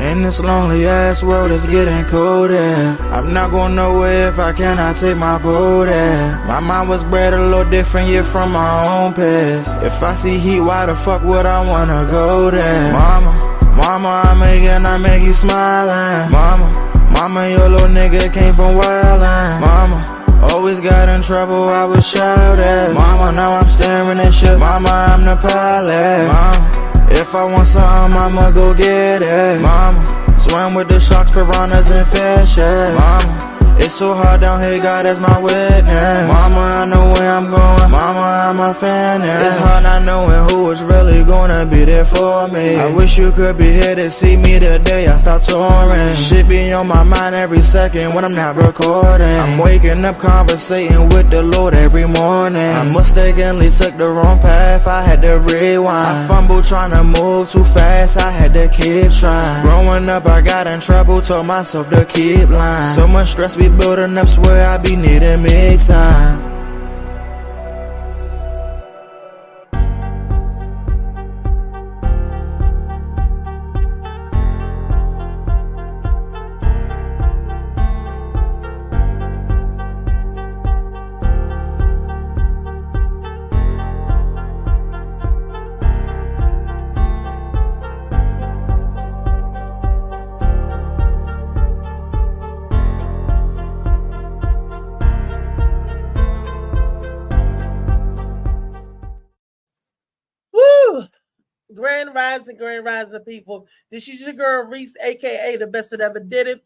In this lonely ass world, it's getting colder. I'm not going nowhere if I cannot take my boat there. My mind was bred a little different, yeah, from my own past. If I see heat, why the fuck would I wanna go there? Mama, I make you smiling. Mama, your little nigga came from wildin'. Mama, always got in trouble, I was shouted. Mama, now I'm staring at shit. Mama, I'm the pilot. Mama, if I want something, I'ma go get it. Mama, swim with the sharks, piranhas, and fishes. Mama, it's so hard down here, God is my witness. Mama, I know where I'm going. Mama, I'm a fan. It's hard not knowing who is really gonna be there for me. I wish you could be here to see me the day I start touring. Shit be on my mind every second when I'm not recording. I'm waking up conversating with the Lord every morning. I mistakenly took the wrong path, I had to rewind. I fumbled trying to move too fast, I had to keep trying. Growing up I got in trouble, told myself to keep lying. So much stress be building up, swear I be needing me time. Grand Rising people. This is your girl Reese, aka the best that ever did it,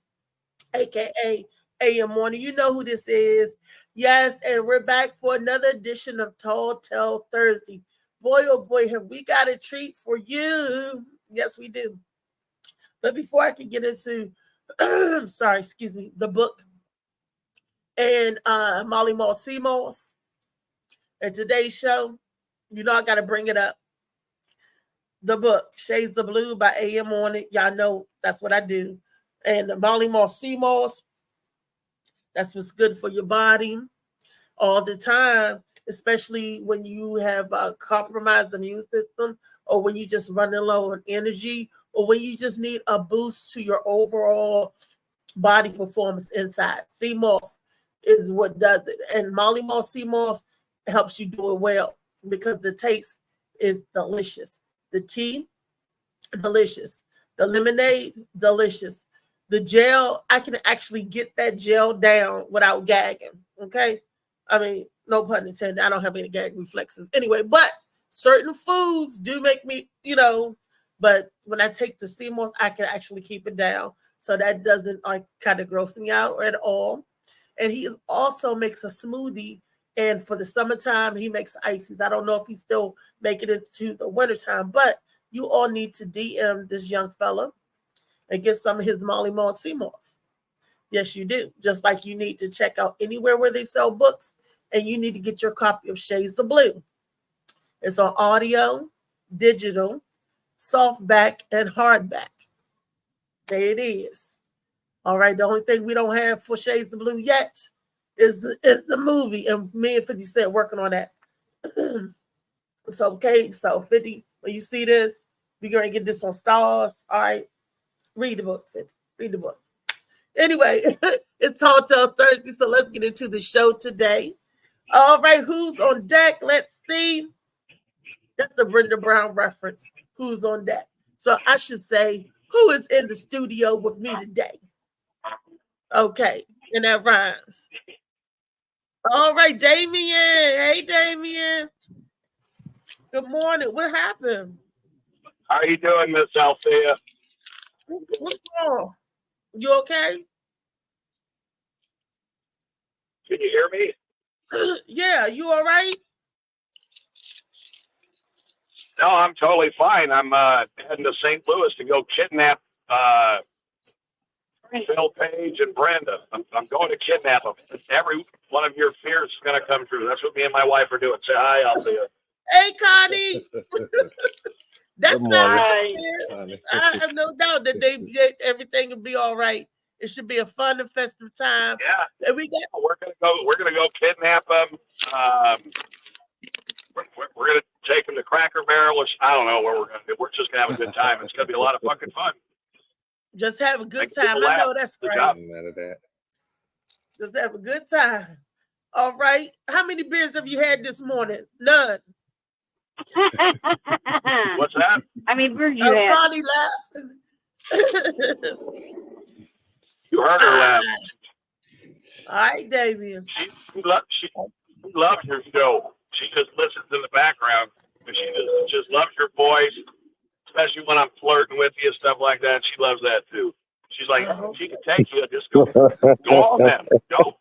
aka AM Morning. You know who this is. Yes, and we're back for another edition of Tall Tale Thursday. Boy, oh boy, have we got a treat for you. Yes, we do. But before I can get into the book and Molly Moss Seamoss and today's show, you know I gotta bring it up. The book, Shades of Blue by AM on it. Y'all know that's what I do. And the Molly Moss Seamoss, that's what's good for your body all the time, especially when you have a compromised immune system or when you just running low on energy or when you just need a boost to your overall body performance inside. Seamoss is what does it. And Molly Moss Seamoss helps you do it well because the taste is delicious. The tea, delicious. The lemonade, delicious. The gel, I can actually get that gel down without gagging. Okay? I mean, no pun intended. I don't have any gag reflexes. Anyway, but certain foods do make me, but when I take the Seamoss, I can actually keep it down. So that doesn't kind of gross me out at all. And he also makes a smoothie. And for the summertime, he makes ices. I don't know if he's still making it to the wintertime, but you all need to DM this young fella and get some of his Molly Moss Seamoss. Yes, you do. Just like you need to check out anywhere where they sell books, and you need to get your copy of Shades of Blue. It's on audio, digital, softback, and hardback. There it is. All right, the only thing we don't have for Shades of Blue yet is the movie, and me and 50 Cent working on that. So 50, when you see this, we're going to get this on Stars. All right, read the book, 50. Read the book. Anyway, it's Tall Tale Thursday, so let's get into the show today. All right, who's on deck? Let's see. That's the Brenda Brown reference. Who's on deck? So I should say, who is in the studio with me today? Okay, and that rhymes. All right, Damien. Hey, Damien. Good morning. What happened? How are you doing, Miss Althea? What's wrong? You okay? Can you hear me? Yeah, you all right? No, I'm totally fine. I'm heading to St. Louis to go kidnap Phil Page and Brenda. I'm going to kidnap them. Every one of your fears is going to come true. That's what me and my wife are doing. Say hi, Althea. Hey, Connie. That's not right. I have no doubt that everything will be all right. It should be a fun and festive time. Yeah, and we're gonna go kidnap them. We're going to take them to Cracker Barrel. I don't know where we're going to do. We're just going to have a good time. It's going to be a lot of fucking fun. Just have a good Make time. people I know laugh. that's Good right. job. Just have a good time. All right. How many beers have you had this morning? None. What's that? I mean, where'd you at? Connie laughing. You heard her laugh. All right, Damien. She loves your show. She just listens in the background. She just loves your voice, especially when I'm flirting with you and stuff like that. She loves that too. She's like, she can take you. Just go on then. Go.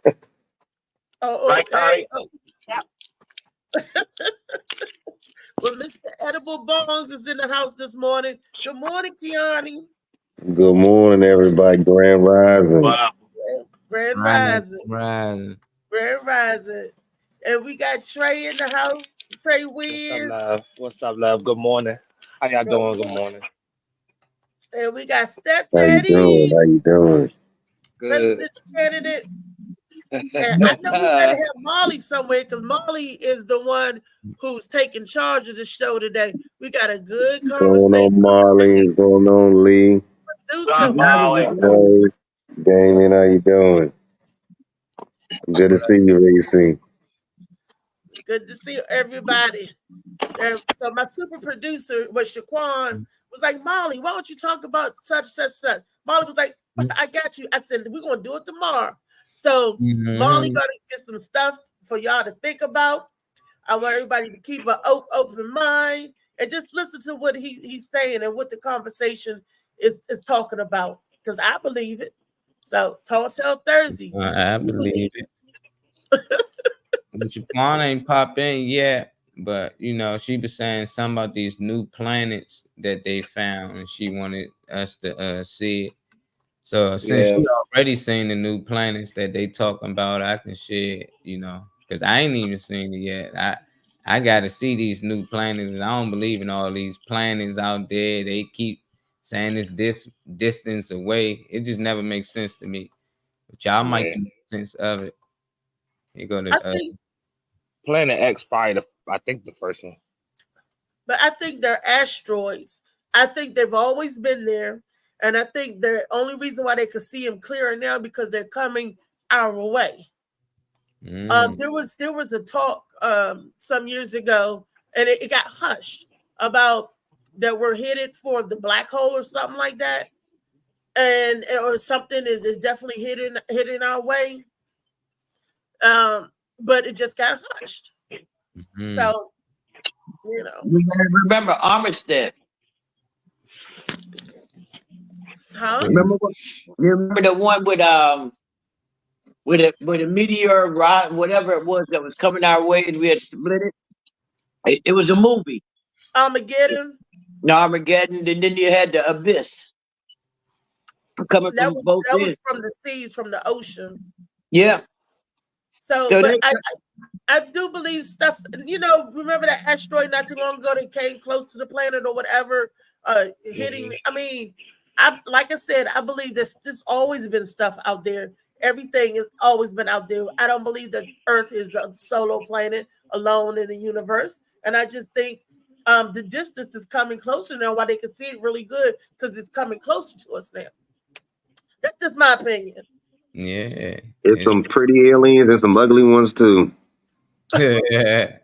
Oh, Right, okay. Connie? Well, Mr. Edible Bones is in the house this morning. Good morning, Kiani. Good morning, everybody. Grand Rising. Wow. Grand Rising. Right. Grand Rising. And we got Trey in the house. Trey Wiz. What's up, love? Good morning. How y'all doing? Good morning. And we got Step How you doing? Daddy, How you doing? Good. presidential candidate. And I know we better have Molly somewhere because Molly is the one who's taking charge of the show today. We got a good What's going conversation. on, Marley? What's going on, Lee? Do What's up, something. Molly? Hey, Damien, how you doing? Good to see you, Reese. Good to see everybody. And so my super producer was Shaquan, was like, Molly, why don't you talk about such. Molly was like, I got you. I said, we're going to do it tomorrow. So Molly got to get some stuff for y'all to think about. I want everybody to keep an open mind and just listen to what he's saying and what the conversation is talking about, because I believe it. So Talk Show Thursday. I believe it. But Jaquan ain't pop in yet, but you know, she was saying something about these new planets that they found, and she wanted us to see it. So since she already seen the new planets that they talking about, I can share, you know, because I ain't even seen it yet. I gotta see these new planets, and I don't believe in all these planets out there. They keep saying it's this distance away. It just never makes sense to me. But y'all might make sense of it. You go to I think, Planet X, probably I think the first one. but I think they're asteroids. I think they've always been there. And I think the only reason why they could see them clearer now because they're coming our way. There was a talk some years ago, and it got hushed about that we're headed for the black hole or something like that, and or something is definitely hitting our way. But it just got hushed. So you know, You gotta remember Armistead. huh? Remember the one with a meteor rod, whatever it was that was coming our way, and we had to split it. It was a movie. Armageddon. No, Armageddon, and then you had the Abyss coming from both that ends. was from the seas, from the ocean. Yeah. So but I do believe stuff, you know, remember that asteroid not too long ago that came close to the planet or whatever, hitting. I mean, like I said, I believe there's always been stuff out there. Everything has always been out there. I don't believe that Earth is a solo planet alone in the universe. And I just think the distance is coming closer now while they can see it really good because it's coming closer to us now. That's just my opinion. Yeah. There's some pretty aliens and some ugly ones too. An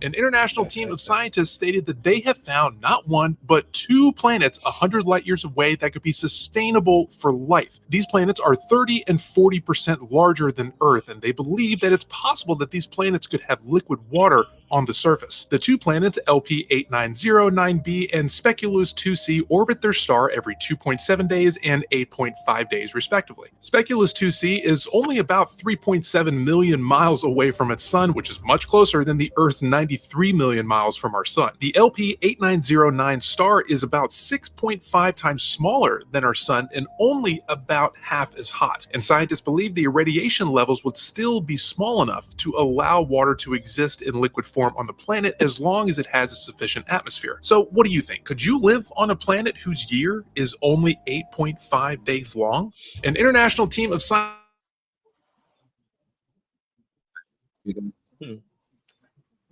international team of scientists stated that they have found not one, but 2 planets 100 light years away that could be sustainable for life. These planets are 30 and 40% larger than Earth, and they believe that it's possible that these planets could have liquid water on the surface. The 2 planets, LP8909b and Speculoos 2c, orbit their star every 2.7 days and 8.5 days, respectively. Speculoos 2c is only about 3.7 million miles away from its sun, which is much closer than the Earth's 93 million miles from our sun. The LP8909 star is about 6.5 times smaller than our sun and only about half as hot. And scientists believe the irradiation levels would still be small enough to allow water to exist in liquid form on the planet as long as it has a sufficient atmosphere. So what do you think? Could you live on a planet whose year is only 8.5 days long? An international team of scientists.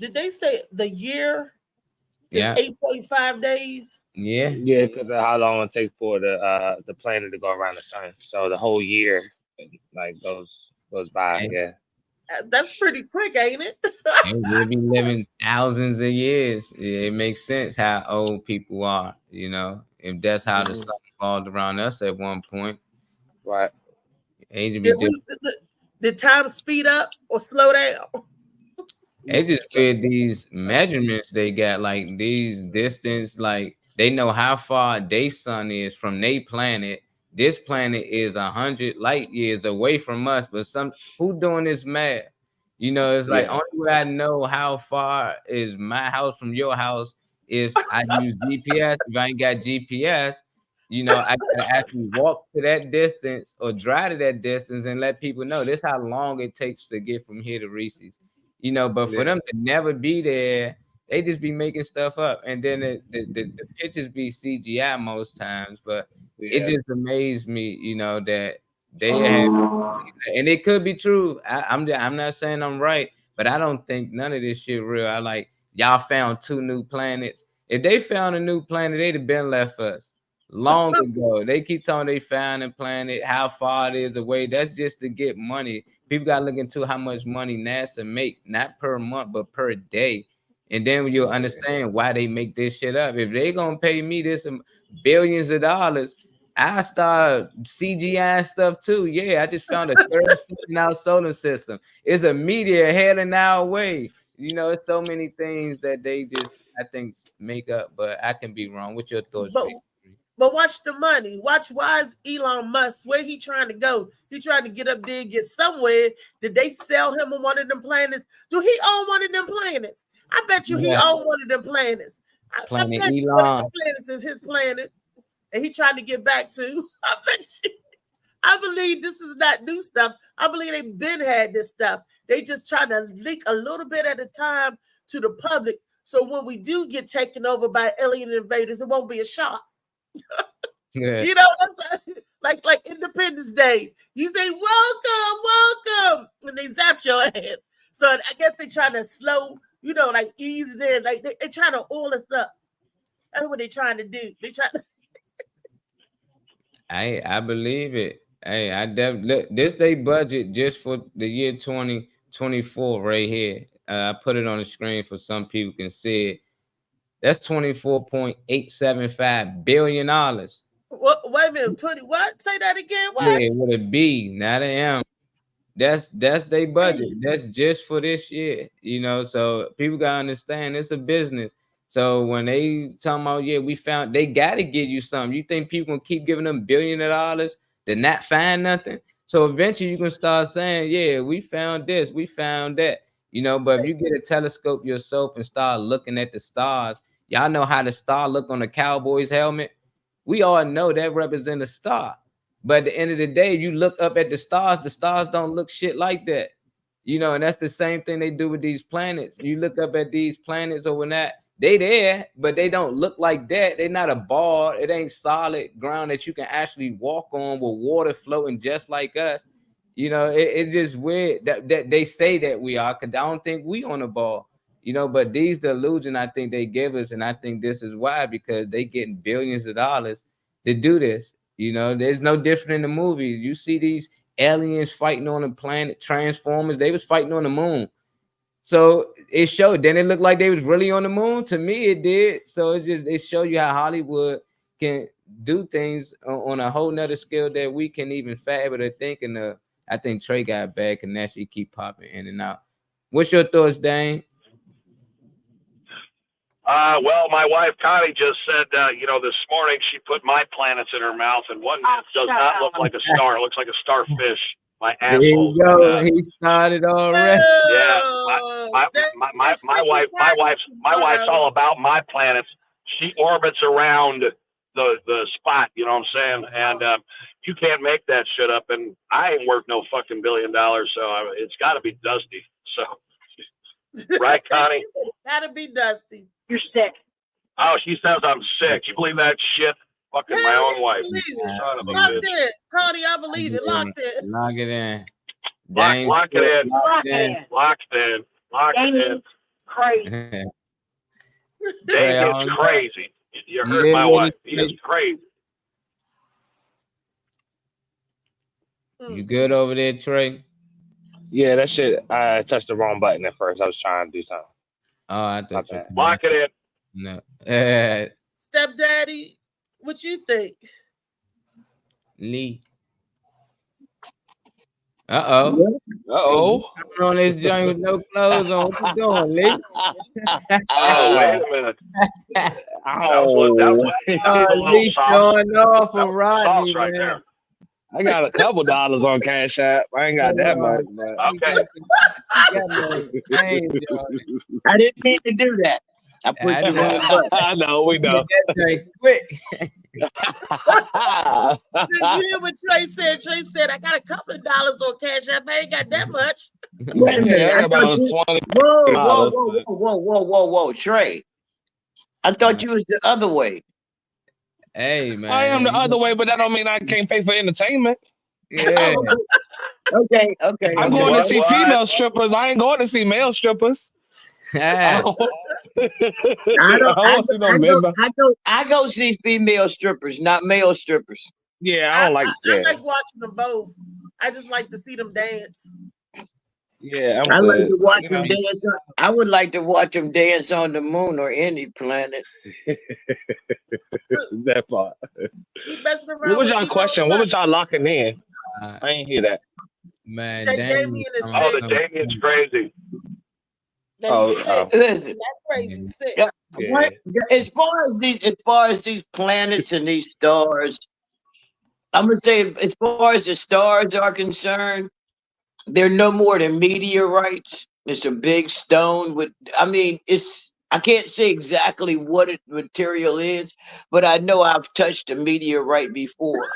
Do Did they say the year is Yeah, 8.5 days? yeah. Yeah, because of how long it takes for the planet to go around the sun. So the whole year like goes by. And Yeah. That's pretty quick, ain't it? we'll be living thousands of years. It makes sense how old people are. You know, if that's how the Hmm. sun revolved around us at one point, Right. age would be Did different. did time speed up or slow down? It just with these measurements they got, like these distance, like they know how far their sun is from their planet. This planet is 100 light years away from us, but who doing this math? You know, it's like Yeah. only way I know how far is my house from your house if I use GPS. If I ain't got GPS, you know, I gotta actually walk to that distance or drive to that distance and let people know this how long it takes to get from here to Reese's. You know, but for Yeah. them to never be there, they just be making stuff up, and then the pictures be CGI most times. But it Yeah. just amazed me, you know, that they have, and it could be true. I'm not saying I'm right, but I don't think none of this shit real. I like y'all found 2 new planets. If they found a new planet, they'd have been left us long ago. They keep telling they found a planet, how far it is away. That's just to get money. People got to look into how much money NASA make, not per month, but per day. And then you'll understand why they make this shit up. If they gonna pay me this billions of dollars, I start CGI stuff too. Yeah, I just found a third in our solar system. It's a meteor heading our way. You know, it's so many things that they just, I think, make up. But I can be wrong. What's your thoughts, But Reese? But watch the money. Watch why is Elon Musk, where he trying to go? He trying to get up there and get somewhere. Did they sell him on one of them planets? Do he own one of them planets? I bet you he Yeah. own one of them planets. I Planet bet you one of Elon. them planets is his planet. And he trying to get back to. I bet you. I believe this is not new stuff. I believe they've been had this stuff. They just trying to leak a little bit at a time to the public. So when we do get taken over by alien invaders, it won't be a shock. Yeah. You know, that's like Independence Day. You say welcome, and they zap your ass. So I guess they trying to slow, you know, like ease it in. Like they trying to oil us up. That's what they trying to do. They trying to. I believe it. Hey, I definitely this they budget just for the year 2024 right here. I put it on the screen for some people can see it. That's $24.875 billion. What? Wait a minute, 20. What? Say that again. What? Yeah, with a B, not an M. That's their budget. That's just for this year, you know. So people gotta understand it's a business. So when they talking about, yeah, we found, they gotta give you something. You think people gonna keep giving them billions of dollars to not find nothing? So eventually you can start saying, yeah, we found this, we found that, you know. But if you get a telescope yourself and start looking at the stars, y'all know how the star look on the Cowboys helmet. We all know that represents a star. But at the end of the day, you look up at the stars don't look shit like that. You know, and that's the same thing they do with these planets. You look up at these planets or when that, they there, but they don't look like that. They're not a ball. It ain't solid ground that you can actually walk on with water floating just like us. You know, it's just weird that they say that we are, because I don't think we on a ball. You know, but these delusion I think they give us, and I think this is why, because they getting billions of dollars to do this. You know, there's no different in the movies. You see these aliens fighting on the planet, Transformers, they was fighting on the moon. So it showed. Then it looked like they was really on the moon. To me, it did. So it showed you how Hollywood can do things on a whole nother scale that we can even fathom or think. And I think Trey got bad connection. He keep popping in and out. What's your thoughts, Dane? Well, my wife Connie just said, this morning she put my planets in her mouth, and one does not look like a star. It looks like a starfish. My There you asshole. go. He started already. Yeah, my wife's all about my planets. She orbits around the spot. You know what I'm saying? And you can't make that shit up. And I ain't worth no fucking $1 billion, so it's got to be Dusty. So, right, Connie? It's gotta be Dusty. You're sick. Oh, she says I'm sick. You believe that shit? Fucking my own wife. Son of a bitch. In. Connie, I believe it. Locked in. Lock it in. Lock it in. Lock it in. Locked in. Locked in. Crazy. Trey, Dave I is don't know. crazy. You You heard did my what wife. he He is said. crazy. You good over there, Trey? Yeah, that shit. I touched the wrong button at first. I was trying to do something. Oh, I My thought you bad. Lock it in. no. Stepdaddy, what you think? Lee. Uh-oh. Uh-oh. Coming on this joint with no clothes on. What you doing, Lee? Oh, wait a minute. That was he's a little Lee soft. showing off That for was Rodney, sauce right man. there. I got a couple dollars on Cash App. I ain't got that much, but Okay. I didn't mean to do that. I put you on the button. I know, we know. That joint quick. Did you hear what Trey said? Trey said, I got a couple of dollars on Cash App. I ain't got that much. Wait a minute. Yeah, I I got thought about you, 20. whoa, Trey. I thought you was the other way. Hey, man. I am the other way, but that don't mean I can't pay for entertainment. Yeah. Okay. I'm going to see female strippers. I ain't going to see male strippers. I go see female strippers, not male strippers. Yeah, I don't like I like watching them both. I just like to see them dance. Yeah, I like to watch them dance. I would like to watch them dance on the moon or any planet. That part. What was y'all question? What was y'all locking in? I ain't hear that. Man, Damien is Oh, sick. the Damien's crazy. Listen, That's crazy sick. what, as far as these planets and these stars, I'm gonna say as far as the stars are concerned, they're no more than meteorites. It's a big stone with. I mean, I can't say exactly what material is, but I know I've touched a meteorite before.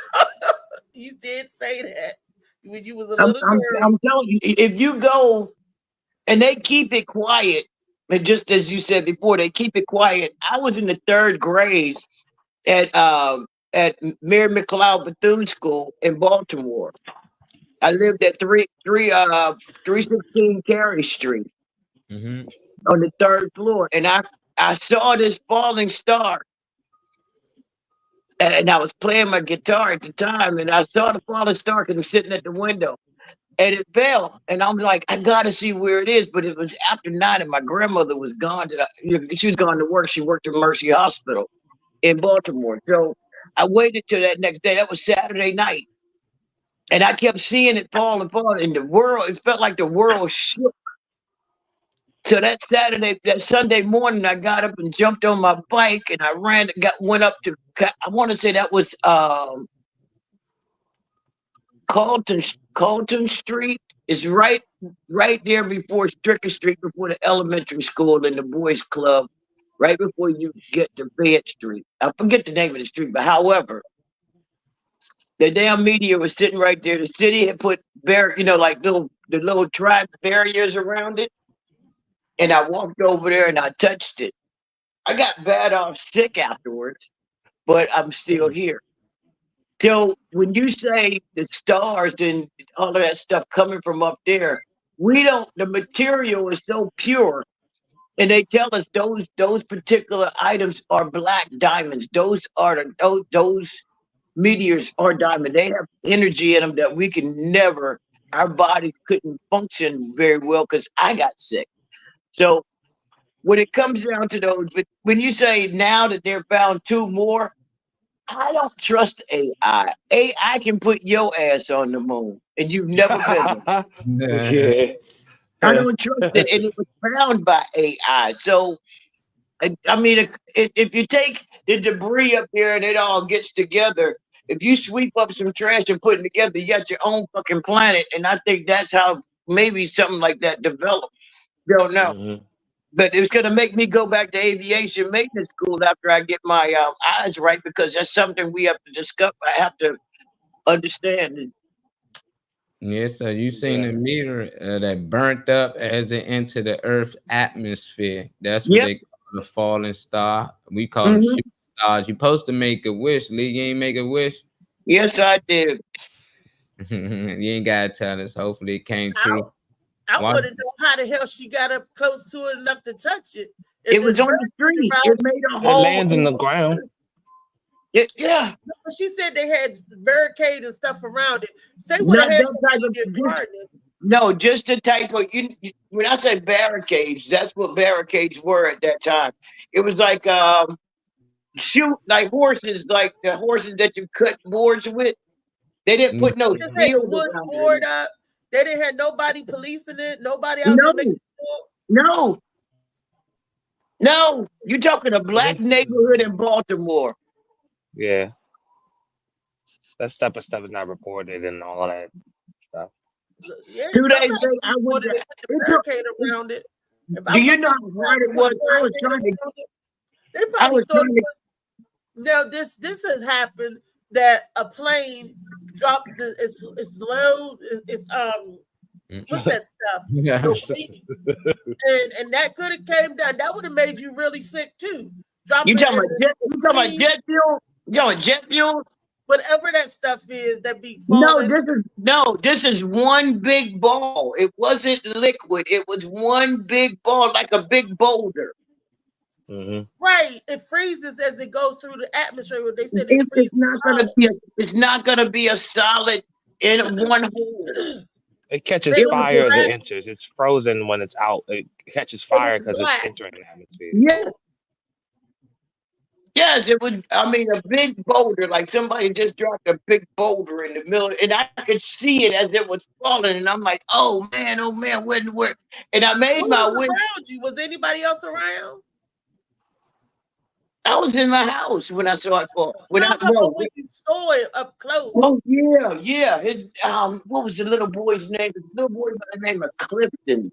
You did say that when you was a little girl. I'm telling you, if you go, and they keep it quiet, and just as you said before, they keep it quiet. I was in the 3rd grade at Mary McLeod Bethune School in Baltimore. I lived at 316 Carey Street on the 3rd floor, and I saw this falling star. And I was playing my guitar at the time, and I saw the falling star because I'm sitting at the window, and it fell. And I'm like, I gotta see where it is. But it was after 9, and my grandmother was gone. She was gone to work. She worked at Mercy Hospital in Baltimore. So I waited till that next day. That was Saturday night, and I kept seeing it fall and fall. And it felt like the world shook. So that Sunday morning, I got up and jumped on my bike, and I went up to. I want to say that was Colton Street. Is right there before Stricker Street, before the elementary school and the boys' club, right before you get to Bed Street. I forget the name of the street, but however, the damn meteor was sitting right there. The city had put like the little track barriers around it. And I walked over there and I touched it. I got bad off sick afterwards, but I'm still here. So when you say the stars and all of that stuff coming from up there, the material is so pure. And they tell us those particular items are black diamonds. Those meteors are diamond. They have energy in them that we can never, our bodies couldn't function very well because I got sick. So when it comes down to those, but when you say now that they're found 2 more, I don't trust AI. AI can put your ass on the moon, and you've never been there. Yeah. I don't trust it, and it was found by AI. So, I mean, if you take the debris up here and it all gets together, if you sweep up some trash and put it together, you got your own fucking planet. And I think that's how maybe something like that developed. Don't know. Mm-hmm. But it's going to make me go back to aviation maintenance school after I get my eyes right, because that's something we have to discuss. I have to understand. Yes, sir. You seen the meteor that burnt up as it entered the Earth's atmosphere. That's what they call the falling star. We call them shooting stars. You're supposed to make a wish, Lee. You ain't make a wish? Yes, I did. You ain't got to tell us. Hopefully it came true. I Why? want to know how the hell she got up close to it enough to touch it. It was on the street. It made a It hole. lands in the ground. Yeah. She said they had barricades and stuff around it. Say what Not had that type of somebody guarding it. No, just the type of when I say barricades, that's what barricades were at that time. It was like shoot like horses, like the horses that you cut boards with. They didn't put no Just had shield wood around board it. up. They didn't have nobody policing it. Nobody out there making sure. No. You're talking a black neighborhood in Baltimore. Yeah. That type of stuff is not reported and all of that stuff. Yeah, 2 days somebody later, I went wanted to put the barricade around it. Do you know how hard it was? I was trying to. They probably thought it was, now this has happened that a plane dropped its load. It's what's that stuff? Yeah. And that could have came down. That would have made you really sick too. You talking about jet? You talking about jet fuel? You talking about jet fuel? Whatever that stuff is that be No, falling. this is one big ball. It wasn't liquid. It was one big ball, like a big boulder. Right. It freezes as it goes through the atmosphere. They said It's not gonna be it's not gonna be a solid in one hole. It catches It was fire as black. it enters. It's frozen when it's out. It catches It fire was because it's black. entering the atmosphere. Yeah. Yes, it would. I mean, a big boulder, like somebody just dropped a big boulder in the middle, and I could see it as it was falling, and I'm like, oh man, where? And I made Who my was way. around you? Was anybody else around? I was in my house when I saw it fall. When I'm talking about when you saw it up close. Oh yeah. His what was the little boy's name? This little boy by the name of Clifton.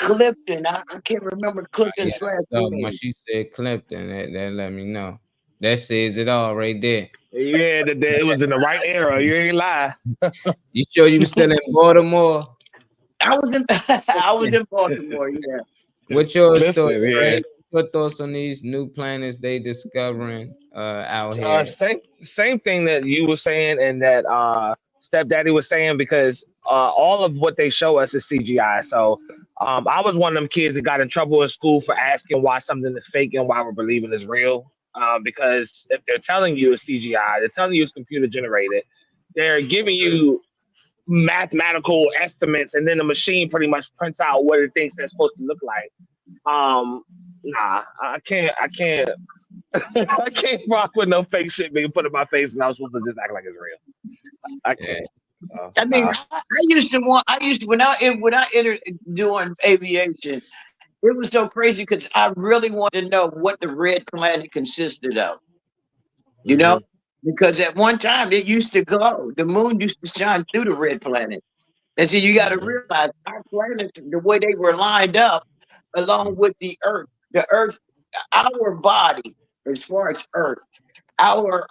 I can't remember Clifton's last So name. when she said Clifton, that let me know. That says it all right there. Yeah, it was in the right era. You ain't lie. You sure you were still in Baltimore? I was in Baltimore, yeah. What's your Listen, story, yeah. Greg? What thoughts on these new planets they discovering out here? Same thing that you were saying and that stepdaddy was saying, because all of what they show us is CGI. So I was one of them kids that got in trouble in school for asking why something is fake and why we're believing is real. Because if they're telling you it's CGI, they're telling you it's computer generated, they're giving you mathematical estimates, and then the machine pretty much prints out what it thinks it's supposed to look like. Nah, I can't I can't rock with no fake shit being put in my face and I was supposed to just act like it's real. I can't. I mean, I used to when I entered doing aviation, it was so crazy because I really wanted to know what the red planet consisted of. You know, because at one time it used to glow. The moon used to shine through the red planet. And so you got to realize our planets, the way they were lined up, along with the Earth, our body, as far as Earth, our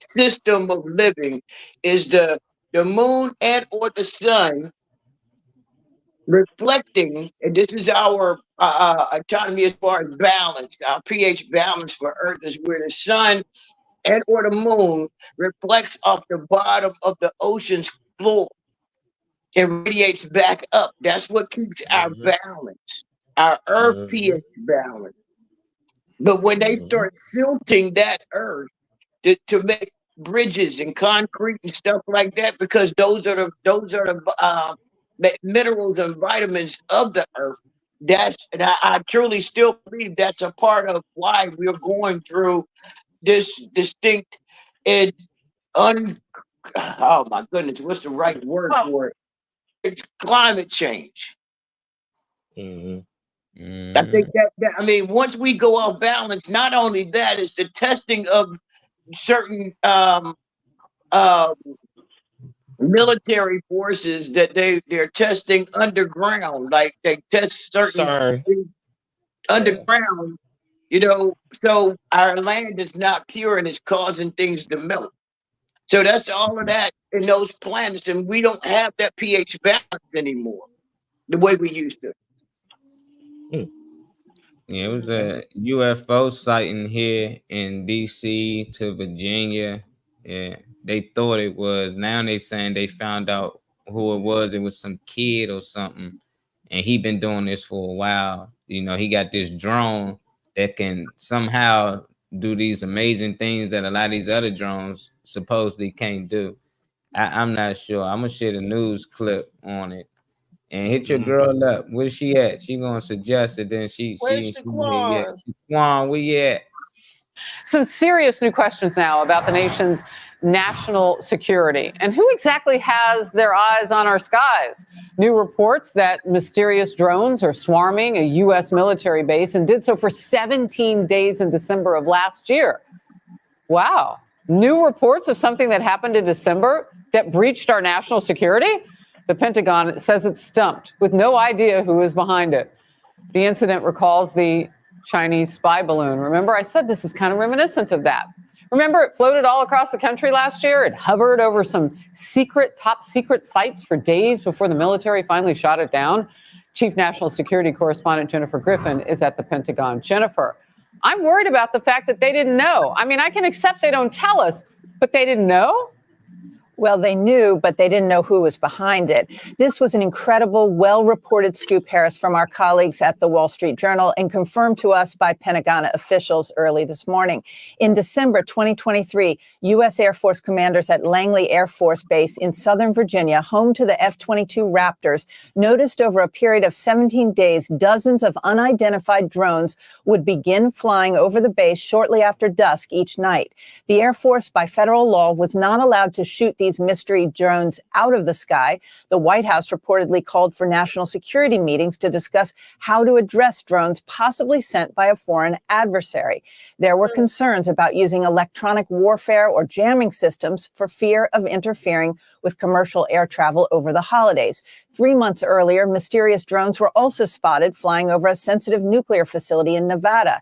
system of living is the moon and or the sun reflecting, and this is our autonomy as far as balance. Our pH balance for Earth is where the sun and or the moon reflects off the bottom of the ocean's floor and radiates back up. That's what keeps our balance, our Earth pH balance. But when they start silting that Earth to make bridges and concrete and stuff like that, because those are the minerals and vitamins of the Earth. And I truly still believe that's a part of why we're going through this distinct and oh my goodness, what's the right word for it? It's climate change. I think that I mean, once we go off balance, not only that, it's the testing of certain military forces that they're testing underground, like they test certain underground, you know, so our land is not pure and it's causing things to melt. So that's all of that in those planets, and we don't have that pH balance anymore the way we used to. Yeah, it was a UFO sighting here in DC to Virginia. Yeah, they thought it was. Now they saying they found out who it was. It was some kid or something, and he been doing this for a while. You know, he got this drone that can somehow do these amazing things that a lot of these other drones supposedly can't do. I'm not sure. I'm gonna share the news clip on it and hit your girl up. Where's she at? She gonna suggest it. Then Where's Shaquan? Shaquan, where you at? Some serious new questions now about the nation's national security and who exactly has their eyes on our skies. New reports that mysterious drones are swarming a U.S. military base and did so for 17 days in December of last year. Wow. New reports of something that happened in December that breached our national security? The Pentagon says it's stumped with no idea who is behind it. The incident recalls the Chinese spy balloon. Remember, I said this is kind of reminiscent of that. Remember, it floated all across the country last year. It hovered over some top secret sites for days before the military finally shot it down. Chief National Security Correspondent Jennifer Griffin is at the Pentagon. Jennifer, I'm worried about the fact that they didn't know. I mean, I can accept they don't tell us, but they didn't know? Well, they knew, but they didn't know who was behind it. This was an incredible, well-reported scoop, Harris, from our colleagues at the Wall Street Journal and confirmed to us by Pentagon officials early this morning. In December 2023, U.S. Air Force commanders at Langley Air Force Base in Southern Virginia, home to the F-22 Raptors, noticed over a period of 17 days, dozens of unidentified drones would begin flying over the base shortly after dusk each night. The Air Force, by federal law, was not allowed to shoot these mystery drones out of the sky. The White House reportedly called for national security meetings to discuss how to address drones possibly sent by a foreign adversary. There were concerns about using electronic warfare or jamming systems for fear of interfering with commercial air travel over the holidays. 3 months earlier, mysterious drones were also spotted flying over a sensitive nuclear facility in Nevada.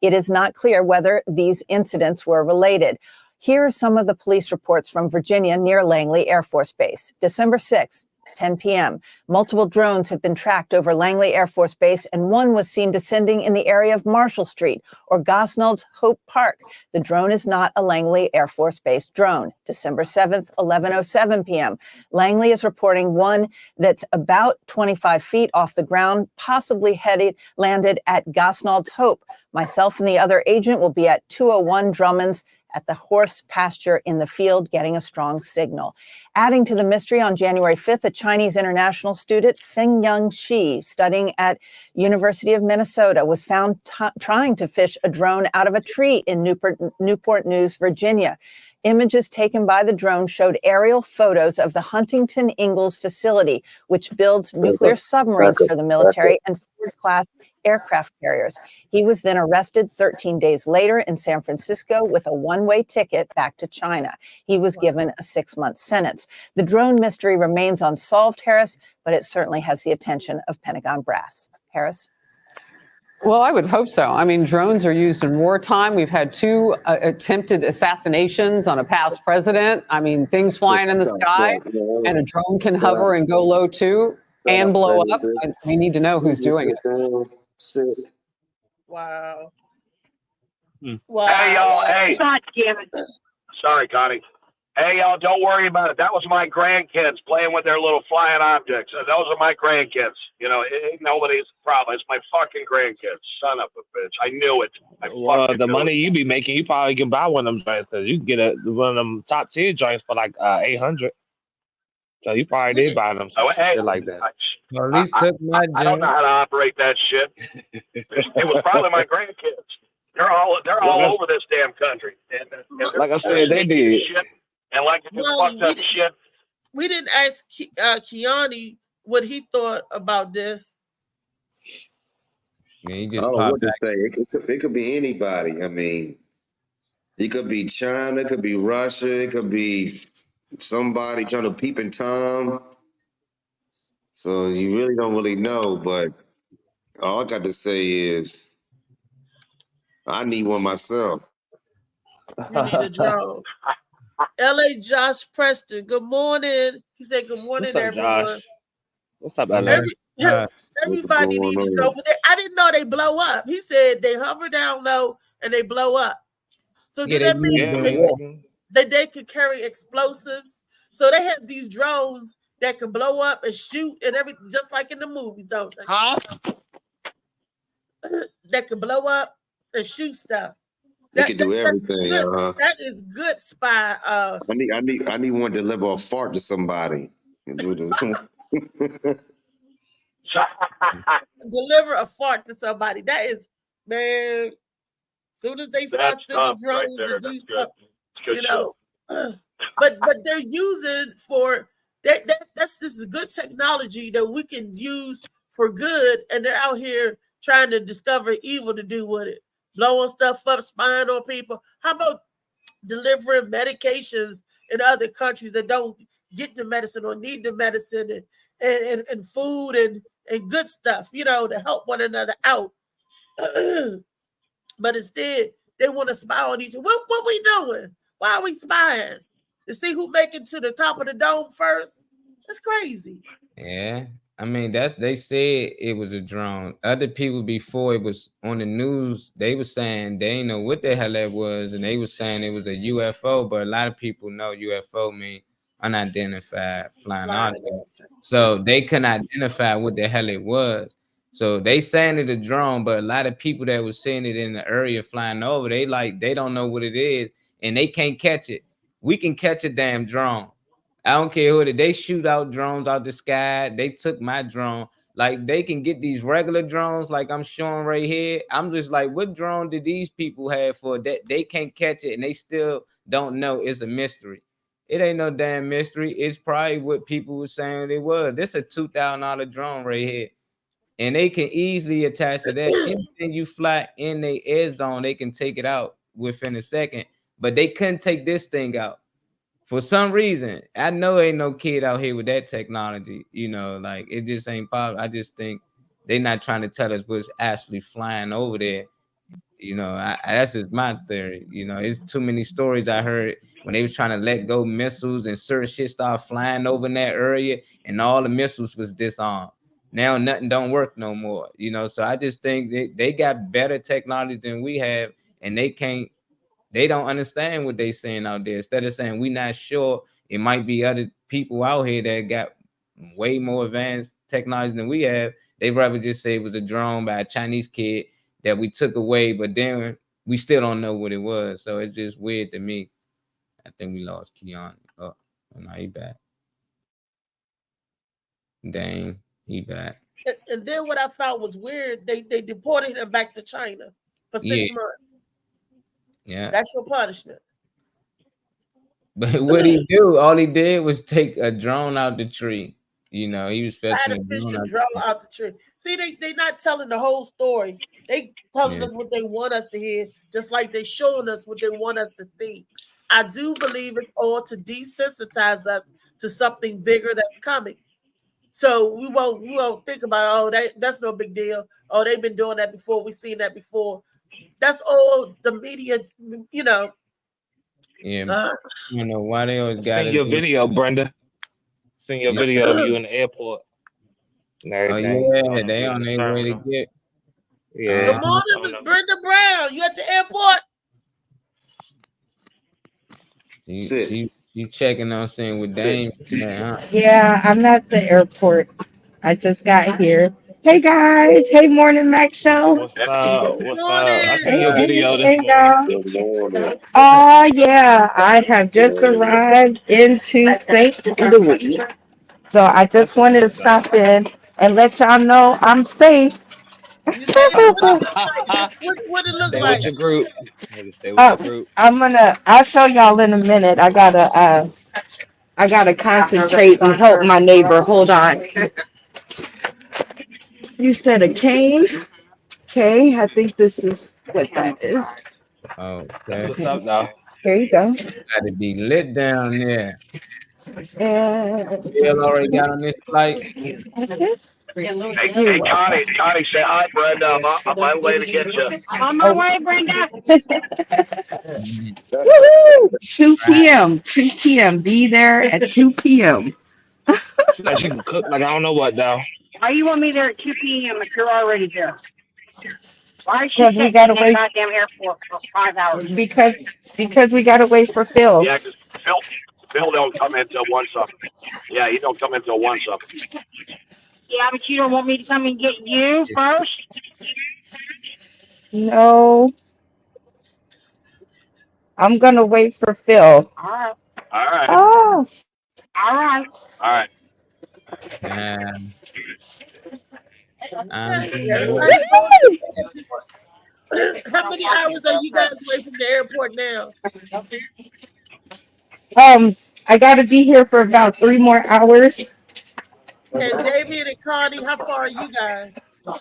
It is not clear whether these incidents were related. Here are some of the police reports from Virginia near Langley Air Force Base. December 6th, 10 p.m. Multiple drones have been tracked over Langley Air Force Base, and one was seen descending in the area of Marshall Street or Gosnold's Hope Park. The drone is not a Langley Air Force Base drone. December 7th, 11:07 p.m. Langley is reporting one that's about 25 feet off the ground, possibly landed at Gosnold's Hope. Myself and the other agent will be at 201 Drummond's at the horse pasture in the field, getting a strong signal. Adding to the mystery, on January 5th, a Chinese international student, Fengyang Shi, studying at University of Minnesota, was found trying to fish a drone out of a tree in Newport News, Virginia. Images taken by the drone showed aerial photos of the Huntington Ingalls facility, which builds nuclear submarines for the military and Ford-class aircraft carriers. He was then arrested 13 days later in San Francisco with a one-way ticket back to China. He was given a 6-month sentence. The drone mystery remains unsolved, Harris, but it certainly has the attention of Pentagon brass. Harris? Well, I would hope so. I mean, drones are used in wartime. We've had 2 attempted assassinations on a past president. I mean, things flying in the sky, and a drone can hover and go low too and blow up. We need to know who's doing it. Wow. Wow. Hey, y'all. Hey. God damn it. Sorry, Connie. Hey, y'all, don't worry about it. That was my grandkids playing with their little flying objects. Those are my grandkids. You know, nobody's problem. It's my fucking grandkids. Son of a bitch. I knew it. Well, the money you be making, you probably can buy one of them joints, because you can get one of them top tier joints for like $800. So you probably did buy them. Shit like that. Well, at least took my I don't know how to operate that shit. It was probably my grandkids. They're all over this damn country. And like I said, they did. Shit. And like to do fucked up shit. We didn't ask Kiani what he thought about this. Yeah, he just I don't know what to say. It could be anybody. I mean, it could be China, it could be Russia, it could be somebody trying to peep in Tom. So you really don't really know, but all I got to say is I need one myself. You need a drone. LA Josh Preston, good morning. He said, good morning, What's up, everyone. Josh? What's up, LA? Everybody needs a drone. I didn't know they blow up. He said they hover down low and they blow up. So does that mean that they could carry explosives? So they have these drones that can blow up and shoot and everything, just like in the movies, don't they? Huh? That can blow up and shoot stuff. They can do That's everything. good. That is good spy. I need one to deliver a fart to somebody. Deliver a fart to somebody. That is, man. Soon as they start That's sending tough right drones there. to do That's good. stuff, It's good you know. But they're using for that's this is good technology that we can use for good, and they're out here trying to discover evil to do with it, blowing stuff up, spying on people. How about delivering medications in other countries that don't get the medicine or need the medicine, and food and good stuff, you know, to help one another out. But instead, they want to spy on each other. What we doing? Why are we spying? To see who make it to the top of the dome first? That's crazy. Yeah. I mean, they said it was a drone. Other people before it was on the news, they were saying they didn't know what the hell that was, and they were saying it was a UFO, but a lot of people know UFO mean unidentified flying object. So they couldn't identify what the hell it was. So they saying it a drone, but a lot of people that was seeing it in the area flying over, they don't know what it is, and they can't catch it. We can catch a damn drone. I don't care who they shoot out drones out the sky. They took my drone. Like, they can get these regular drones like I'm showing right here. I'm just like, what drone did these people have for that? They can't catch it and they still don't know. It's a mystery. It ain't no damn mystery. It's probably what people were saying it was. This a $2,000 drone right here. And they can easily attach to that. Anything you fly in the air zone, they can take it out within a second. But they couldn't take this thing out. For some reason, I know ain't no kid out here with that technology, you know, like it just ain't possible. I just think they're not trying to tell us what's actually flying over there. You know, that's just my theory. You know, it's too many stories I heard when they was trying to let go missiles and certain shit started flying over in that area and all the missiles was disarmed. Now nothing don't work no more, you know. So I just think they got better technology than we have, and they don't understand what they saying out there. Instead of saying we not sure, it might be other people out here that got way more advanced technology than we have. They'd rather just say it was a drone by a Chinese kid that we took away, but then we still don't know what it was. So it's just weird to me. I think we lost Keon. Oh, now he back. Dang, he back. And then what I thought was weird, they deported him back to China for 6 months. Yeah. That's your punishment. But what he do? All he did was take a drone out the tree. You know, he was fetching a drone out the tree. See, they not telling the whole story. They telling us what they want us to hear, just like they showing us what they want us to see. I do believe it's all to desensitize us to something bigger that's coming. So we won't think about, that's no big deal. Oh, they've been doing that before. We've seen that before. That's all the media, you know. Yeah, you know why they always got your video, Brenda. Send your video of you in the airport. Oh yeah, they on their way to get. Yeah. Good morning, Miss Brenda Brown. You at the airport? She checking on seeing what Dame. Yeah, I'm at the airport. I just got here. Hey guys. Hey, Morning Mac Show. What's up? I seen your video this morning. Oh yeah, I have just arrived into St. Louis. So I just wanted to stop in and let y'all know I'm safe. What it look Stay like? with your group. Stay with your group. I'll show y'all in a minute. I gotta concentrate and help my neighbor. Hold on. You said a cane? Okay, I think this is what that is. Okay. What's up, though? Here you go. Got to be lit down there. And Bill already got on this flight. Hey, Connie, say hi, Brenda. I'm on my way to get you. I'm on my way, Brenda. Woo-hoo! 2 p.m. 2 p.m. Be there at 2 p.m. Like she can cook like I don't know what, though. Why you want me there at 2 p.m. if you're already there? Why is she Because we gotta in the wait. goddamn airport for 5 hours? Because we gotta wait for Phil. Yeah, because Phil don't come in till 1 something. Yeah, he don't come in till 1 something. Yeah, but you don't want me to come and get you first? No, I'm gonna wait for Phil. All right. All right. Oh, All right. All right. Everybody go to the airport. How many hours are you guys away from the airport now? I gotta be here for about 3 more hours. And David and Connie, how far are you guys? I'm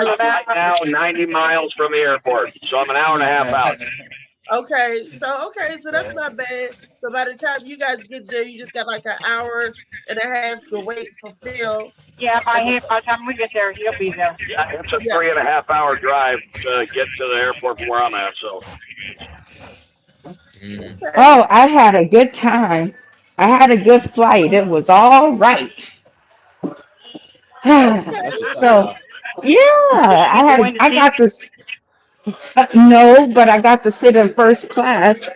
Like, about Right now, 90 miles from the airport, so I'm an hour and a half out. okay, so that's not bad. So by the time you guys get there, you just got like an hour and a half to wait for Phil. yeah. By the time we get there, he'll be there. Yeah, it's a 3.5 hour drive to get to the airport from where I'm at. So Oh, I had a good time. I had a good flight. It was all right. So, yeah, I got this. No, but I got to sit in first class,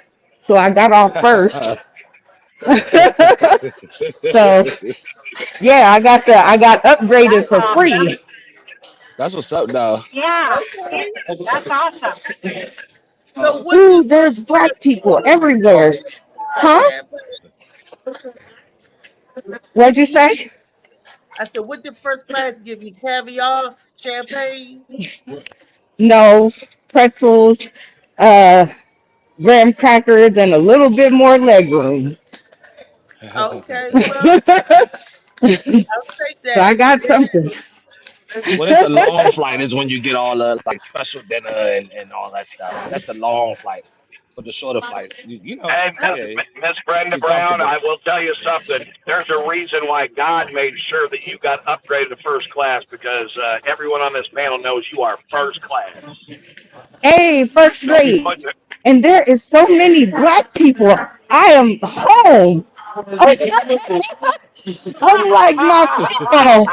so I got off first. So, yeah, I got upgraded for free. That's what's up, though. Yeah. Okay. That's awesome. So what Ooh, did there's black people everywhere. Huh? What'd you say? I said, what did first class give you? Caviar, champagne? No, pretzels, graham crackers, and a little bit more leg room. Okay, well, I'll take that. So I got something. When it's a long flight is when you get all the like special dinner and all that stuff. That's a long flight. For the shorter flight, you know. Hey, Miss Brenda Brown, I will tell you something. There's a reason why God made sure that you got upgraded to first class, because everyone on this panel knows you are first class. Hey, first rate. And there is so many black people. I am home. I'm like my people.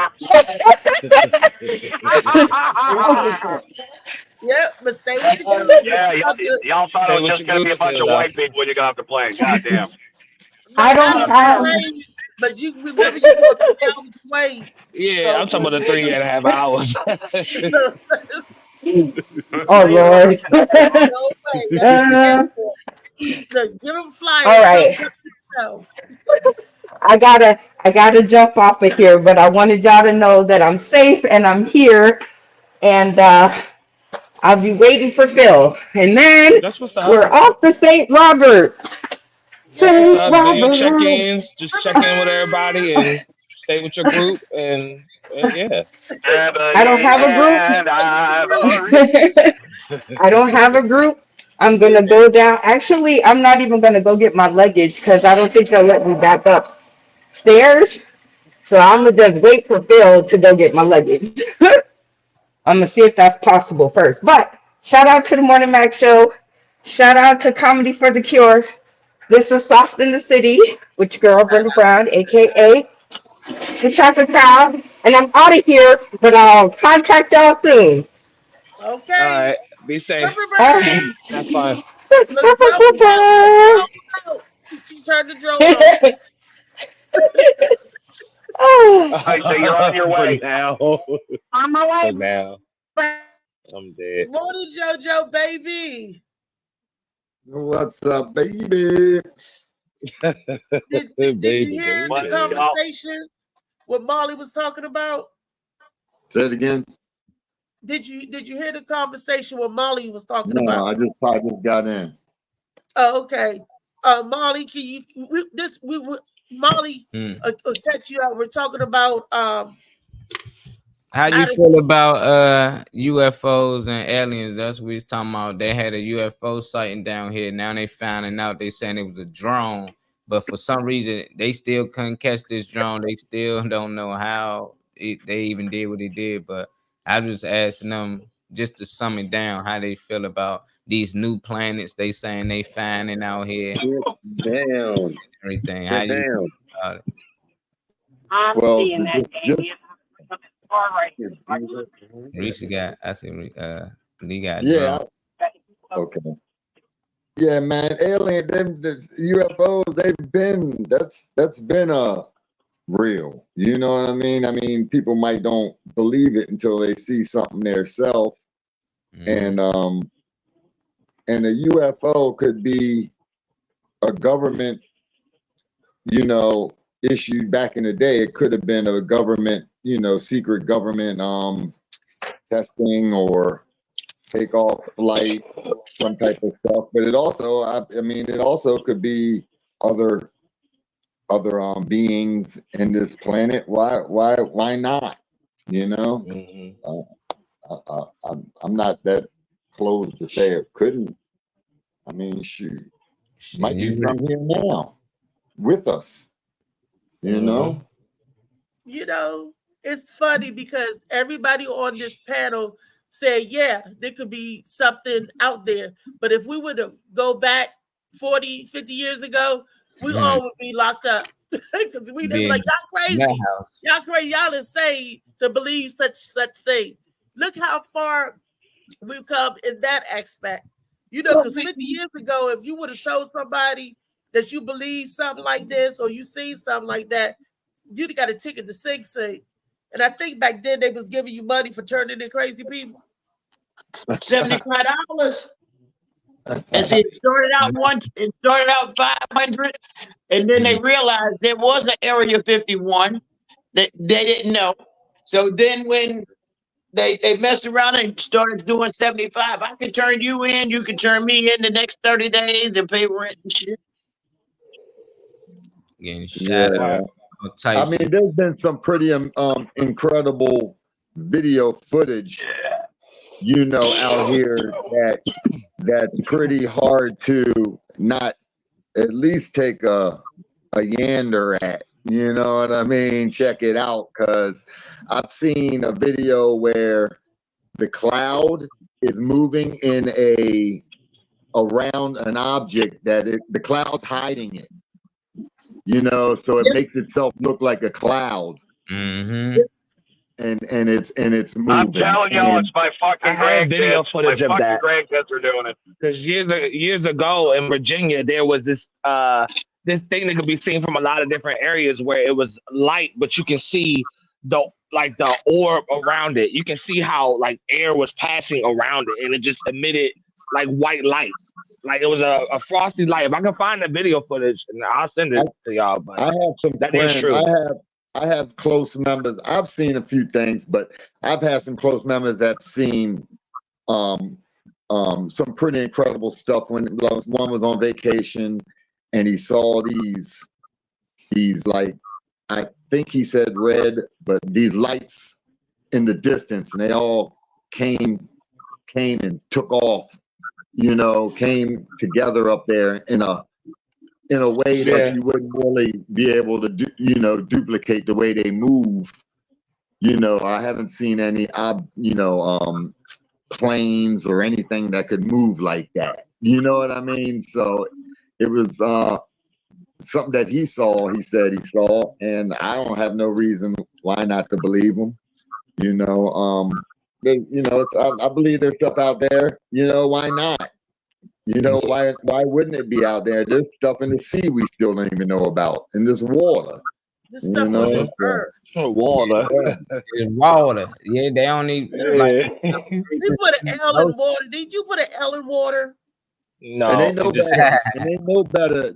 Yep, but stay with your group. Yeah, y'all thought it was just going to be a bunch of white people when you got off the plane. Goddamn. I don't have. But you remember you go 3 hours away. Yeah, I'm talking about the 3.5 hours. Oh Lord. Give him flyers. All right. I gotta jump off of here, but I wanted y'all to know that I'm safe and I'm here, and I'll be waiting for Phil. And then we're off to St. Robert. Do your check-ins, just check in with everybody and stay with your group, and yeah. I don't have a group. I don't have a group. I'm gonna go down. Actually, I'm not even gonna go get my luggage because I don't think they'll let me back up stairs. So I'm gonna just wait for Phil to go get my luggage. I'm gonna see if that's possible first. But shout out to the Morning Mac Show. Shout out to Comedy for the Cure. This is Sauce in the City with your girl Brenda Brown, aka the Chocolate Crowd. And I'm out of here, but I'll contact y'all soon. Okay. All right. Be safe. Right. Have fun. She turned the drone off. So you're on your way now. On my way. Now. I'm dead. Morning, JoJo, baby. What's up, baby? Did you hear the conversation what Molly was talking about? Say it again. Did you hear the conversation what Molly was talking No, about? I just got in. Oh, okay. Molly, can you Molly catch you out? We're talking about how you feel about UFOs and aliens? That's what we was talking about. They had a UFO sighting down here. Now they finding out, they saying it was a drone, but for some reason they still couldn't catch this drone. They still don't know how they even did what they did. But I was asking them just to sum it down, how they feel about these new planets they saying they finding out here. Down. Everything. How you feel about it? I'm seeing that, Damien. All right. Reese got, I see, Lee got. Yeah. Okay. Yeah, man. Alien, them the UFOs, that's been real. You know what I mean? I mean, people might don't believe it until they see something themselves. And a UFO could be a government, issued back in the day. It could have been a government, secret government testing or takeoff flight, some type of stuff. But it also, it also could be other beings in this planet. Why not? I'm not that close to say it couldn't. I mean, shoot, might be some here now with us. It's funny because everybody on this panel said, yeah, there could be something out there. But if we were to go back 40, 50 years ago, we all would be locked up. Because we'd be like, y'all crazy. Y'all crazy. Y'all insane to believe such thing. Look how far we've come in that aspect. Because 50 years ago, if you would have told somebody that you believe something like this or you seen something like that, you'd got a ticket to Sing Sing. And I think back then they was giving you money for turning in crazy people. $75. And see, it started out 500, and then they realized there was an Area 51 that they didn't know. So then when they messed around and started doing 75, I can turn you in, you can turn me in the next 30 days and pay rent and shit. Getting shot up. I mean, there's been some pretty incredible video footage, out here that's pretty hard to not at least take a yander at. You know what I mean? Check it out, because I've seen a video where the cloud is moving around an object that the cloud's hiding it. So it makes itself look like a cloud. Mm-hmm. And it's moving. I'm telling y'all, it's my fucking grandkids. Video footage of that. Grandkids are doing it. Because years ago in Virginia, there was this thing that could be seen from a lot of different areas where it was light, but you can see the orb around it. You can see how like air was passing around it, and it just emitted like white light. Like it was a frosty light. If I can find the video footage, and I'll send it to y'all. But I have some that friends. is true. I have close members. I've seen a few things, but I've had some close members that have seen some pretty incredible stuff. When one was on vacation and he saw these like, I think he said red, but these lights in the distance, and they all came and took off, came together up there in a way that you wouldn't really be able to duplicate the way they move. I haven't seen any planes or anything that could move like that. You know what I mean? So it was something that he said he saw, and I don't have no reason why not to believe him. I believe there's stuff out there. Why not? Why wouldn't it be out there? There's stuff in the sea we still don't even know about, in this water. This stuff on this earth. Water. It's water. Yeah, they only like. They put an L in water. Did you put an L in water? No. And they know better. And they know better.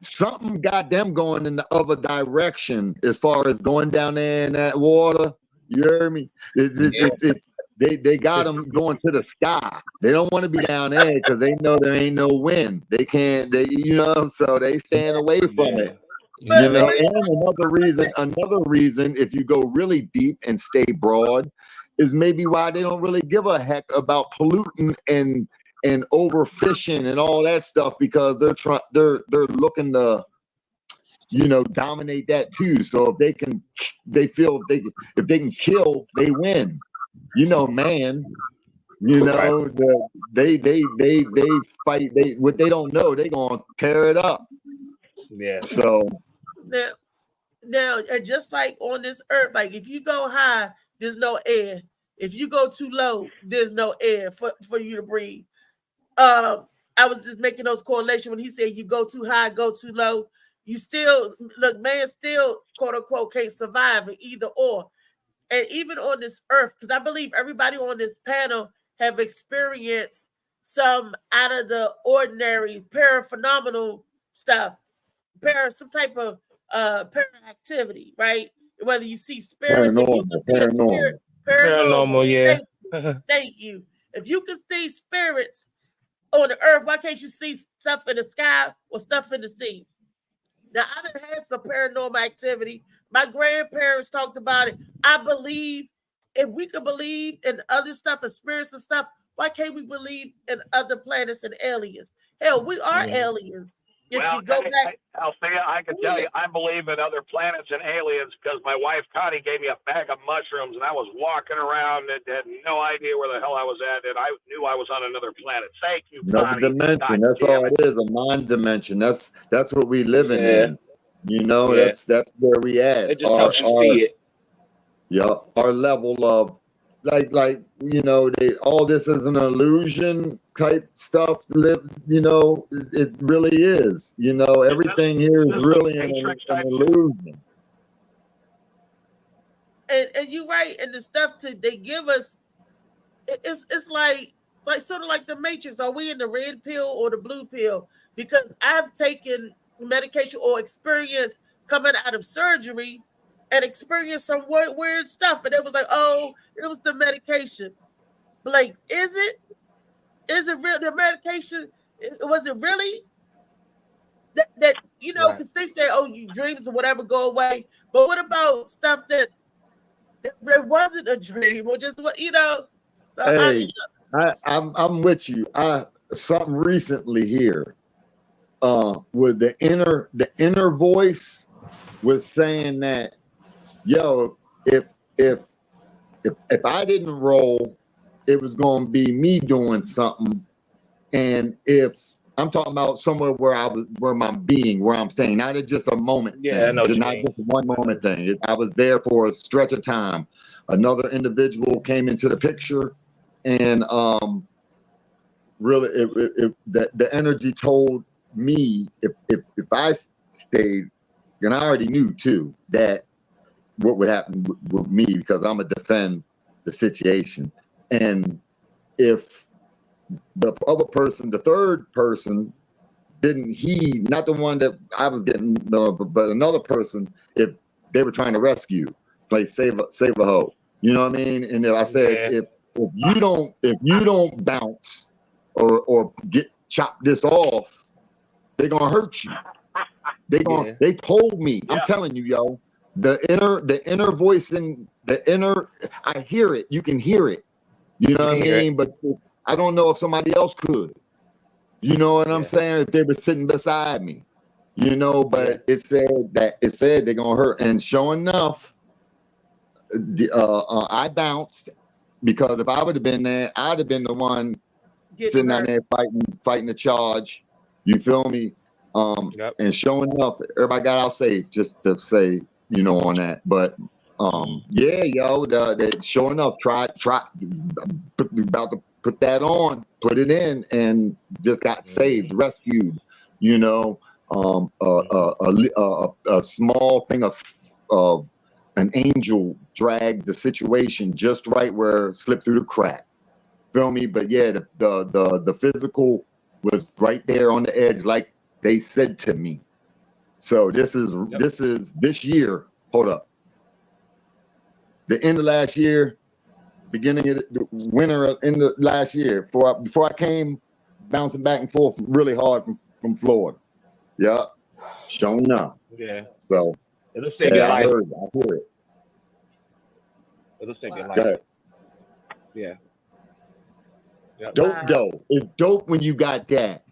Something got them going in the other direction as far as going down there in that water. You heard me? They got them going to the sky. They don't want to be down there because they know there ain't no wind. They can't. So they stand away from it. And another reason, if you go really deep and stay broad, is maybe why they don't really give a heck about polluting and overfishing and all that stuff, because they're looking to dominate that too. So if they can kill, they win. Man. They fight. What they don't know, they gonna tear it up. Yeah. So now, and just like on this earth, like if you go high, there's no air. If you go too low, there's no air for you to breathe. I was just making those correlations when he said you go too high, go too low. You still look, man, still quote unquote can't survive in either or. And even on this earth, because I believe everybody on this panel have experienced some out of the ordinary paraphenomenal stuff, some type of para-activity, right? Whether you see spirits, if you can see a spirit, Paranormal, yeah. Thank you. If you can see spirits on the earth, why can't you see stuff in the sky or stuff in the sea? Now, I done had some paranormal activity. My grandparents talked about it. I believe if we could believe in other stuff and spirits and stuff, why can't we believe in other planets and aliens? Hell, we are aliens. If Well, you go back, Althea, I can tell you, I believe in other planets and aliens because my wife Connie gave me a bag of mushrooms, and I was walking around and had no idea where the hell I was at, and I knew I was on another planet. Thank you, Another Connie. dimension. God That's damn all it. it is, a mind dimension. That's what we living Yeah. in. You know, Yeah. that's where we at. It just helps you see it. Yeah, our level of like you know, all this is an illusion type stuff. You know, it really is. You know, everything here is really an illusion. and you're right, and the stuff they give us, it's like sort of like the Matrix. Are we in the red pill or the blue pill? Because I've taken medication or experienced coming out of surgery and experienced some weird stuff, and it was like, oh, it was the medication. But like, is it real? The medication, was it really that you know? Because they say, oh, you dreams or whatever go away, but what about stuff that wasn't a dream or just what you know? So Hey, I'm with you. Something recently here, with the inner voice was saying that, yo, if I didn't roll, it was gonna be me doing something. And if I'm talking about somewhere where I'm staying, not just a moment Yeah, I thing, know what you not mean. just a one moment thing. I was there for a stretch of time. Another individual came into the picture, and really, the energy told me if I stayed, and I already knew too that what would happen with me because I'm gonna defend the situation. And if the other person, the third person, didn't heed, not the one that I was getting, but another person, if they were trying to rescue, like save a hoe, you know what I mean? And if I said, if you don't bounce or get chop this off, they're gonna hurt you. They told me. I'm telling you, yo, the inner voice in the inner, I hear it. You can hear it. You know what I mean? But I don't know if somebody else could. You know what I'm saying? If they were sitting beside me, you know. But it said they're gonna hurt, and sure enough, I bounced because if I would have been there, I'd have been the one sitting down there fighting the charge. You feel me? And sure enough, everybody got out safe. Just to say, you know, on that. But yeah, yo, sure enough, try about to put that on, put it in, and just got saved, rescued. You know, a small thing of an angel dragged the situation just right where it slipped through the crack. Feel me? But yeah, the physical was right there on the edge, like they said to me. So this is this year. Hold up. The end of last year, beginning of the winter in the last year, before I came bouncing back and forth really hard from Florida. Yeah, showing up. Yeah. So it'll save your life. I hear it. It'll save your Go life. ahead. Yeah. Yep. Dope though. It's dope when you got that.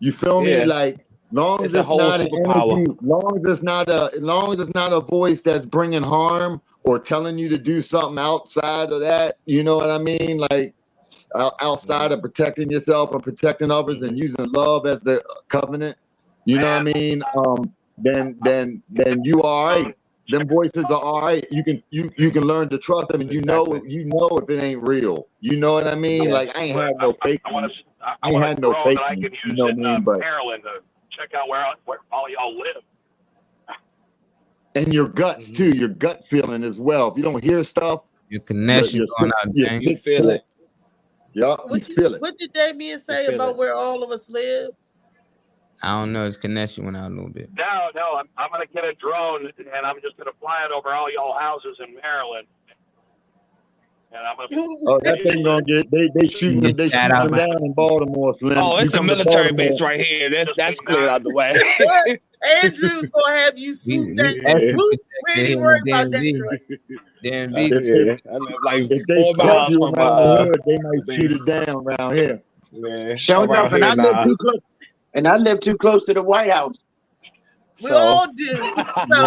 You feel me? Yeah. Like long as It's a it's whole not an superpower. energy, long as it's not a voice that's bringing harm or telling you to do something outside of that. You know what I mean? Like outside of protecting yourself and protecting others and using love as the covenant. You know what I mean? Then you all right. Them voices are all right. You can learn to trust them, and you know if it ain't real. You know what I mean? Yeah. Like I ain't had no fake. I want I ain't want had a no drone that I fakeness, can you use know in what I mean? But Maryland to check out where all y'all live. and your guts too, your gut feeling as well. If you don't hear stuff, Your connection going out, your James. You feel it. Yeah, you feel it. What did Damien say feel about it. where all of us live? I don't know. His connection went out a little bit. No, I'm gonna get a drone and I'm just gonna fly it over all y'all houses in Maryland. And I'm gonna. Oh, that thing gonna get they shooting them down in Baltimore, Slim. Oh, You it's a come to military base Baltimore. right here. That's cleared out the way. Andrew's gonna have you swoop down. Yeah. We ain't worried about that joint. DMV. I live like If they 4 catch miles you from around the hood, they might shoot it down around here. Yeah, Showed around up, and here I live now. too close. And I live too close to the White House. We So- all do. So,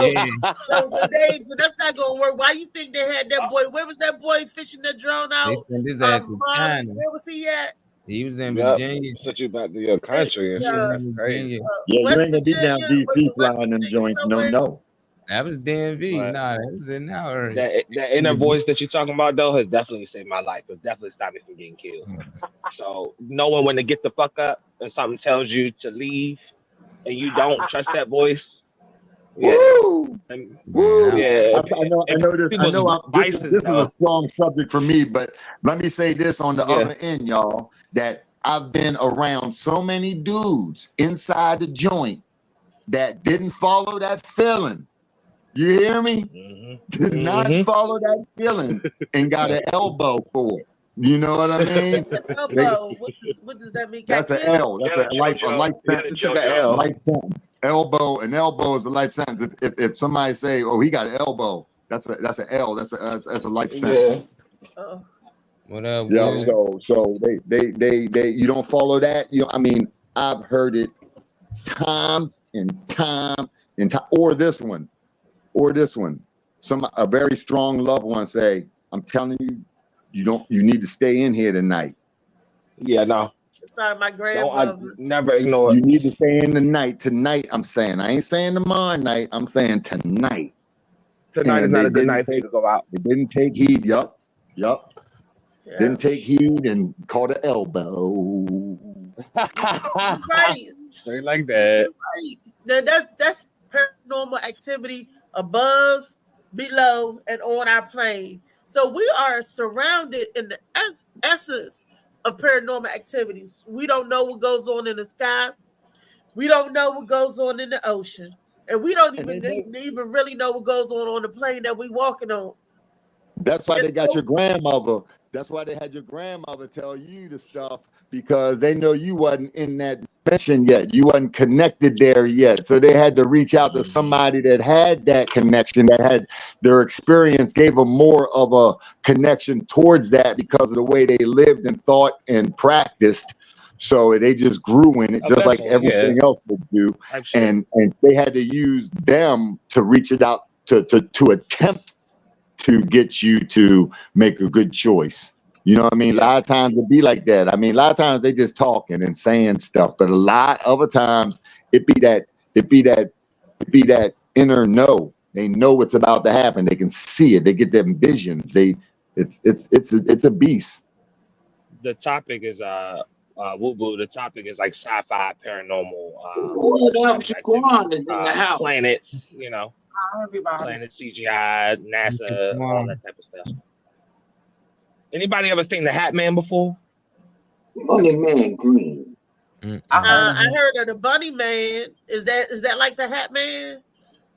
Yeah. so Dave, so that's not gonna work. Why you think they had that boy? Where was that boy fishing the drone They out? sent his ass to Marlon, China. where was he at? He was in Yep. Virginia. Put you back to your country and He shit. was Yeah. in Crazy. Virginia. Yeah, you West ain't gonna be down Virginia, DC West flying them Virginia joints. No, somewhere. no. That was DMV. Right. Nah, that was in our area. That inner voice that you're talking about though has definitely saved my life. It's definitely stopped me from getting killed. So knowing when to get the fuck up and something tells you to leave and you don't trust that voice. Yeah. Woo! And- Woo! yeah. I know this. I know this is a strong subject for me, but let me say this on the other end, y'all, that I've been around so many dudes inside the joint that didn't follow that feeling. You hear me? Did not follow that feeling and got an elbow for it. You know what I mean? What's an elbow? What does that mean? That's an L. That's a life sentence. Life sentence. An elbow is a life sentence. If somebody say, "Oh, he got an elbow," that's an L. That's a life sentence. Oh. What up? Yeah. Will? So they you don't follow that. You know, I mean, I've heard it time and time. Or this one. A very strong loved one say, "I'm telling you, you need to stay in here tonight." Yeah, no. Sorry, my grandmother. Never ignore it. You need to stay in the night. Tonight, I'm saying. I ain't saying tomorrow night. I'm saying tonight. Tonight is not a good night for you to go out. They didn't take heed. Yup. Yeah. Didn't take heed and caught an elbow. Right. Straight like that. Right. Now that's paranormal activity above, below, and on our plane. So we are surrounded in the essence of paranormal activities. We don't know what goes on in the sky. We don't know what goes on in the ocean. And we don't even really know what goes on the plane that we walking on. That's why they got your grandmother. That's why they had your grandmother tell you the stuff, because they know you wasn't in that dimension yet. You wasn't connected there yet. So they had to reach out to somebody that had that connection, that had their experience, gave them more of a connection towards that because of the way they lived and thought and practiced. So they just grew in it, just like everything else would do. And they had to use them to reach it out to attempt to get you to make a good choice. You know what I mean? A lot of times it be like that. I mean, a lot of times they just talking and saying stuff, but a lot of other times it be that inner know. They know what's about to happen. They can see it. They get them visions. It's a beast. The topic is woo-woo. The topic is like sci-fi, paranormal, planets, you know. Planet CGI, NASA, all that type of stuff. Anybody ever seen the Hat Man before? Bunny Man Green. I heard of the Bunny Man. Is that like the Hat Man?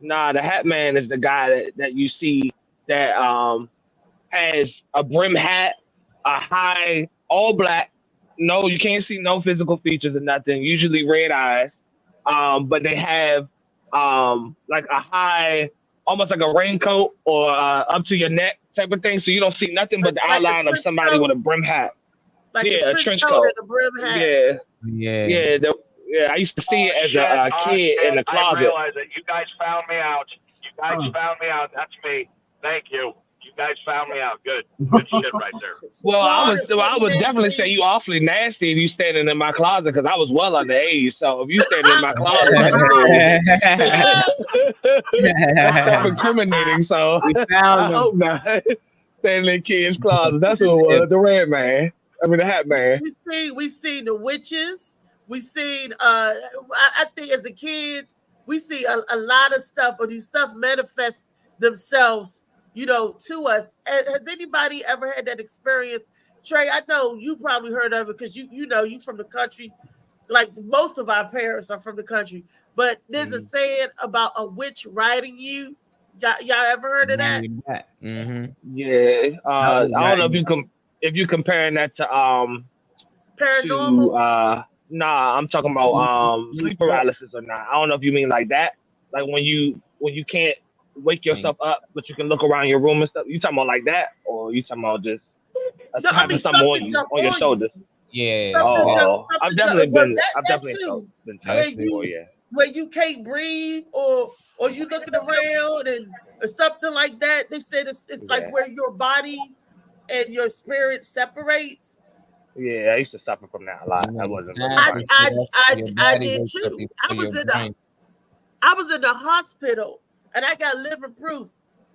Nah, the Hat Man is the guy that you see that has a brim hat, a high, all black. No, you can't see no physical features or nothing. Usually red eyes, but they have like a high, almost like a raincoat or up to your neck type of thing, so you don't see nothing but the outline of somebody with a brim hat. Like a trench coat and a brim hat. I used to see it as a kid in the closet. I realize that you guys found me out. That's me. Thank you. You guys found me out. Good shit right there. Well, I would definitely say you awfully nasty if you standing in my closet, because I was well underage. So if you standing in my closet, that's self-incriminating. So I hope not. Standing in kids' closet. That's what it was. The Red Man. I mean, the Hat Man. We seen the witches. We seen. I think as a kids, we see a lot of stuff, or these stuff manifest themselves, to us. And has anybody ever had that experience? Trey, I know you probably heard of it because you from the country. Like most of our parents are from the country, but there's a saying about a witch riding you. Y'all ever heard of that? Mm-hmm. Yeah. I don't know if you comparing that to paranormal. Nah, I'm talking about sleep paralysis or not. I don't know if you mean like that, like when you can't wake yourself up, but you can look around your room and stuff. You talking about like that, or you talking about just having something on your shoulders? Yeah. I've definitely been touched before. Yeah. Where you can't breathe, or you looking around and or something like that. They said it's like where your body and your spirit separates. Yeah, I used to suffer from that a lot. That wasn't. I did too. I was in the hospital and I got living proof.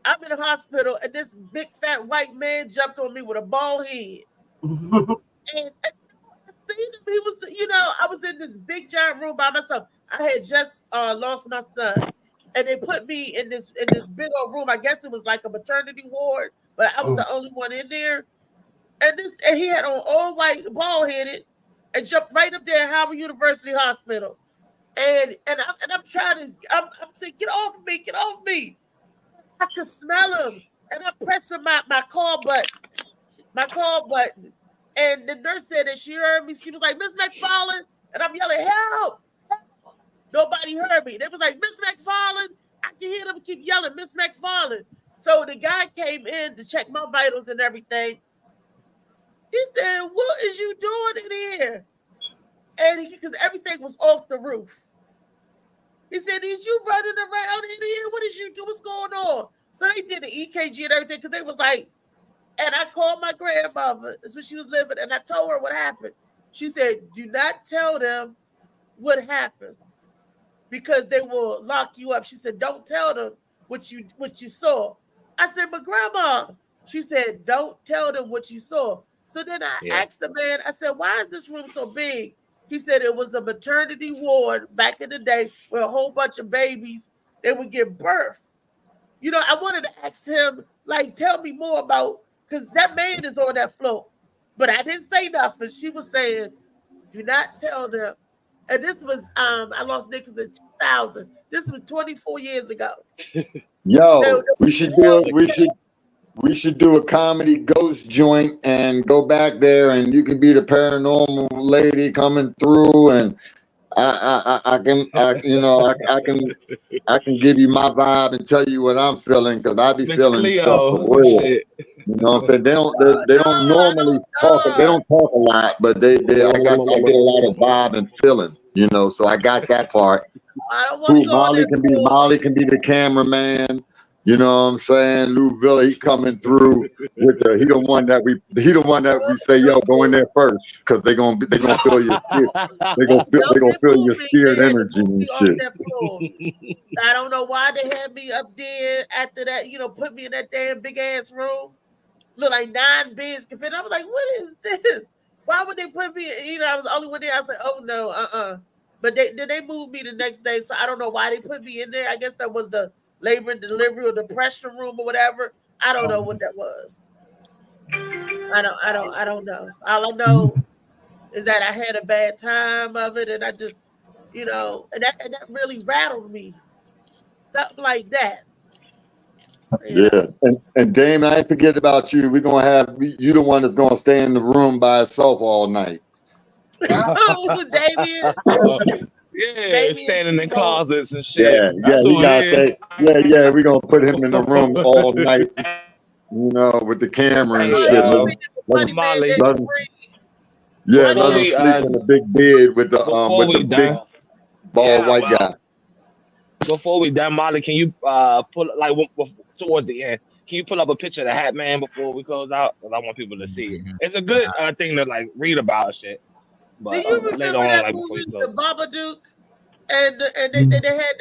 I'm in the hospital and this big fat white man jumped on me with a bald head. And I seen him. He was, I was in this big giant room by myself. I had just lost my son, and they put me in this big old room. I guess it was like a maternity ward, but I was the only one in there. And he had on all white, bald headed, and jumped right up there at Howard University Hospital. And I'm trying to, I'm saying, get off of me. I could smell him, and I'm pressing my call button. And the nurse said that she heard me. She was like, Miss McFarland, and I'm yelling, help! Nobody heard me. They was like, Miss McFarland. I can hear them keep yelling, Miss McFarland. So the guy came in to check my vitals and everything. He said, what is you doing in here? And because everything was off the roof. He said, is you running around in here? What is you doing? What's going on? So they did the EKG and everything because they was like, and I called my grandmother. That's when she was living. And I told her what happened. She said, do not tell them what happened because they will lock you up. She said, don't tell them what you saw. I said, but grandma, she said, don't tell them what you saw. So then I asked the man, I said, why is this room so big? He said it was a maternity ward back in the day where a whole bunch of babies, they would give birth. I wanted to ask him, like, tell me more about, because that man is on that floor. But I didn't say nothing. She was saying, do not tell them. And this was, I lost Nichols in 2000. This was 24 years ago. Yo, we should do a comedy ghost joint and go back there, and you can be the paranormal lady coming through, and I can give you my vibe and tell you what I'm feeling because I be feeling stuff for real. You know what I'm saying? They don't normally talk. They don't talk a lot, but I get a lot of vibe and feeling. So I got that part. Molly can be the cameraman. You know what I'm saying? Lou Villa, he coming through with he the one that we say, yo, go in there first, because they gonna feel your shit. They gonna feel your spirit energy and shit. I don't know why they had me up there after that, put me in that damn big ass room. Look like 9 beds can fit. I was like, what is this? Why would they put me? I was the only one there. I was like, oh no, But they moved me the next day, so I don't know why they put me in there. I guess that was the labor and delivery or depression room or whatever. I don't know what that was. I don't know. All I know is that I had a bad time of it, and I just, and that really rattled me. Something like that. Yeah. And Damon, I ain't forget about you. We're gonna have you the one that's gonna stay in the room by itself all night. Oh, Damien. Standing in closets and shit. He got that. Yeah, we're gonna put him in the room all night, with the camera and shit. Let him sleep in the big bed with the big bald white guy. Before we done, Molly, can you pull towards the end? Can you pull up a picture of the Hat Man before we close out? Because I want people to see it. It's a good thing to read about shit. But, do you remember that movie, The Babadook? And they had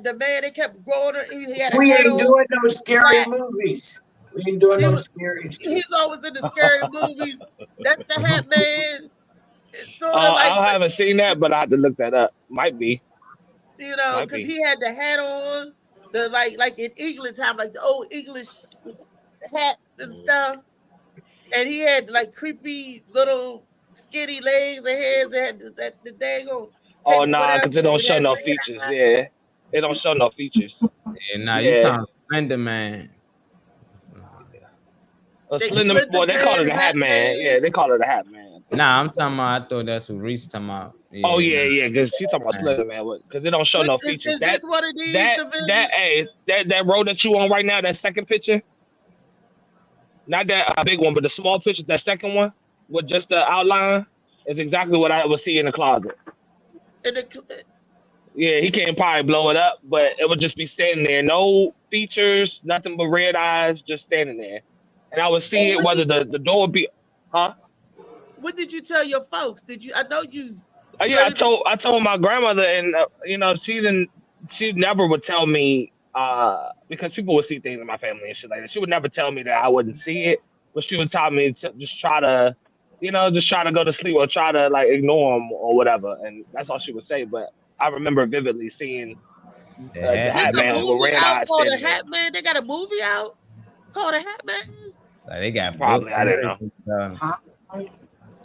the man. They kept growing. He had we ain't doing those scary movies. We ain't doing He no was, scary shit. he's always in the scary movies. That's the Hat Man. It's sort of I like, haven't seen that, but I have to look that up. Might be. you know, Might because be. he had the hat on, the like in England time, like the old English hat and stuff. And he had like creepy little skinny legs and hands that had the dang old Oh cape or nah, whatever. because it don't It show had no red features. eyes. Yeah, it don't show no features. Yeah, nah, you Yeah. talking Slender Man. A They Slender Slender boy, they call it Man, a Hat Man. Yeah, they call it a Hat Man. Nah, I'm talking about. I thought that's what Reese talking about. Yeah, Oh yeah, nah. yeah, because she's talking about Slender Man, because it don't show Which no is features. this what it is? That road that you on right now, that second picture, not that big one, but the small picture, that second one with just the outline, is exactly what I would see in the closet. Yeah, he can't probably blow it up, but it would just be standing there, no features, nothing but red eyes, just standing there, and I would see it whether the door would be, huh? What did you tell your folks? Did you? I know you. Yeah, I told my grandmother, and you know, she never would tell me because people would see things in my family and shit like that. She would never tell me that I wouldn't see it, but she would tell me to just try to, you know, just try to go to sleep or try to like ignore them or whatever, and that's all she would say. But I remember vividly seeing the Hat There's a Man with movie red out eyes called The standing there. Hat Man. They got a movie out called The Hat Man. Like they got Probably, books I and didn't know. everything.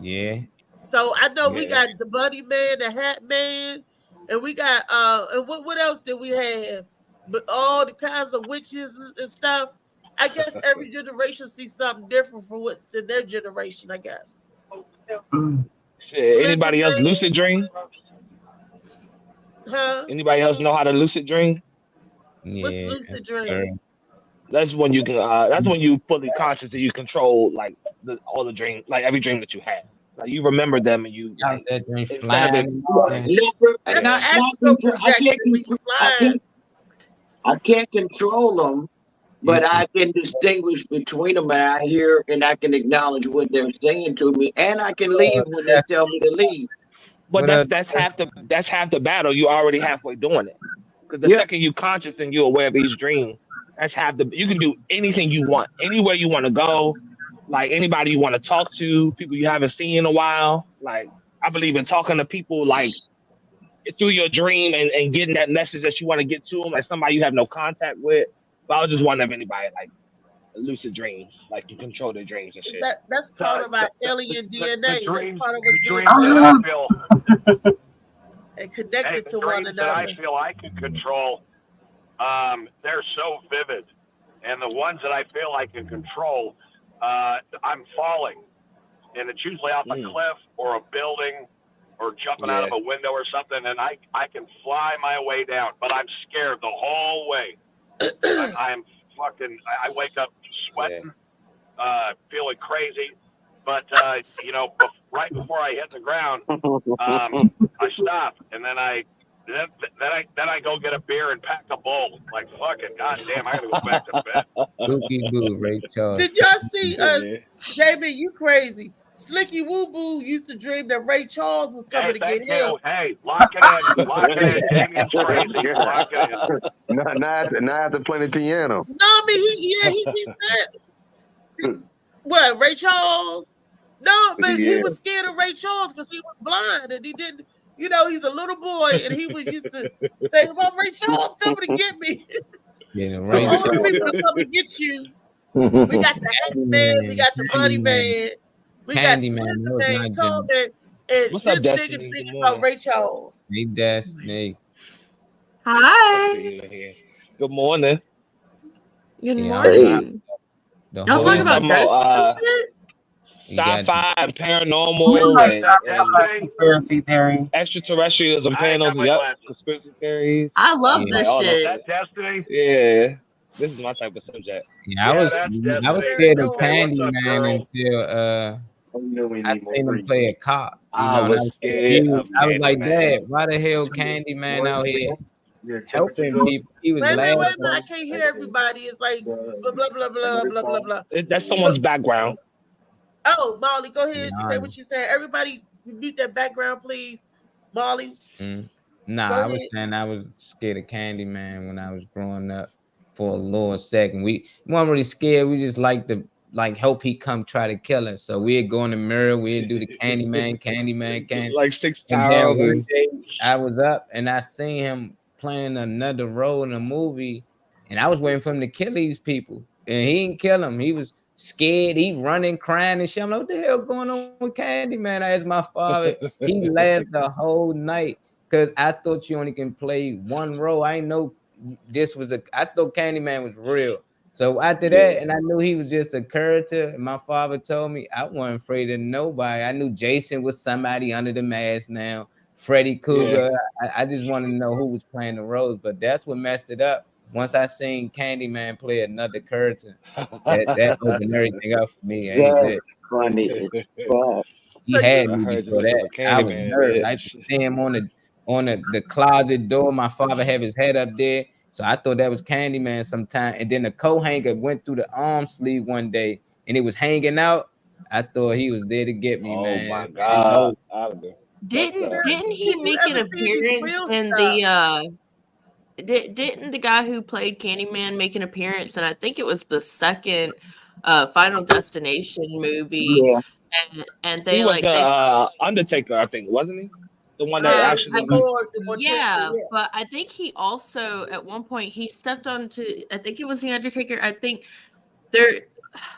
Yeah. So I know we Yeah. got the Bunny Man, the Hat Man, and we got and what else did we have? But all the kinds of witches and stuff. I guess every generation sees something different from what's in their generation, I guess. Shit, anybody else lucid dream? Huh? Anybody else know how to lucid dream? What's Yeah. lucid dream? That's when you can. That's when you fully conscious and you control like all the dreams, like every dream that you had. Like you remember them and you like that dream instead of flying. That's Yeah. astral projection when you fly. I can't control them, but I can distinguish between them, and I hear and I can acknowledge what they're saying to me, and I can leave when they tell me to leave. But that's half the battle. You're already halfway doing it. Because the second you conscious and you're aware of each dream, that's half the. You can do anything you want, anywhere you want to go, like anybody you want to talk to, people you haven't seen in a while. Like I believe in talking to people like through your dream and getting that message that you want to get to them, like somebody you have no contact with. But I was just wondering if anybody like lucid dreams, like you control their dreams and shit. That's part of our alien DNA. dreams, That's part of the what's dreams that I feel and connected to the one dreams that I another. feel I can control, they're so vivid, and the ones that I feel I can control, I'm falling, and it's usually off a cliff or a building or jumping out of a window or something, and I can fly my way down, but I'm scared the whole way. I'm fucking. I wake up sweating, feeling crazy, but you know, right before I hit the ground, I stop, and then I go get a beer and pack a bowl. Like fucking goddamn, I gotta go back to bed. Boogie Boo, Ray Charles. Did y'all see Jamie, you crazy. Slicky Woo Boo used to dream that Ray Charles was coming to get him. Hey, lock it in. Lock it in. Damien's crazy. Lock it in. Not after playing the piano. No, I mean he said what, Ray Charles? No, but he was scared of Ray Charles because he was blind and he didn't, you know, he's a little boy and he was used to say, well, Ray Charles coming to get me. Yeah, The Ray older Charles. people to come and get you. We got the Act Man, we got the Bunny Man, we got Candyman, Slender that was Man, not Tall good. Man, and What's this up, Destiny? nigga Good thinking morning. about Ray Charles. Hey, Destiny. Hi. Good morning. Good Yeah, morning. the Y'all whole talking about Talking ghosts about and shit? sci-fi and paranormal and Conspiracy theory. extraterrestrials and panels. Yep, conspiracy theories. I love Like this all that shit. shit. That's Destiny. Yeah, this is my type of subject. Yeah, I was Destiny. scared of Hey, what's up, Candyman girl? until I seen him play a cop. You I know, and was I was scared confused. of I was like, Candyman. Dad, why the hell Candyman out here helping people? He was Wait a minute, laughing. I can't hear everybody. It's like blah blah blah blah blah blah blah. That's someone's background. Oh, Molly, go ahead. Nah, Say what you said. Everybody, mute that background, please. Molly, Nah, go I was ahead. saying I was scared of Candyman when I was growing up. for a little second. We weren't really scared. We just like to hope he come try to kill us. So we'd go in the mirror, we'd do the Candyman. Like 6 And then times. one day I was up and I seen him playing another role in a movie, and I was waiting for him to kill these people, and he didn't kill him. He was scared. He running, crying, and shit. I'm like, what the hell going on with Candyman? I asked my father. He laughed the whole night because I thought you only can play one role. I didn't know this was I thought Candyman was real. So after that, and I knew he was just a character, and my father told me I wasn't afraid of nobody. I knew Jason was somebody under the mask now. Freddy Krueger. I just wanted to know who was playing the roles, but that's what messed it up. Once I seen Candyman play another character, that opened everything up for me. That's funny as fuck. He had me before that. I was nervous. I see him on the closet door. My father had his head up there. So I thought that was Candyman sometime. And then the coat hanger went through the arm sleeve one day and it was hanging out. I thought he was there to get me, man. Oh my God. Didn't he make an appearance in didn't the guy who played Candyman make an appearance? And I think it was the second Final Destination movie. Yeah. And they He was like Undertaker, I think, wasn't he? The one that actually but I think he also at one point he stepped onto, I think it was the Undertaker. I think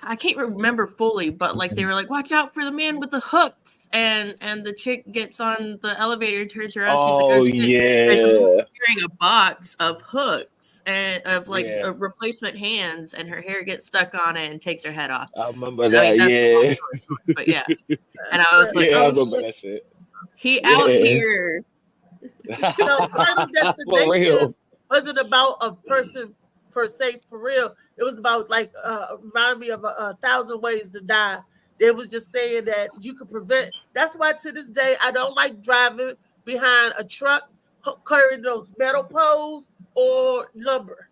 I can't remember fully, but like they were like, watch out for the man with the hooks, and the chick gets on the elevator, turns around, she's like, oh shit, there's a man carrying a box of hooks and of like replacement hands, and her hair gets stuck on it and takes her head off. I remember that, but yeah. And I was like, I oh remember shit. that shit. He out here. Final Destination wasn't about a person per se, for real. It was about like remind me of 1,000 Ways to Die. They was just saying that you could prevent. That's why to this day I don't like driving behind a truck carrying those metal poles or lumber.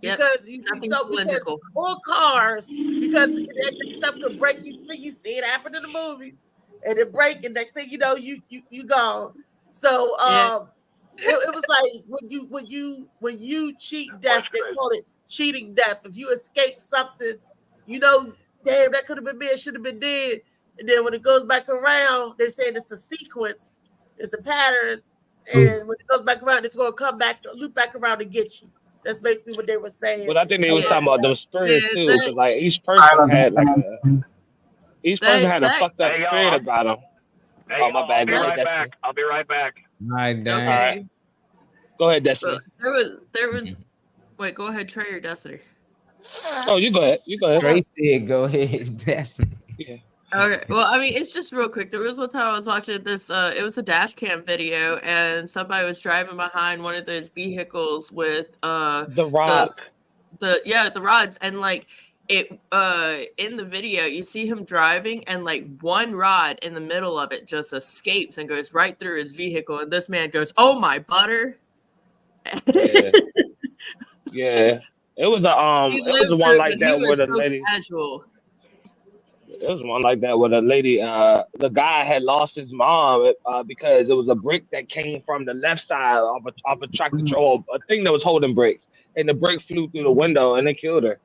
Because you see because all cars, because that stuff could break. You see it happen in the movies. And it break, and next thing you know, you gone. So it was like when you cheat death, they call it cheating death. If you escape something, you know, damn, that could have been me, it should have been dead. And then when it goes back around, they're saying it's a sequence, it's a pattern, and when it goes back around, it's gonna come back, loop back around and get you. That's basically what they were saying. But I think they were talking about those spirits too, because like each person had like each person had a fucked up spirit about them. Hey, oh, my bad. I'll be right back. All right, Dan. Okay. Go ahead, Destiny. There was. Wait, go ahead, Trey or Destiny. Oh, you go ahead. Trey said, "Go ahead, Destiny." Yeah. Okay. Well, I mean, it's just real quick. There was one time I was watching this. It was a dash cam video, and somebody was driving behind one of those vehicles with the rods. The rods, and like. It in the video you see him driving and like one rod in the middle of it just escapes and goes right through his vehicle, and this man goes, "Oh my butter." Yeah. It was a one like that with a lady. Casual. It was one like that with a lady. The guy had lost his mom because it was a brick that came from the left side of a tractor trailer, a thing that was holding brakes, and the brick flew through the window and it killed her.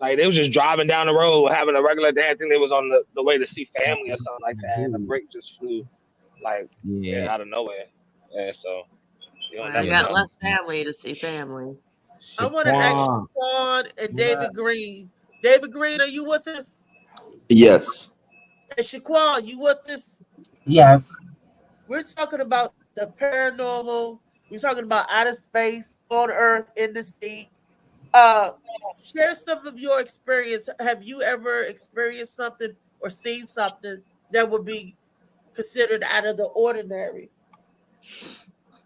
Like they was just driving down the road, having a regular day. I think they was on the way to see family or something like that, and the brake just flew, like out of nowhere. Yeah, so I got less family to see family. I want to ask Shaquan and David Green. David Green, are you with us? Yes. And Shaquan, you with us? Yes. We're talking about the paranormal. We're talking about outer space, on Earth, in the sea. Share some of your experience. Have you ever experienced something or seen something that would be considered out of the ordinary?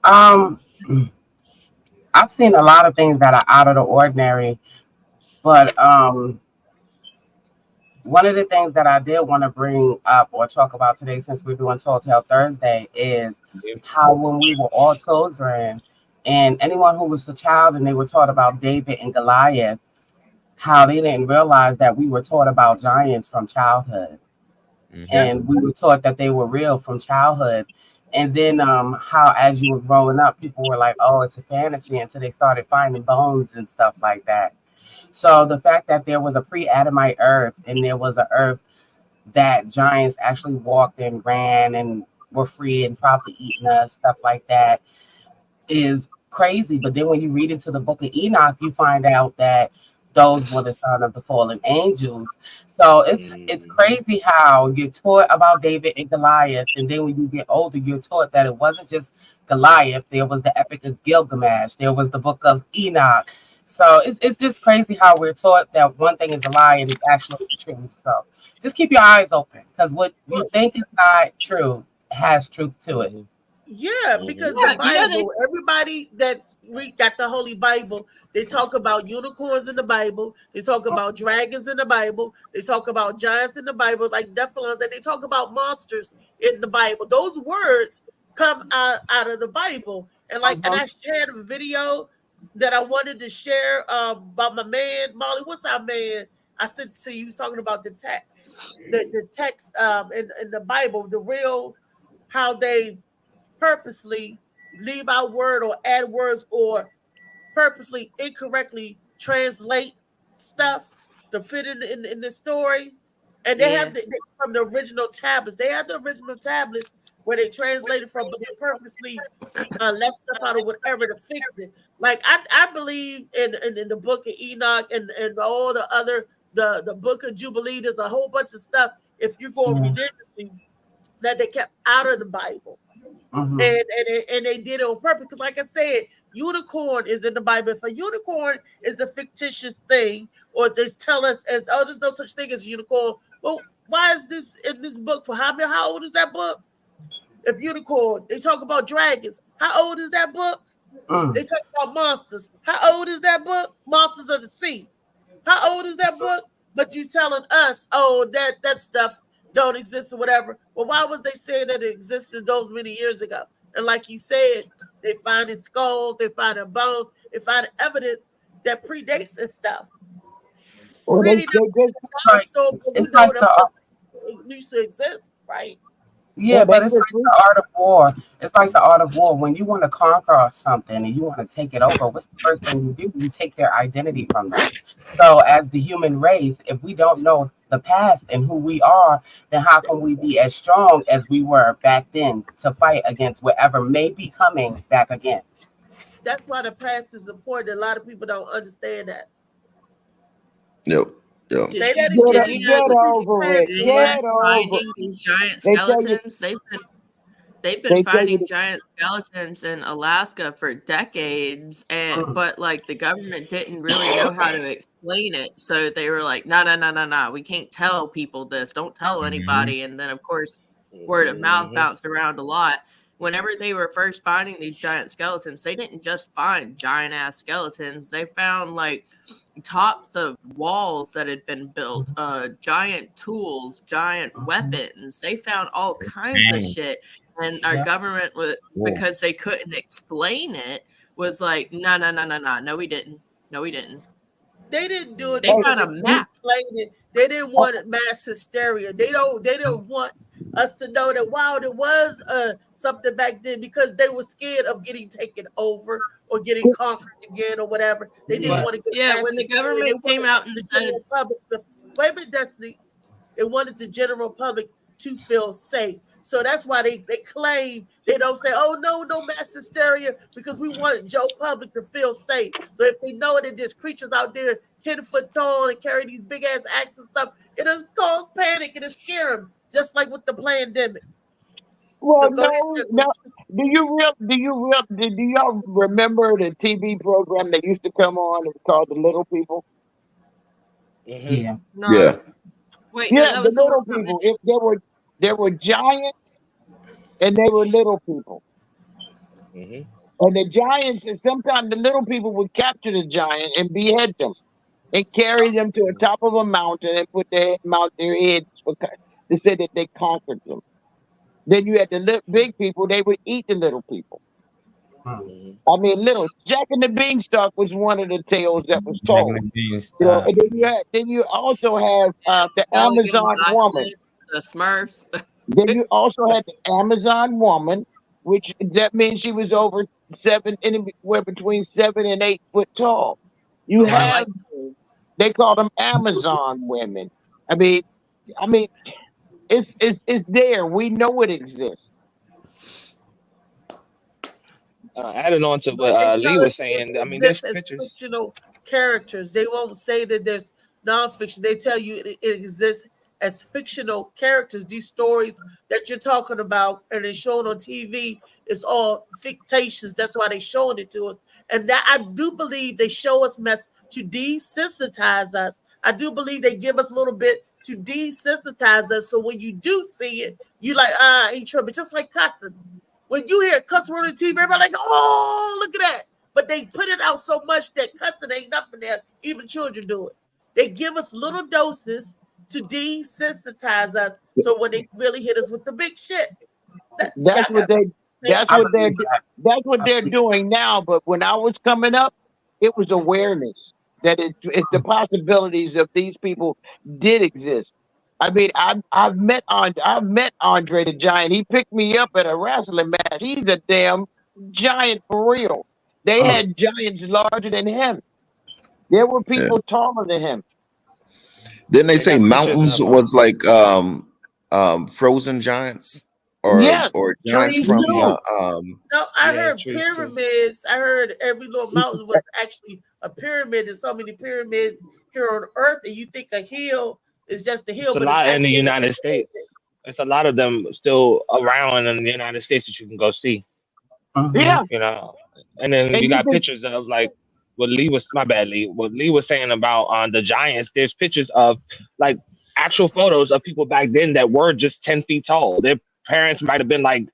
I've seen a lot of things that are out of the ordinary, but one of the things that I did want to bring up or talk about today, since we're doing Tall Tale Thursday, is how when we were all children, and anyone who was a child and they were taught about David and Goliath, how they didn't realize that we were taught about giants from childhood. And we were taught that they were real from childhood. And then how as you were growing up, people were like, oh, it's a fantasy until they started finding bones and stuff like that. So the fact that there was a pre-Adamite earth and there was an earth that giants actually walked and ran and were free and probably eating us, stuff like that, is crazy. But then when you read into the book of Enoch, you find out that those were the son of the fallen angels. So it's crazy how you're taught about David and Goliath, and then when you get older, you're taught that it wasn't just Goliath. There was the Epic of Gilgamesh. There was the book of Enoch. So it's just crazy how we're taught that one thing is a lie and it's actually the truth. So just keep your eyes open, because what you think is not true has truth to it. Yeah, because the Bible, everybody that got the Holy Bible, they talk about unicorns in the Bible, they talk about dragons in the Bible, they talk about giants in the Bible, like Nephilim, and they talk about monsters in the Bible. Those words come out of the Bible. And like, and I shared a video that I wanted to share about my man, Molly. What's our man? I said to you, he was talking about the text, the text in the Bible, the real, how they purposely leave out word or add words or purposely incorrectly translate stuff to fit in the story. And they have from the original tablets. They have the original tablets where they translated from, but they purposely left stuff out of whatever to fix it. Like I believe in the book of Enoch and all the other the book of Jubilee. There's a whole bunch of stuff, if you go religiously, that they kept out of the Bible. And they did it on purpose. Because like I said, unicorn is in the Bible. If a unicorn is a fictitious thing, or they tell us as, oh, there's no such thing as a unicorn. Well, why is this in this book? For how old is that book? If unicorn, they talk about dragons. How old is that book? They talk about monsters. How old is that book? Monsters of the Sea. How old is that book? But you telling us, oh, that stuff don't exist or whatever. Well, why was they saying that it existed those many years ago? And like you said, they finding skulls, they finding bones, they finding evidence that predates and stuff. Well, Really, it used to exist, right? Yeah, but it's like the art of war. It's like the art of war. When you want to conquer something and you want to take it over, what's the first thing you do? You take their identity from them. So as the human race, if we don't know the past and who we are, then how can we be as strong as we were back then to fight against whatever may be coming back again? That's why the past is important. A lot of people don't understand that. Yep. Say that again. Finding these giant skeletons. They've been finding giant skeletons in Alaska for decades, and but like the government didn't really know how to explain it, so they were like, no, we can't tell people this. Don't tell anybody. And then of course, word of mouth bounced around a lot. Whenever they were first finding these giant skeletons, they didn't just find giant ass skeletons. They found like tops of walls that had been built, giant tools, giant weapons. They found all kinds of shit. And our government, because they couldn't explain it, was like, no, we didn't. They didn't do it. They found a map. They didn't want mass hysteria. They don't want us to know that, wow, there was something back then, because they were scared of getting taken over or getting conquered again or whatever. They didn't want to get when the government came out and said, wait a minute, Destiny. They wanted the general public to feel safe. So that's why they claim, they don't say, oh, no mass hysteria, because we want Joe Public to feel safe. So if they know that there's creatures out there 10 foot tall and carry these big ass axes and stuff, it'll cause panic and it'll scare them, just like with the pandemic. Well, no. Do y'all remember the TV program that used to come on? It's called The Little People. Yeah. No. Yeah. Wait, Yeah, no, that the was little people. If there were giants and they were little people. And the giants, and sometimes the little people would capture the giant and behead them and carry them to the top of a mountain and put their heads to say that they conquered them. Then you had the big people, they would eat the little people. I mean, Jack and the Beanstalk was one of the tales that was told. And then you also have the Amazon woman. The Smurfs. Then you also had the Amazon woman which that means she was over anywhere between 7 and 8 foot tall. You Oh, I like have, they call them Amazon women. I mean, it's there. We know it exists. Adding on to But what they Lee tell was us it saying, I mean, there's exists as pictures. fictional characters. They won't say that there's nonfiction. They tell you it exists as fictional characters. These stories that you're talking about and it's shown on TV, it's all fictitious. That's why they're showing it to us. And that I do believe they show us mess to desensitize us. I do believe they give us a little bit to desensitize us. So when you do see it, you like, ain't trouble. Just like cussing. When you hear a cuss word on TV, everybody like, oh, look at that. But they put it out so much that cussing ain't nothing there. Even children do it. They give us little doses to desensitize us. So when they really hit us with the big shit, That's what they're doing now. But when I was coming up, it was awareness that it's the possibilities of these people did exist. I mean, I've met Andre the Giant. He picked me up at a wrestling match. He's a damn giant for real. They had giants larger than him. There were people taller than him. Didn't they say mountains was like frozen giants or Yes, giants trees from too. So I heard pyramids. I heard every little mountain was actually a pyramid. There's so many pyramids here on Earth, and you think a hill is just a hill, It's a but lot it's in the actually United States. It's a lot of them still around in the United States that you can go see. Yeah. You know, and then And you you got can- pictures of like what Lee was what Lee was saying about the giants. There's pictures of like actual photos of people back then that were just 10 feet tall. Their parents might have been like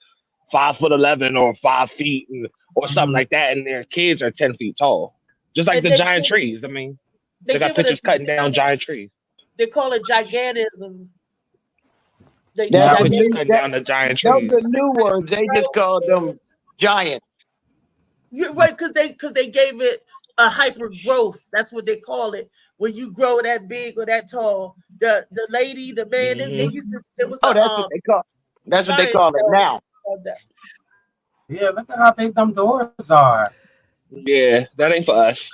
5'11" or 5 feet or something like that, and their kids are 10 feet tall. Just like And the they giant give- trees. I mean, they they got give it a- pictures cutting down giant trees. They call it gigantism. They That's a Pictures new, cutting down the giant those trees. are new words. They just called them giant. You're right, because they gave it a hyper growth. That's what they call it. When you grow that big or that tall. The lady, the man, they used to. It was That's what they call. That's what they call it now. Yeah, look at how big them doors are. Yeah, that ain't for us.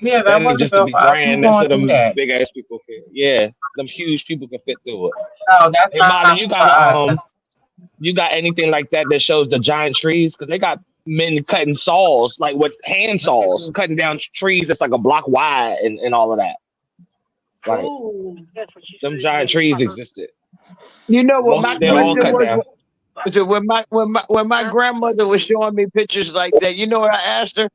Yeah, That that ain't wasn't just to built be for us. Who's grand. That's going for them through that? big ass people. Yeah, them huge people can fit through it. No, that's Hey, not Molly, you got for us. you got anything like that that shows the giant trees? Because they got men cutting saws, like with hand saws, cutting down trees that's like a block wide and all of that. Like them giant trees existed. You know what my They're all question cut was? down. So when my grandmother was showing me pictures like that, you know what I asked her?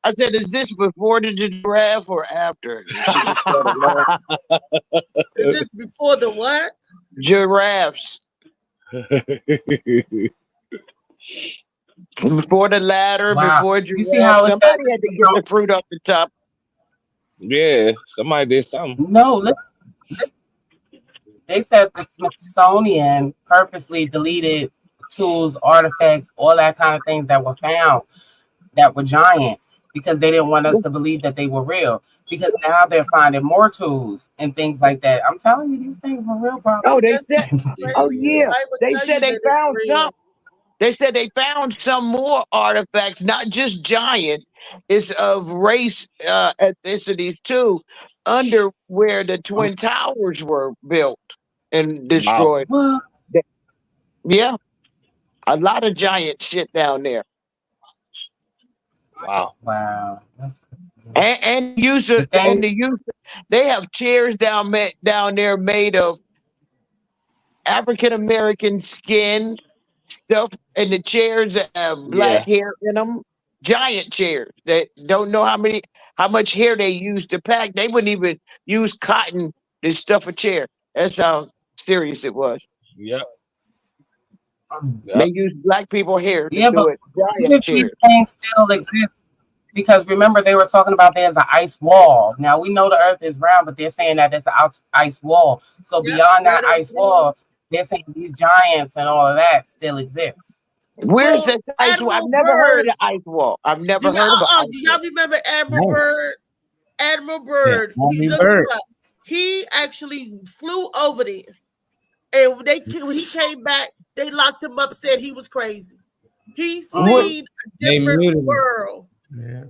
I said, "Is this before the giraffe or after?" And she just started laughing. Is this before the what? Giraffes. Before the ladder, Wow. before You giraffe. see how it says- Somebody had to get the fruit off the top. Yeah, somebody did something. No, they said the Smithsonian purposely deleted tools, artifacts, all that kind of things that were found that were giant because they didn't want us to believe that they were real. Because now they're finding more tools and things like that. I'm telling you, these things were real problems. Oh, they said, oh yeah, they said they found some. They said they found some more artifacts, not just giant. It's of race ethnicities too, under where the Twin Towers were built and destroyed. Wow. Yeah, a lot of giant shit down there. Wow. Wow. And they have chairs down there made of African American skin stuff, and the chairs have black hair in them. Giant chairs that don't know how much hair they use to pack. They wouldn't even use cotton to stuff a chair. That's how serious it was. Yep. They use black people hair to Yeah, do but it. Giant these chairs. things still exist because remember they were talking about there's an ice wall. Now we know the Earth is round, but they're saying that there's an ice wall. So beyond that ice wall, they're saying these giants and all of that still exists. Where's this ice wall? I've never heard of the ice wall. I've never heard of it. Do y'all remember Admiral Byrd? Admiral Byrd. Admiral Byrd. He actually flew over there. And when he came back, they locked him up, said he was crazy. He What? seen a different world. Yeah.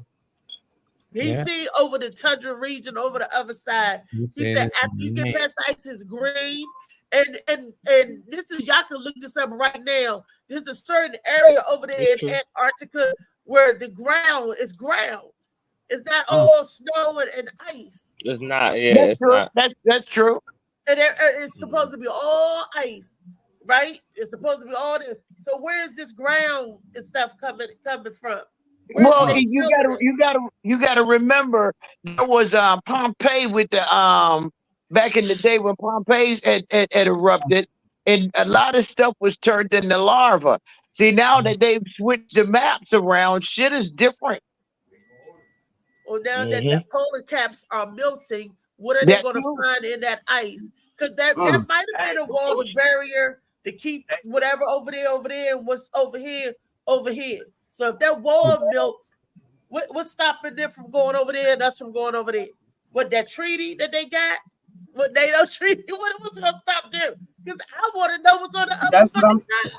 He Yeah. seen over the tundra region, over the other side. He said after you get past the ice, it's green. And this is, y'all can look this up right now. There's a certain area over there in Antarctica where the ground is ground. It's not all snow and ice. It's not. Yeah, That's it's true. not. That's true. And it's supposed to be all ice, right? It's supposed to be all this. So where's this ground and stuff coming from? Where's Well, this you gotta remember there was Pompeii with the back in the day when Pompeii had erupted, and a lot of stuff was turned into lava. See, now that they've switched the maps around, shit is different. Well, now that the polar caps are melting, what are they going to find in that ice? Because that might have been a wall of barrier to keep whatever over there, and what's over here. So if that wall melts, what's stopping them from going over there and us from going over there? What, that treaty that they got? What NATO treaty? What was going to stop them? Because I want to know what's on the other That's what I'm side.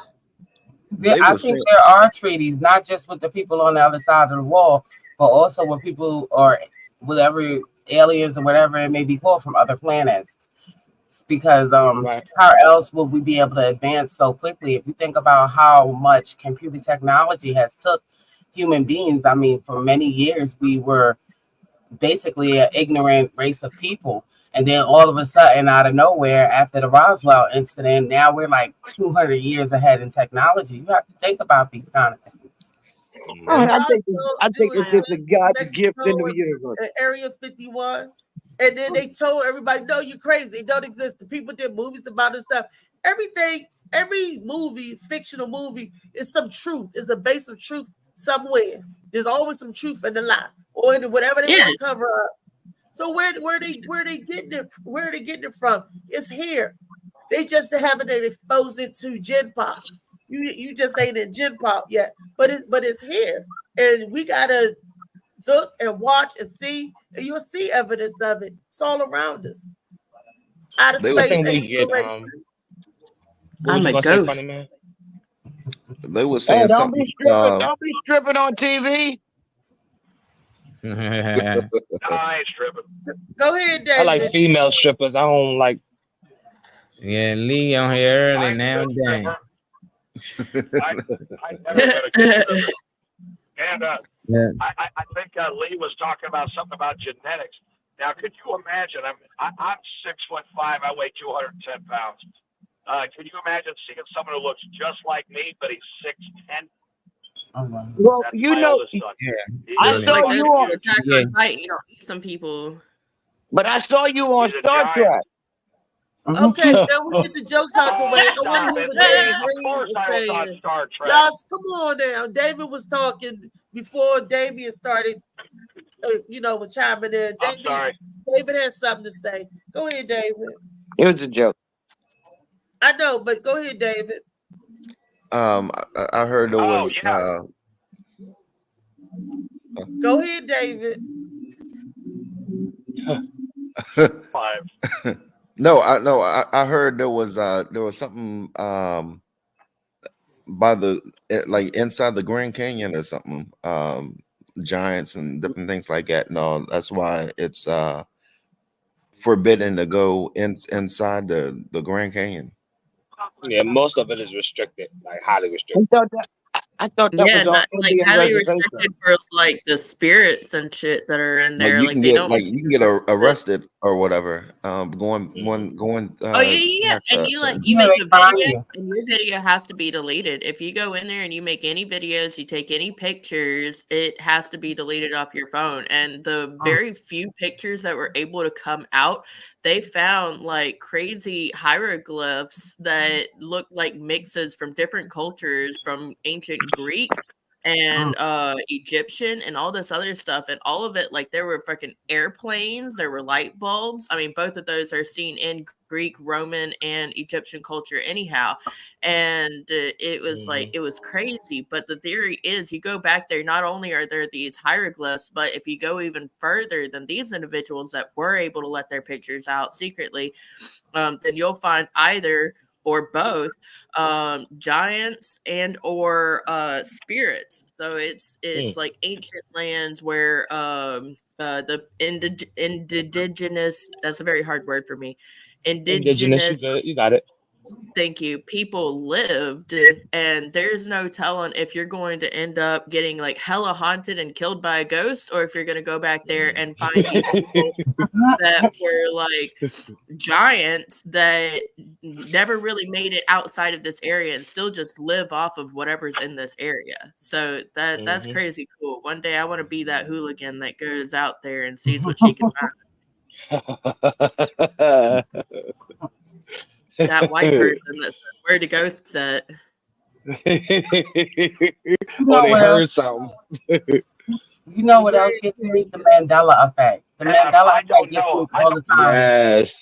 I think there are treaties, not just with the people on the other side of the wall, but also with people or whatever aliens or whatever it may be called from other planets. Because how else would we be able to advance so quickly? If you think about how much computer technology has took human beings, I mean, for many years we were basically an ignorant race of people. And then all of a sudden, out of nowhere, after the Roswell incident, now we're like 200 years ahead in technology. You have to think about these kind of things. I think it's just a God's gift in the universe. Area 51. And then they told everybody, no, you're crazy. It don't exist. The people did movies about this stuff. Everything, every movie, fictional movie, is some truth. It's a base of truth somewhere. There's always some truth in the lie or in whatever they want to cover up. So where are they getting it? Where are they getting it from? It's here. They just haven't exposed it to Gen Pop. You just ain't in Gen Pop yet, but it's here, and we gotta look and watch and see, and you'll see evidence of it. It's all around us. Out of space exploration. I'm a ghost. They were saying don't something. Don't be stripping on TV. No, I ain't stripping. Go ahead, David. I like female strippers. I don't like. Yeah, Lee on here early now and then. I never been a good stripper. And I think Lee was talking about something about genetics. Now, could you imagine? I'm 6'5". I weigh 210 pounds. Can you imagine seeing someone who looks just like me, but he's 6'10"? Well, That's you my know, oldest son. I saw you on. You don't eat some people. But I saw you on He's a Star giant. Trek. Okay, now we get the jokes out the way. I wonder who the David Green was saying. Star Trek. Y'all, come on now. David was talking before Damien started, with chiming in. I'm sorry. David has something to say. Go ahead, David. It was a joke. I know, but go ahead, David. I heard there was. Go ahead, David. I heard there was something by the like inside the Grand Canyon or something, giants and different things like that. No, that's why it's forbidden to go inside the Grand Canyon. Yeah, most of it is restricted, like highly restricted. I thought that was on not like Indian highly reservation. restricted for like the spirits and shit that are in there. Like you Like can they get don't. you can get arrested or whatever. Going. Oh yeah. And you make a video, and your video has to be deleted. If you go in there and you make any videos, you take any pictures, it has to be deleted off your phone. And the very few pictures that were able to come out, they found like crazy hieroglyphs that look like mixes from different cultures, from ancient Greek and Egyptian and all this other stuff. And all of it, like there were fucking airplanes, there were light bulbs. I mean, both of those are seen in Greek, Roman, and Egyptian culture anyhow. And it was like, it was crazy. But the theory is you go back there, not only are there these hieroglyphs, but if you go even further than these individuals that were able to let their pictures out secretly, then you'll find either or both, giants and or spirits. So it's like ancient lands where the indigenous, that's a very hard word for me, indigenous, you got it. thank you, people lived, and there's no telling if you're going to end up getting like hella haunted and killed by a ghost, or if you're going to go back there and find these people that were like giants that never really made it outside of this area and still just live off of whatever's in this area. So that's crazy cool. One day I want to be that hooligan that goes out there and sees what she can find. That white person that said, "Where the ghosts at?" Or they heard something. You know what else gets me? The Mandela effect. The Mandela effect gets me all the time. Yes.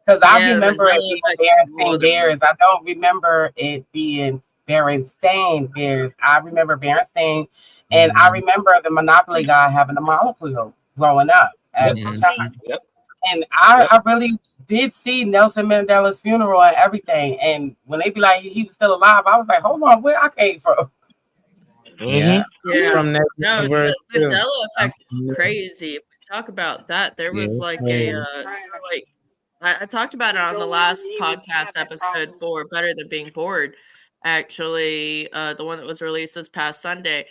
Because I remember it being Berenstain Bears. I don't remember it being Berenstain Bears. I remember Berenstain, and I remember the Monopoly guy having a molecule growing up as a child. Yep. And I really did see Nelson Mandela's funeral and everything. And when they be like he was still alive, I was like, hold on, where I came from? Yeah. From that No, universe the too. Mandela effect is crazy. If we talk about that, there was like I talked about it on the last podcast episode for Better Than Being Bored, actually, the one that was released this past Sunday.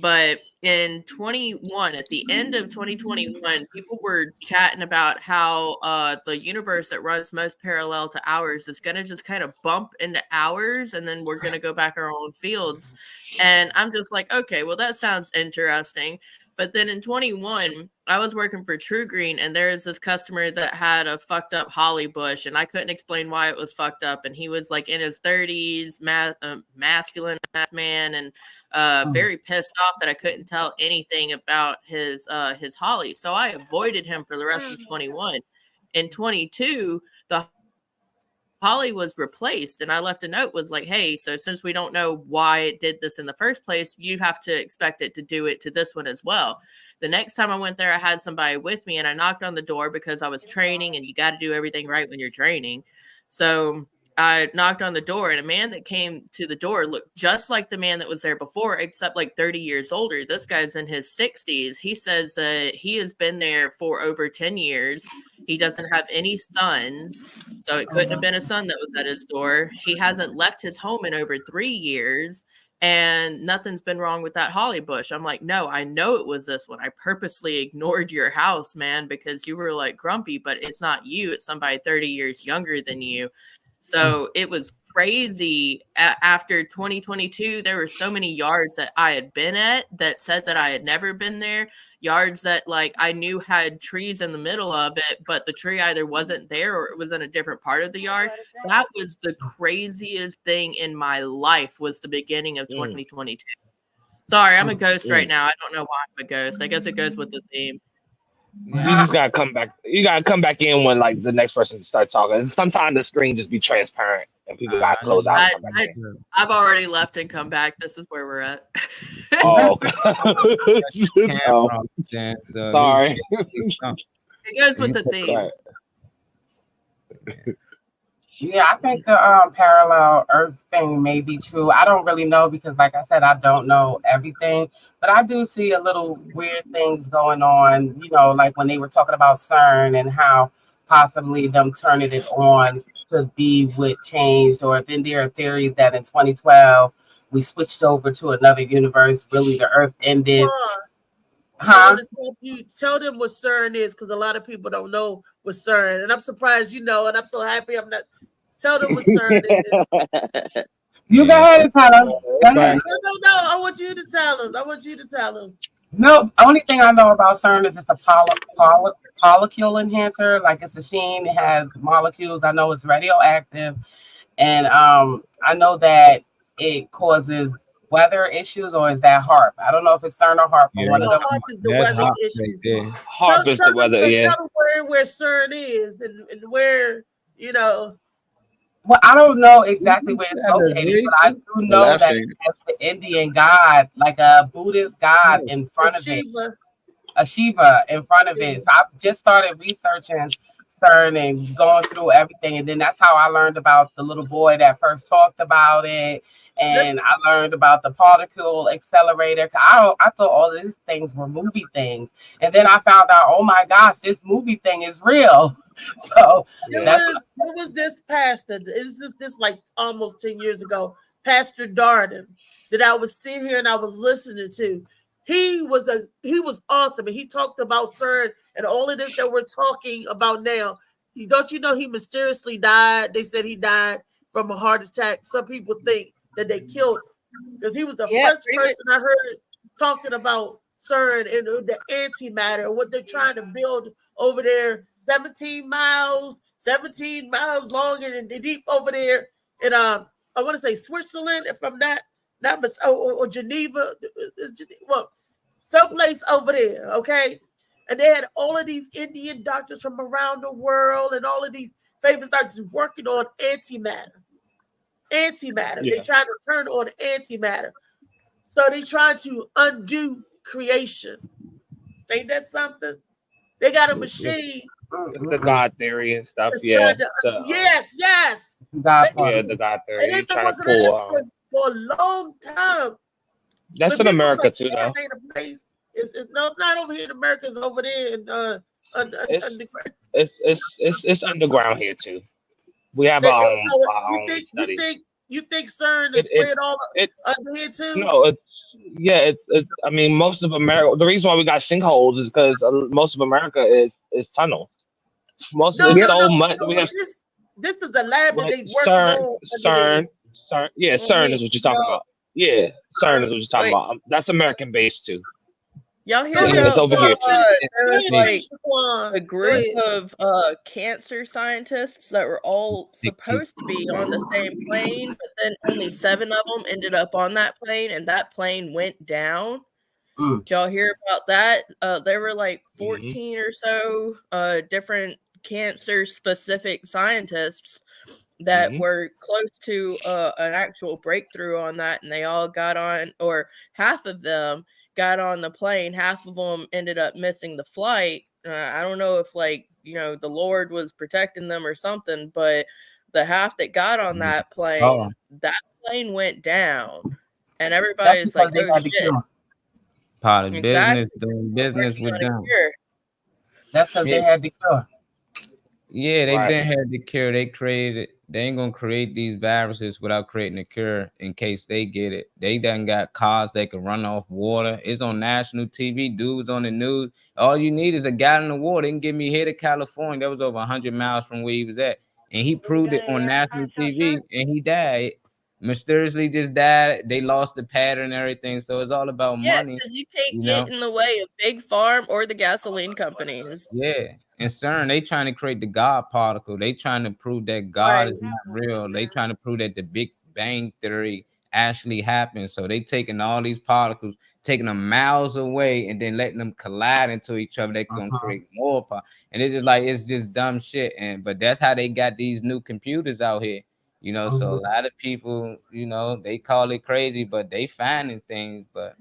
But in 21, at the end of 2021, people were chatting about how the universe that runs most parallel to ours is going to just kind of bump into ours, and then we're going to go back our own fields. And I'm just like, okay, well, that sounds interesting. But then in 21, I was working for True Green, and there was this customer that had a fucked up holly bush, and I couldn't explain why it was fucked up. And he was like in his 30s, masculine ass man, and very pissed off that I couldn't tell anything about his holly. So I avoided him for the rest of 21. In 22, the holly was replaced, and I left a note, was like, hey, so since we don't know why it did this in the first place, you have to expect it to do it to this one as well. The next time I went there, I had somebody with me, and I knocked on the door because I was training, and you got to do everything right when you're training. So I knocked on the door, and a man that came to the door looked just like the man that was there before, except like 30 years older. This guy's in his 60s. He says he has been there for over 10 years. He doesn't have any sons, so it couldn't have been a son that was at his door. He hasn't left his home in over 3 years, and nothing's been wrong with that holly bush. I'm like, no, I know it was this one. I purposely ignored your house, man, because you were like grumpy, but it's not you. It's somebody 30 years younger than you. So it was crazy. After 2022, there were so many yards that I had been at that said that I had never been there. Yards that like I knew had trees in the middle of it, but the tree either wasn't there or it was in a different part of the yard. That was the craziest thing in my life, was the beginning of 2022. Sorry, I'm a ghost right now. I don't know why I'm a ghost. I guess it goes with the theme. You just gotta come back. You gotta come back in when like the next person starts talking. And sometimes the screen just be transparent and people gotta close out. I've already left and come back. This is where we're at. Oh, okay. Sorry. It goes with the theme. Yeah, I think the parallel Earth thing may be true. I don't really know because, like I said, I don't know everything, but I do see a little weird things going on. You know, like when they were talking about CERN and how possibly them turning it on could be what changed, or then there are theories that in 2012 we switched over to another universe. Really, the Earth ended. You tell them what CERN is, because a lot of people don't know what CERN, and I'm surprised you know, and I'm so happy I'm not. Tell them what CERN is. You go ahead and tell them. No, I want you to tell them. No, only thing I know about CERN is it's a molecule enhancer. Like it's a machine. It has molecules. I know it's radioactive, and I know that it causes weather issues, or is that HAARP? I don't know if it's CERN or HAARP. Yeah, one of them. HAARP is the weather issue. HAARP is the weather. Yeah. Tell them where CERN is and where, you know. Well, I don't know exactly where it's located, but I do know that it has the Indian god, like a Buddhist god in front of it. A Shiva in front of it. So I've just started researching CERN and going through everything. And then that's how I learned about the little boy that first talked about it. And I learned about the particle accelerator. I thought all of these things were movie things. And then I found out, oh my gosh, this movie thing is real. So It that's was this pastor. It's just this like almost 10 years ago, Pastor Darden, that I was sitting here and I was listening to. He was awesome, and he talked about CERN and all of this that we're talking about now. Don't you know he mysteriously died? They said he died from a heart attack. Some people think that they killed him because he was the first person I heard talking about CERN and the antimatter, what they're trying to build over there, 17 miles long and deep over there in I want to say Switzerland, if I'm not or Geneva, well, someplace over there, okay? And they had all of these Indian doctors from around the world and all of these famous doctors working on antimatter. Yeah. They try to turn on antimatter. So they try to undo creation. Ain't that something? They got a machine. The God theory and stuff. that's Yeah. trying to- The, yes. yeah, the God theory. And they've been Trying to working on pull. it for a long time. That's But in people America like, too, "Yeah, though. it ain't a place." No, it's not over here in America. It's over there in It's underground here too. We have our own studies. You think CERN is spread all under here too? No, it's. I mean, most of America. The reason why we got sinkholes is because most of America is tunnels. Most of it's so much. We have This is the lab that they working on. CERN. Yeah, CERN is what you're talking about. Yeah, CERN is what you're talking about. That's American based too. Y'all hear It's over here. there was like a group of cancer scientists that were all supposed to be on the same plane, but then only 7 of them ended up on that plane, and that plane went down. Did y'all hear about that? There were like 14 or so different cancer-specific scientists that were close to an actual breakthrough on that, and they all got on, or half of them got on the plane, half of them ended up missing the flight. I don't know if the Lord was protecting them or something, but the half that got on that plane, that plane went down, and everybody's like, "Oh shit!" Part of Exactly. business, doing business with them. That's because they had the cure. Yeah, they Right. been had the cure. They ain't gonna create these viruses without creating a cure in case they get it. They done got cars that can run off water. It's on national TV, dudes on the news. All you need is a gallon of water. They can get me here to California. That was over 100 miles from where he was at. And he proved it on national TV and he died. Mysteriously just died. They lost the pattern and everything. So it's all about Yeah, money. because you can't you get know? in the way of Big Farm or the gasoline companies. Yeah, and CERN, they trying to create the God particle. They trying to prove that God is not real. They trying to prove that the Big Bang Theory actually happened. So they taking all these particles, taking them miles away, and then letting them collide into each other. They're gonna create more power. And it's just dumb shit. But that's how they got these new computers out here. So a lot of people, they call it crazy, but they finding things. But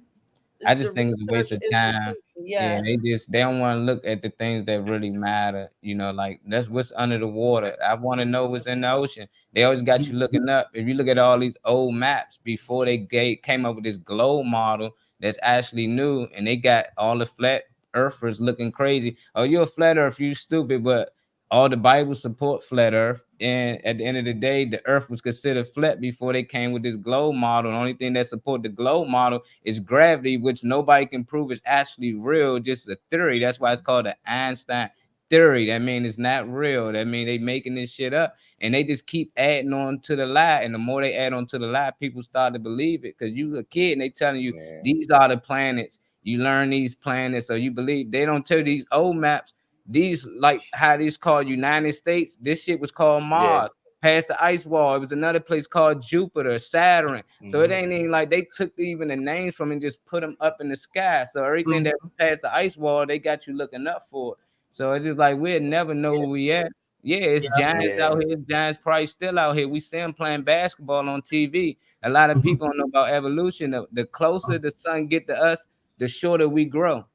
I just think it's a waste of time. Yeah, they don't want to look at the things that really matter. Like that's what's under the water. I want to know what's in the ocean. They always got you looking up. If you look at all these old maps before they came up with this globe model that's actually new, and they got all the flat earthers looking crazy. Oh, you're a flat earth, you stupid, but all the Bible support flat earth. And at the end of the day, the earth was considered flat before they came with this globe model. The only thing that support the globe model is gravity, which nobody can prove is actually real, just a theory. That's why it's called the Einstein theory. That means it's not real. That means they making this shit up, and they just keep adding on to the lie. And the more they add on to the lie, people start to believe it. Because you a kid and they telling you these are the planets. You learn these planets, so you believe. They don't tell you these old maps. These, like how these called United States, this shit was called Mars. Past the ice wall, it was another place called Jupiter, Saturn. So it ain't even like they took even the names from and just put them up in the sky. So everything that past the ice wall, they got you looking up for. So it's just like we'll never know where we at. Yeah, it's giants out here. Giants probably still out here. We see them playing basketball on TV. A lot of people don't know about evolution. The closer the sun get to us, the shorter we grow.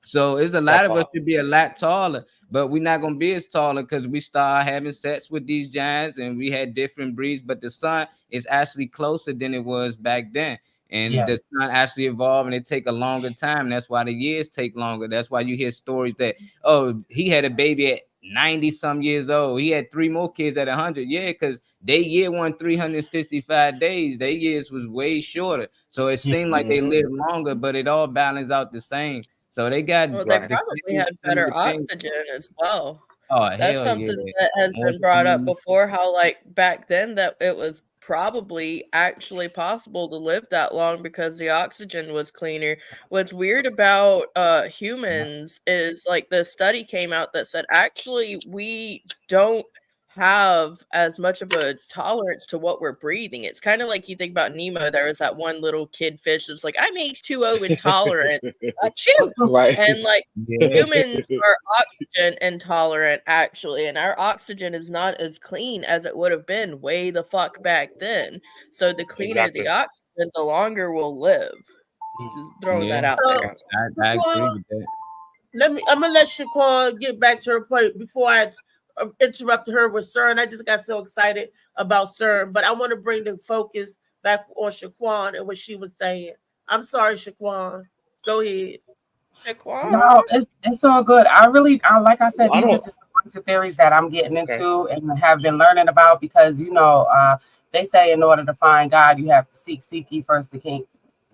So it's a lot of us to be a lot taller, but we're not gonna be as taller because we start having sex with these giants and we had different breeds. But the sun is actually closer than it was back then. And the sun actually evolved and it take a longer time. That's why the years take longer. That's why you hear stories that, oh, he had a baby at 90 some years old. He had 3 more kids at 100. Yeah, because they year one 365 days. Their years was way shorter. So it seemed like they lived longer, but it all balanced out the same. So they got Well, they probably had better oxygen as well. Oh, That's hell something yeah. that has More been brought up than- before, how like back then that it was probably actually possible to live that long because the oxygen was cleaner. What's weird about humans is like the study came out that said actually we don't have as much of a tolerance to what we're breathing. It's kind of like you think about Nemo. There was that one little kid fish that's like, I'm H2O intolerant. Achoo! Right. And like Yeah. humans are oxygen intolerant actually, and our oxygen is not as clean as it would have been way the fuck back then. So the cleaner the oxygen, the longer we'll live. Just throwing that out there. I agree with that. I'm gonna let Shaquan get back to her point before I interrupt her with CERN. I just got so excited about CERN, but I want to bring the focus back on Shaquan and what she was saying. I'm sorry, Shaquan. Go ahead. Shaquan. No, it's all good. I like I said, these are just a bunch of theories that I'm getting into and have been learning about because they say in order to find God, you have to seek ye first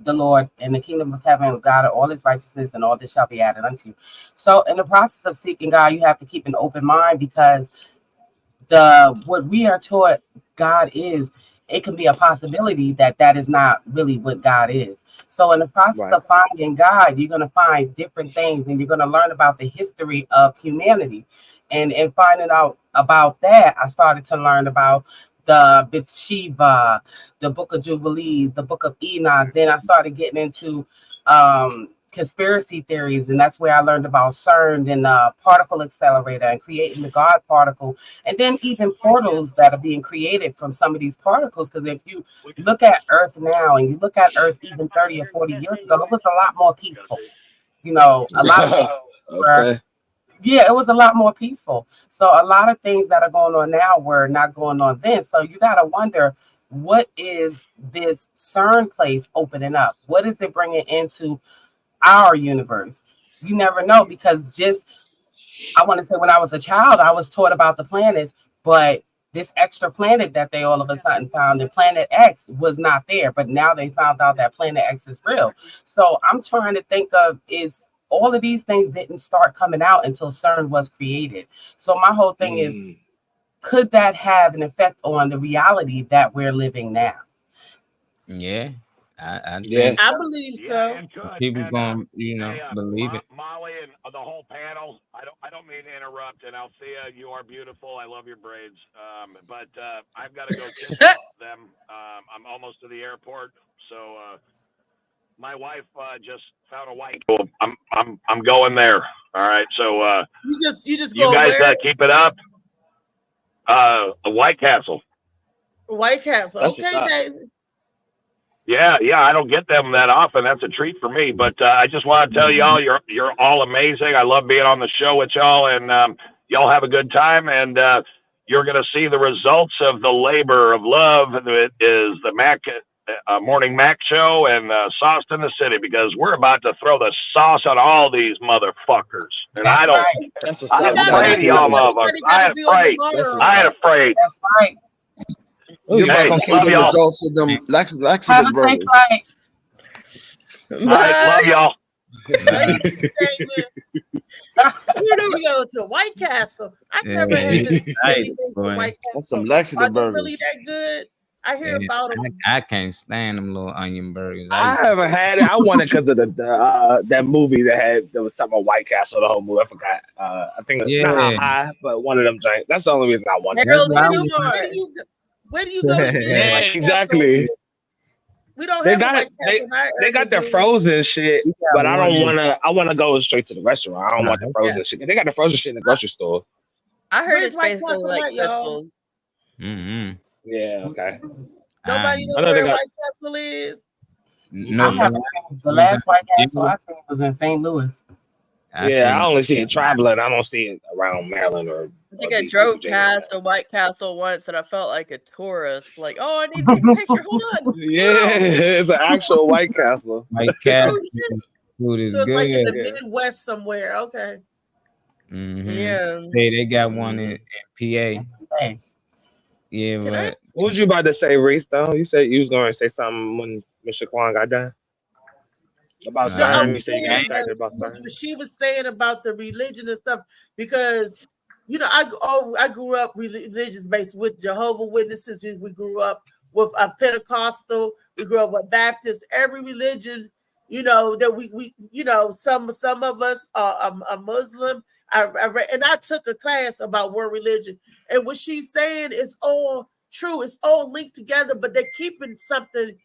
the Lord, and the kingdom of heaven of God, all his righteousness, and all this shall be added unto you. So in the process of seeking God, you have to keep an open mind because what we are taught God is, it can be a possibility that is not really what God is. So in the process of finding God, you're going to find different things and you're going to learn about the history of humanity. And in finding out about that, I started to learn about the Bathsheba, the Book of Jubilee, the Book of Enoch. Then I started getting into conspiracy theories, and that's where I learned about CERN and particle accelerator and creating the God particle, and then even portals that are being created from some of these particles. Because if you look at Earth now and you look at Earth even 30 or 40 years ago, it was a lot more peaceful. A lot of things were. Yeah, it was a lot more peaceful. So a lot of things that are going on now were not going on then. So you got to wonder, what is this CERN place opening up? What is it bringing into our universe? You never know, because I want to say when I was a child, I was taught about the planets, but this extra planet that they all of a sudden found in Planet X was not there. But now they found out that Planet X is real. So I'm trying to think of all of these things didn't start coming out until CERN was created. So my whole thing is, could that have an effect on the reality that we're living now? Yeah, I think I believe so. people gonna believe it. Molly and the whole panel. I don't mean to interrupt. And Althea, you are beautiful. I love your braids. But I've got to go kiss them. I'm almost to the airport, so. My wife just found a white. I'm going there. All right. So you just you go guys where? keep it up. The White Castle. White Castle. That's Okay, what's up. David. Yeah. I don't get them that often. That's a treat for me. But I just want to tell y'all, you're all amazing. I love being on the show with y'all, and y'all have a good time. And you're going to see the results of the labor of love. It is the Morning Mac show and Sauce in the City, because we're about to throw the sauce on all these motherfuckers. And I don't. I'm afraid of y'all motherfuckers. I ain't afraid. That's right. You're not Hey, gonna see love the y'all. results of them laxative Have a safe burgers. flight. All right, love y'all. We go to White Castle. I've never had anything from White Castle. That's some Are laxative they really burgers. that good? I hear about them. I can't stand them little onion burgers. I haven't had it. I wanted because of that movie that was something on White Castle. The whole movie, I forgot. I think it's not Yeah. high, but one of them drinks. That's the only reason I wanted. Harold That's and what I Kumar. Where do you go to get Yeah, White Castle? exactly. We don't They have a got White Castle in our they got area, the do we? frozen shit, but I don't want to. I want to go straight to the restaurant. I don't Nah, want the frozen shit. They got the frozen shit in the grocery store. I heard Where's it's White basically Castle like at, y'all? crystals. Mm-hmm. Yeah. Okay. Nobody know I know they where got. White Castle is? No, I haven't seen the last White Castle I seen was in St. Louis. Yeah, I only see it traveling. I don't see it around Maryland or. I think I drove past a White Castle once and I felt like a tourist. Like, oh, I need to take a picture. Hold on. Yeah, it's an actual White Castle. White Castle food is So it's good. like in the Midwest somewhere. Okay. Yeah. Hey, they got one in PA. Hey. Yeah, but What was you about to say, Reese? Though you said you was going to say something when Mr. Kwan got done about No, I CERN. You was said you got saying excited that about what CERN. she was saying about the religion and stuff, because I grew up religious based with Jehovah Witnesses. We grew up with a Pentecostal. We grew up with Baptist. Every religion, that we some of us are Muslim. I read, and I took a class about world religion, and what she's saying is all true. It's all linked together, but they're keeping something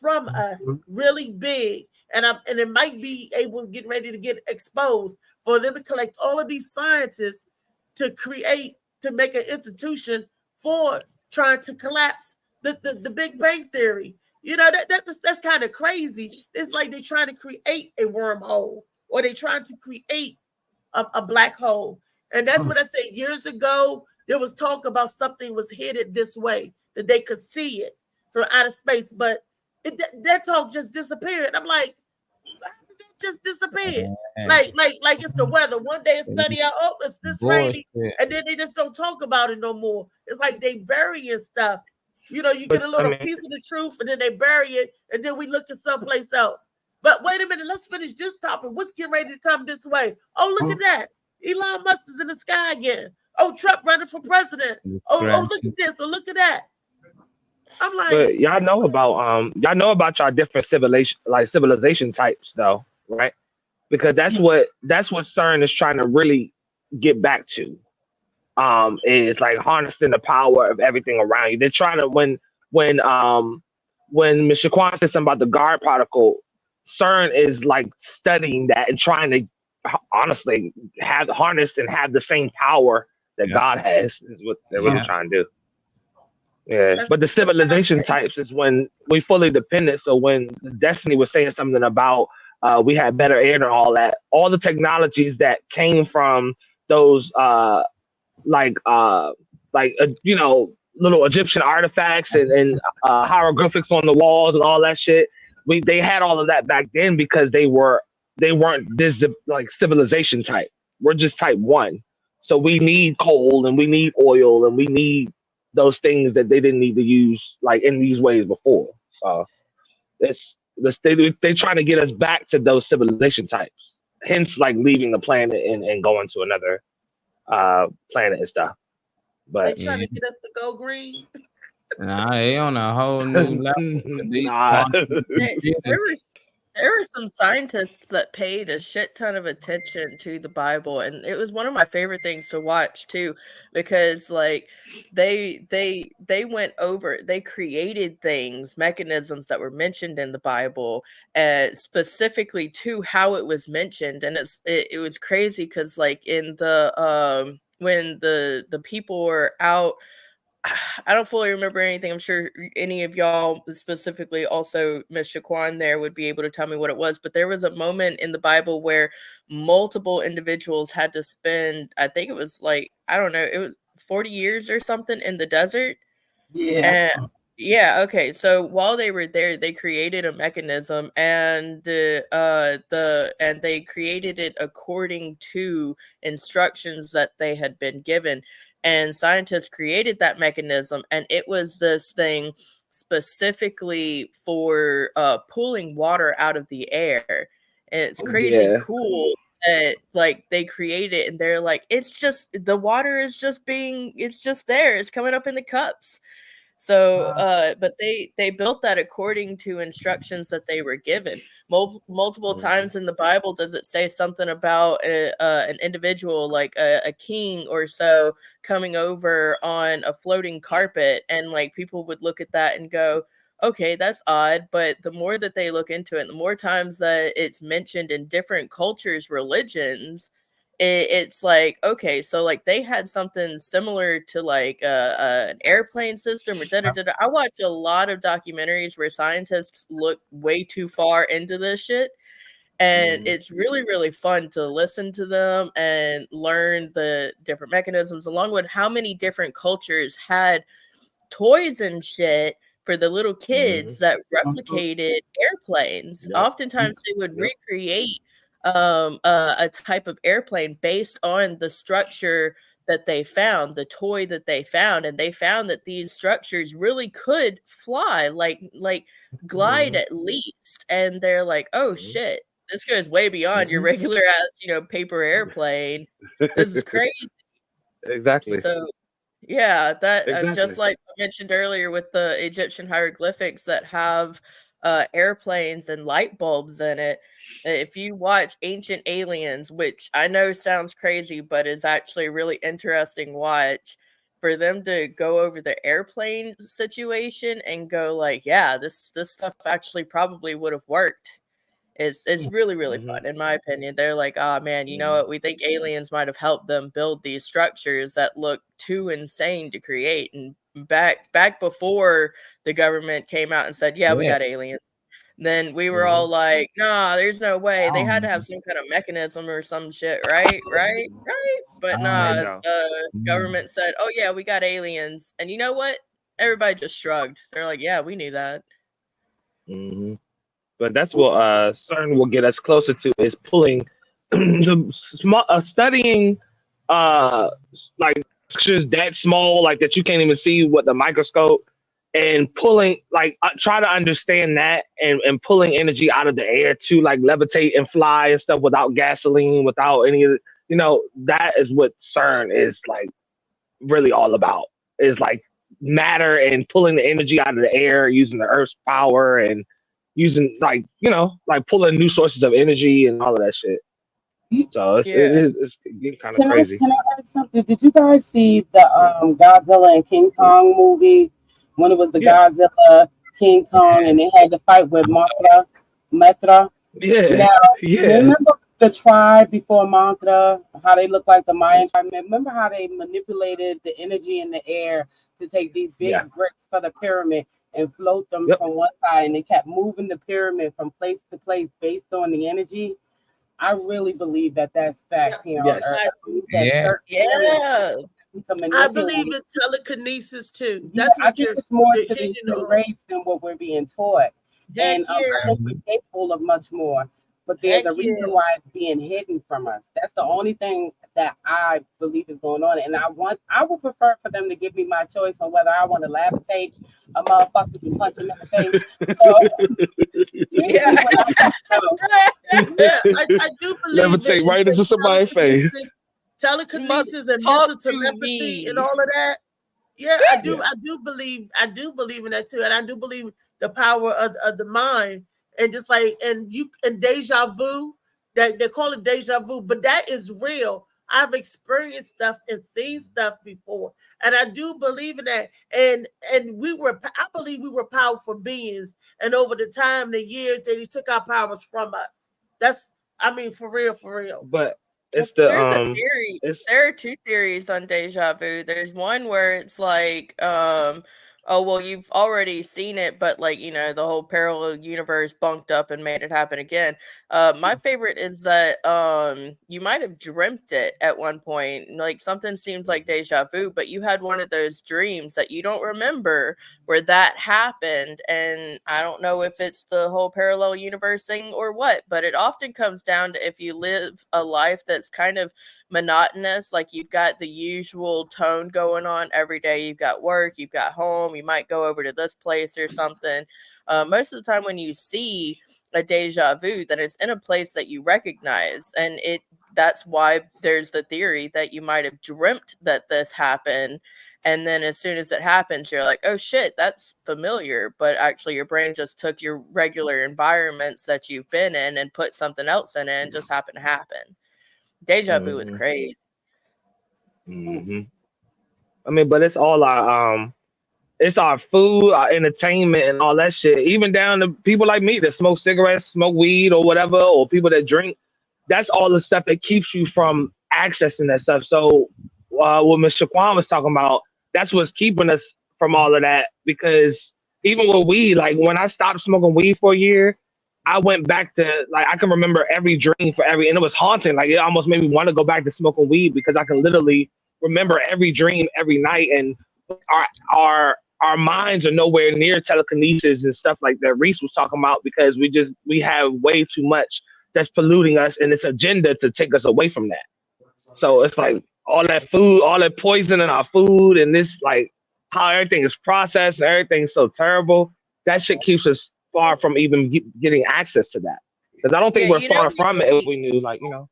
from us really big, and it might be able getting ready to get exposed for them to collect all of these scientists to make an institution for trying to collapse the Big Bang Theory. That's kind of crazy. It's like they're trying to create a wormhole, or they're trying to create a black hole. And that's what I said years ago. There was talk about something was headed this way, that they could see it from outer space, but that talk just disappeared. I'm like, how did it just disappear? Like it's the weather. One day it's sunny out, oh, it's this rainy, and then they just don't talk about it no more. It's like they burying stuff. You get a little piece of the truth, and then they bury it, and then we look at someplace else. But wait a minute, let's finish this topic. What's getting ready to come this way? Oh, look at that. Elon Musk is in the sky again. Oh, Trump running for president. Oh, look at this. Oh, look at that. I'm like, but y'all know about y'all different civilization types, though, right? Because that's what CERN is trying to really get back to. Is like harnessing the power of everything around you. They're trying to when Mr. Kwan said something about the guard particle, CERN is like studying that and trying to honestly harness and have the same power that God has, is what they're really trying to do. Yeah, but the civilization types is when we fully dependent. So when Destiny was saying something about we had better air and all that, all the technologies that came from those little Egyptian artifacts and hieroglyphics on the walls and all that shit. They had all of that back then because they weren't this like civilization type. We're just type 1. So we need coal and we need oil and we need those things that they didn't need to use like in these ways before. So they're trying to get us back to those civilization types. Hence like leaving the planet and going to another planet and stuff. But they trying to get us to go green. Nah, they on a whole new level. There were some scientists that paid a shit ton of attention to the Bible, and it was one of my favorite things to watch too, because like they went over, they created mechanisms that were mentioned in the Bible, specifically to how it was mentioned, and it was crazy because like in the when the people were out. I don't fully remember anything. I'm sure any of y'all, specifically also Miss Shaquan there, would be able to tell me what it was. But there was a moment in the Bible where multiple individuals had to spend, I think it was like, I don't know, it was 40 years or something in the desert. Yeah. Yeah. Okay. So while they were there, they created a mechanism, and they created it according to instructions that they had been given. And scientists created that mechanism, and it was this thing specifically for pulling water out of the air. And it's crazy cool that like they create it, and they're like, it's just the water is just it's just there. It's coming up in the cups. So, but they built that according to instructions that they were given. Multiple times in the Bible does it say something about an individual, like a king or so, coming over on a floating carpet, and like people would look at that and go, okay, that's odd. But the more that they look into it, the more times that it's mentioned in different cultures, religions, it's like, okay, so like they had something similar to like an airplane system or da-da-da-da. I watch a lot of documentaries where scientists look way too far into this shit, And it's really, really fun to listen to them and learn the different mechanisms, along with how many different cultures had toys and shit for the little kids that replicated airplanes. Oftentimes they would recreate a type of airplane based on the structure that they found, the toy that they found, and they found that these structures really could fly, like glide at least. And they're like, oh shit, this goes way beyond your regular ass, paper airplane. This is crazy. Exactly. So yeah, that just Exactly. like I mentioned earlier with the Egyptian hieroglyphics that have airplanes and light bulbs in it. If you watch Ancient Aliens, which I know sounds crazy, but is actually a really interesting watch, for them to go over the airplane situation and go like, yeah, this stuff actually probably would have worked. It's really, really fun, in my opinion. They're like, oh man, you know what? We think aliens might have helped them build these structures that look too insane to create. And back before the government came out and said, yeah, we got aliens, then we were all like, nah, there's no way. They had to have some kind of mechanism or some shit, right? But nah, government said, oh yeah, we got aliens. And you know what? Everybody just shrugged. They're like, yeah, we knew that. But that's what CERN will get us closer to, is pulling the studying like just that small, like that you can't even see with the microscope, and pulling try to understand that, and pulling energy out of the air to like levitate and fly and stuff without gasoline, without any of that is what CERN is like really all about, is like matter and pulling the energy out of the air using the Earth's power and using like pulling new sources of energy and all of that shit. So it's getting kind of crazy. Can I add something? Did you guys see the Godzilla and King Kong movie when it was the Godzilla King Kong and they had to fight with Mothra? Yeah. Remember the tribe before Mothra, how they look like the Mayan tribe? Remember how they manipulated the energy in the air to take these big bricks for the pyramid and float them from one side, and they kept moving the pyramid from place to place based on the energy? I really believe that that's facts here on Earth. I believe in telekinesis too. That's I think it's more to the human race than what we're being taught. And I think we're capable of much more. But there's a reason why it's being hidden from us. That's the only thing that I believe is going on. And I would prefer for them to give me my choice on whether I want to levitate a motherfucker and punch him in the face. I do believe levitate right into somebody's face. Telekinesis and mental telepathy and all of that. Yeah, I do believe in that too. And I do believe the power of the mind. And just like, and deja vu, that they call it deja vu, but that is real. I've experienced stuff and seen stuff before, and I do believe in that. And I believe we were powerful beings, and over the time, the years, that he took our powers from us. That's, for real. But There's a theory. There are two theories on deja vu. There's one where it's like, oh, well, you've already seen it, but like, the whole parallel universe bunked up and made it happen again. My favorite is that you might have dreamt it at one point. Like something seems like deja vu, but you had one of those dreams that you don't remember where that happened. And I don't know if it's the whole parallel universe thing or what, but it often comes down to if you live a life that's kind of monotonous, like you've got the usual tone going on every day. You've got work, you've got home, you might go over to this place or something. Most of the time when you see a deja vu, then it's in a place that you recognize, and that's why there's the theory that you might have dreamt that this happened, and then as soon as it happens, you're like, oh shit, that's familiar, but actually your brain just took your regular environments that you've been in and put something else in it and just happened to happen. Deja vu is crazy. But it's all our food, our entertainment, and all that shit. Even down to people like me that smoke cigarettes, smoke weed, or whatever, or people that drink. That's all the stuff that keeps you from accessing that stuff. So, what Ms. Shaquan was talking about, that's what's keeping us from all of that. Because even with weed, like when I stopped smoking weed for a year, I went back to like I can remember every dream for every, and it was haunting. Like it almost made me want to go back to smoking weed because I can literally remember every dream every night, and our minds are nowhere near telekinesis and stuff like that Reese was talking about because we have way too much that's polluting us and its agenda to take us away from that. So it's like all that food, all that poison in our food, and this like how everything is processed and everything's so terrible. That shit keeps us far from even getting access to that. Because I don't think we're far from it if we knew, like, you know.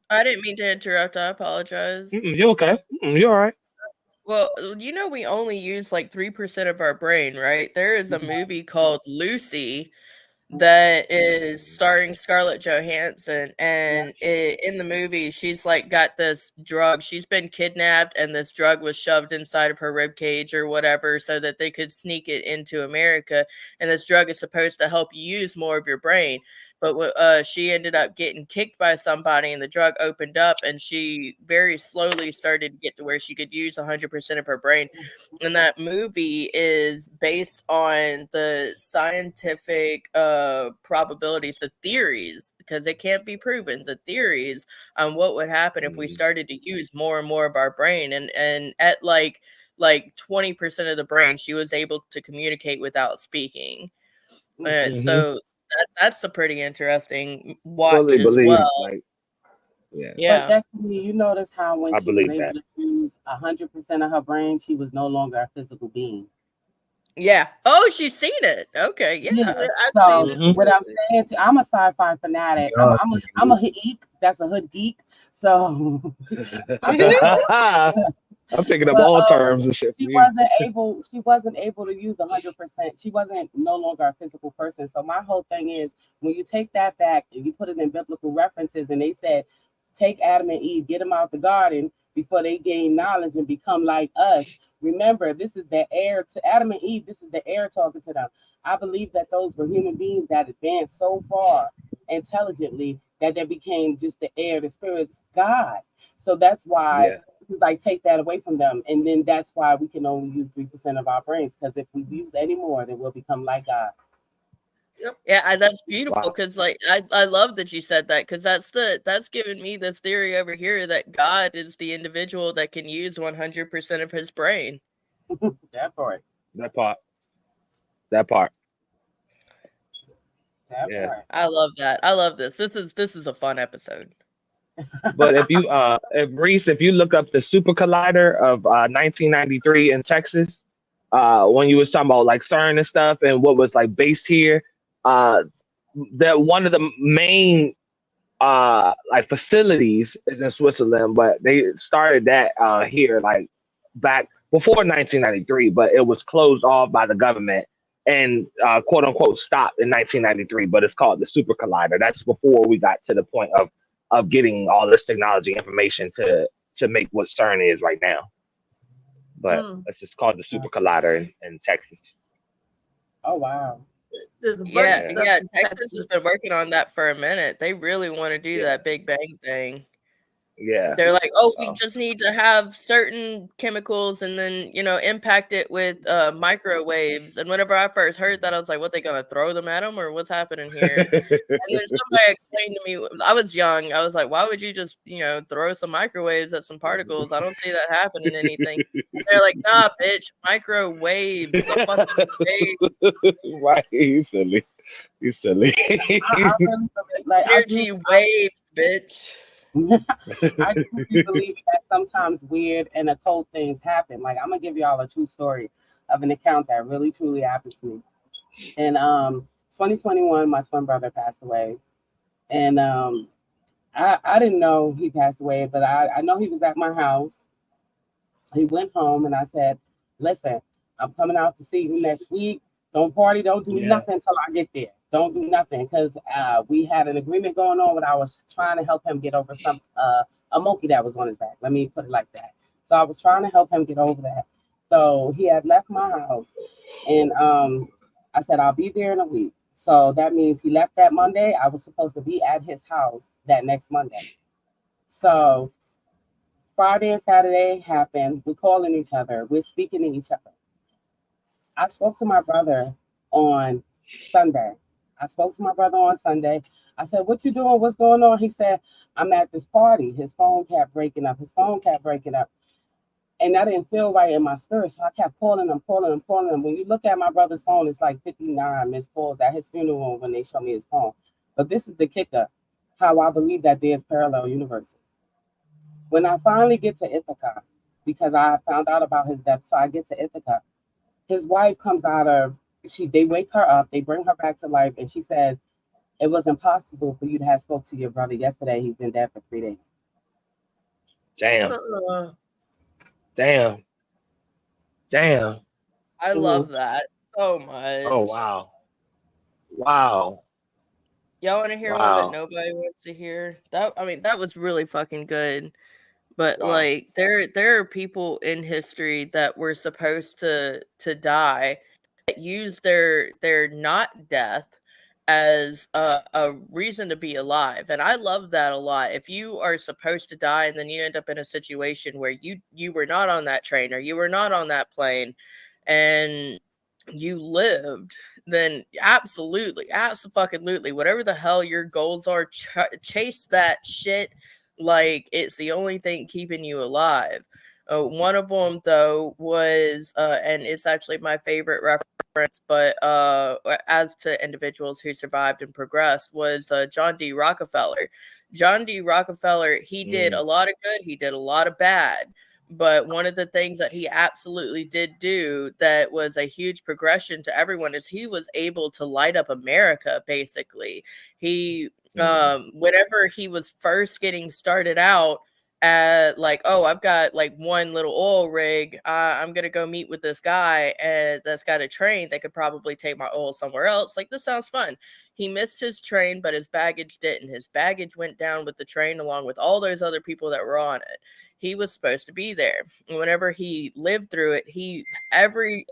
I didn't mean to interrupt. I apologize. You okay? You all right? Well, we only use like 3% of our brain, right? There is a movie called Lucy that is starring Scarlett Johansson, and in the movie she's like got this drug. She's been kidnapped and this drug was shoved inside of her rib cage or whatever so that they could sneak it into America, and this drug is supposed to help you use more of your brain. But she ended up getting kicked by somebody and the drug opened up and she very slowly started to get to where she could use 100% of her brain. And that movie is based on the scientific probabilities, the theories, because it can't be proven, the theories on what would happen if we started to use more and more of our brain. And at like 20% of the brain, she was able to communicate without speaking. So that's a pretty interesting watch as well. Like, yeah. But Destiny, you notice how when I she was believe able to use 100% of her brain, she was no longer a physical being. Yeah. Oh, she's seen it. Okay. Yeah. So what I'm saying, I'm a sci-fi fanatic. I'm a geek. That's a hood geek. So I'm picking up all terms and shit. She wasn't able to use 100%. She wasn't no longer a physical person. So my whole thing is when you take that back and you put it in biblical references, and they said, take Adam and Eve, get them out the garden before they gain knowledge and become like us. Remember, this is the heir to Adam and Eve. This is the heir talking to them. I believe that those were human beings that advanced so far intelligently that they became just the heir, the spirit's God. So that's why like take that away from them. And then that's why we can only use 3% of our brains, because if we use any more, then we'll become like God. Yep. Yeah, that's beautiful because like I love that you said that, because that's given me this theory over here that God is the individual that can use 100% of his brain. That part. I love that. I love this. This is a fun episode. But if you look up the Super Collider of 1993 in Texas, when you was talking about like CERN and stuff and what was like based here, that one of the main like facilities is in Switzerland, but they started that here like back before 1993, but it was closed off by the government and quote unquote stopped in 1993. But it's called the Super Collider. That's before we got to the point of getting all this technology information to make what CERN is right now. But it's just called the Super Collider in Texas. Oh wow. Yeah, Texas has been working on that for a minute. They really want to do that Big Bang thing. Yeah. They're like, oh, we just need to have certain chemicals and then, impact it with microwaves. And whenever I first heard that, I was like, what, they going to throw them at them or what's happening here? And then somebody explained to me, I was young. I was like, why would you just, throw some microwaves at some particles? I don't see that happening anything. They're like, nah, bitch, microwaves. A fucking wave. Right, you silly. I really like, energy waves, bitch. I truly believe that sometimes weird and occult things happen. Like, I'm gonna give y'all a true story of an account that really truly happened to me. In 2021, my twin brother passed away, and I didn't know he passed away, but I know he was at my house. He went home, and I said, "Listen, I'm coming out to see you next week. Don't party, don't do nothing until I get there. Don't do nothing," because we had an agreement going on when I was trying to help him get over a monkey that was on his back. Let me put it like that. So I was trying to help him get over that. So he had left my house, and I said, I'll be there in a week. So that means he left that Monday. I was supposed to be at his house that next Monday. So Friday and Saturday happened. We're calling each other. We're speaking to each other. I spoke to my brother on Sunday. I spoke to my brother on Sunday. I said, what you doing? What's going on? He said, I'm at this party. His phone kept breaking up. And that didn't feel right in my spirit. So I kept calling him. When you look at my brother's phone, it's like 59 missed calls at his funeral when they show me his phone. But this is the kicker, how I believe that there's parallel universes. When I finally get to Ithaca, because I found out about his death, so I get to Ithaca, his wife comes out of, they wake her up, they bring her back to life, and she says, it was impossible for you to have spoke to your brother yesterday. He's been dead for 3 days. Damn. I love that so much. Oh, wow. Y'all want to hear one that nobody wants to hear? That was really fucking good. But like, there are people in history that were supposed to die that used their not death as a reason to be alive, and I love that a lot. If you are supposed to die and then you end up in a situation where you were not on that train or you were not on that plane and you lived, then absolutely, whatever the hell your goals are, chase that shit like it's the only thing keeping you alive. One of them, though, was, and it's actually my favorite reference, but as to individuals who survived and progressed, was John D. Rockefeller. John D. Rockefeller, he did a lot of good, he did a lot of bad. But one of the things that he absolutely did do that was a huge progression to everyone is he was able to light up America, basically. He, whenever he was first getting started out, like, oh, I've got like one little oil rig. I'm going to go meet with this guy that's got a train that could probably take my oil somewhere else. Like, this sounds fun. He missed his train, but his baggage didn't. His baggage went down with the train along with all those other people that were on it. He was supposed to be there. And whenever he lived through it, every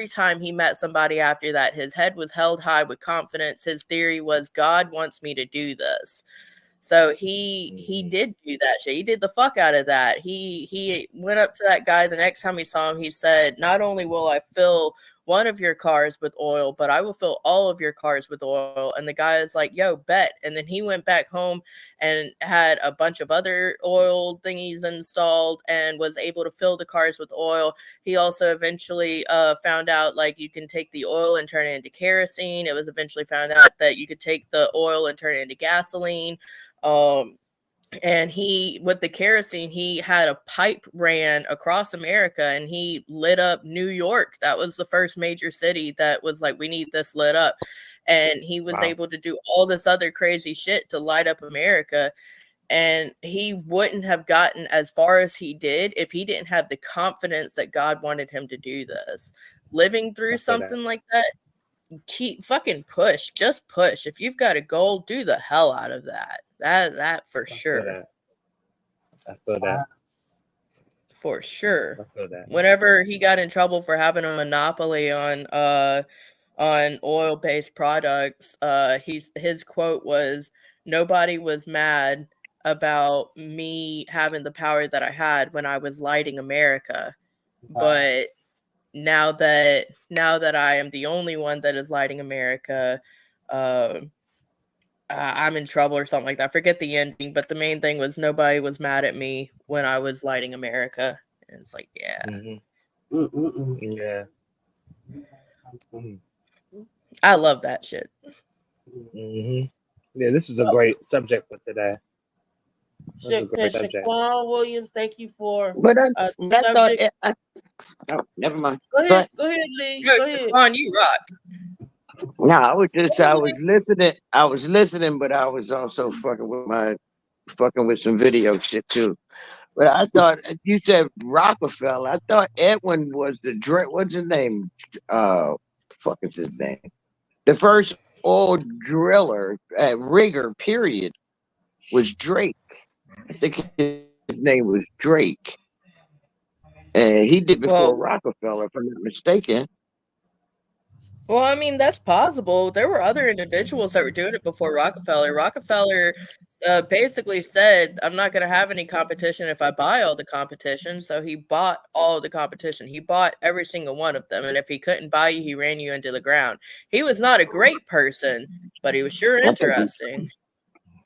time he met somebody after that, his head was held high with confidence. His theory was, God wants me to do this. So he did do that shit. He did the fuck out of that. He went up to that guy the next time he saw him. He said, not only will I fill one of your cars with oil, but I will fill all of your cars with oil. And the guy is like, yo, bet. And then he went back home and had a bunch of other oil thingies installed and was able to fill the cars with oil. He also eventually found out, like, you can take the oil and turn it into kerosene. It was eventually found out that you could take the oil and turn it into gasoline. And he, with the kerosene, he had a pipe ran across America and he lit up New York. That was the first major city that was like, we need this lit up. And he was able to do all this other crazy shit to light up America. And he wouldn't have gotten as far as he did if he didn't have the confidence that God wanted him to do this. Living through something like that, keep fucking push. Just push. If you've got a goal, do the hell out of that. That for sure. I feel that. For sure. I feel that. Whenever he got in trouble for having a monopoly on oil-based products, his quote was, nobody was mad about me having the power that I had when I was lighting America. But now that I am the only one that is lighting America, I'm in trouble or something like that. I forget the ending, but the main thing was nobody was mad at me when I was lighting America. And it's like, yeah. Yeah. I love that shit. Yeah, this was a great subject for today. Shaquan Williams, thank you for But I thought subject. oh, never mind. Go ahead, Lee. Go ahead. Shaquan, you rock. No, I was listening, but I was also fucking with some video shit too. But I thought you said Rockefeller. I thought Edwin was what's his name? Fuck is his name? The first oil driller, rigger, period, was Drake. I think his name was Drake. And he did before Rockefeller, if I'm not mistaken. Well, I mean, that's possible. There were other individuals that were doing it before Rockefeller. Rockefeller basically said, I'm not going to have any competition if I buy all the competition. So he bought all the competition. He bought every single one of them. And if he couldn't buy you, he ran you into the ground. He was not a great person, but he was sure interesting.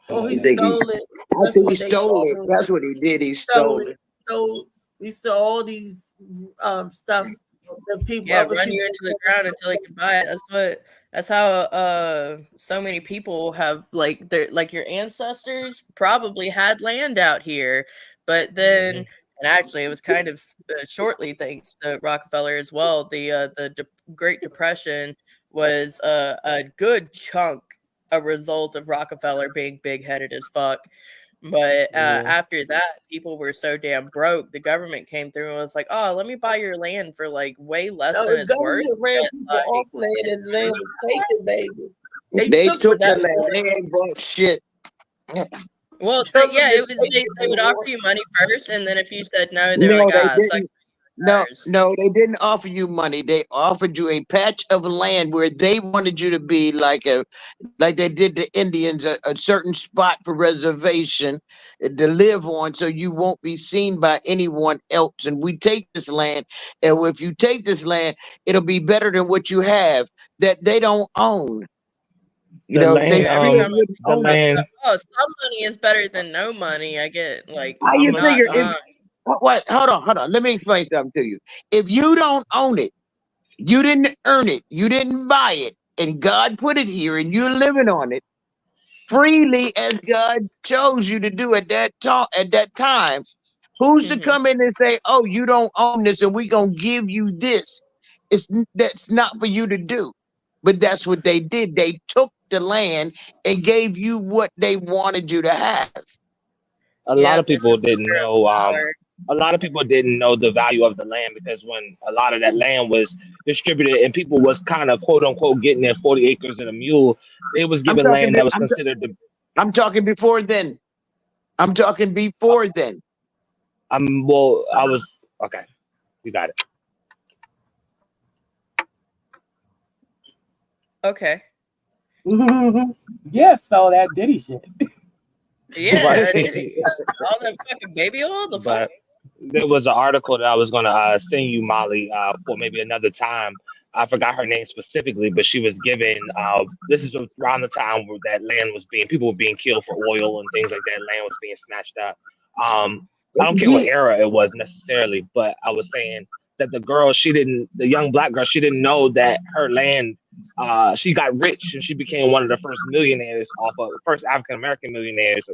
Oh, he I think stole it. I That's think he what they stole call it. him. That's what he did. He stole it. He stole all these stuff that people, Yeah, other run people you into the ground until he can buy it. That's how so many people have like your ancestors probably had land out here, but then and actually it was kind of shortly thanks to Rockefeller as well. The Great Depression was a good chunk a result of Rockefeller being big-headed as fuck. But after that, people were so damn broke. The government came through and was like, "Oh, let me buy your land for like way less No, than the it's worth." government ran people off land and the land was taken, baby. They took took the that land. They ain't bought shit. Well, Government yeah, it was taken they would the offer war. you money first, and then if you said no, they were No, like, they "Ah, suck didn't. No, they didn't offer you money. They offered you a patch of land where they wanted you to be like they did the Indians, a certain spot for reservation to live on, so you won't be seen by anyone else. And we take this land, and if you take this land, it'll be better than what you have that they don't own. You The know, land, they Every still time wouldn't the own it. land. some money is better than no money, I get like How I'm you not figure if what? Hold on. Let me explain something to you. If you don't own it, you didn't earn it, you didn't buy it, and God put it here, and you're living on it freely as God chose you to do at that time. Who's to come in and say, "Oh, you don't own this, and we're gonna give you this"? That's not for you to do. But that's what they did. They took the land and gave you what they wanted you to have. A lot of people didn't know. A lot of people didn't know the value of the land because when a lot of that land was distributed and people was kind of quote unquote getting their 40 acres and a mule, it was I'm given talking. land that was considered the. I'm talking before then. I'm talking before then. Well, I was okay. You got it. Okay. Yes, so that Diddy shit. Yeah, Right. all that fucking baby oil. The fuck. But there was an article that I was going to send you, Molly, for maybe another time. I forgot her name specifically, but she was given. This is around the time where that land was people were being killed for oil and things like that. Land was being snatched up. I don't care what era it was necessarily, but I was saying that the young black girl, she didn't know that her land. She got rich and she became one of the first millionaires first African American millionaires.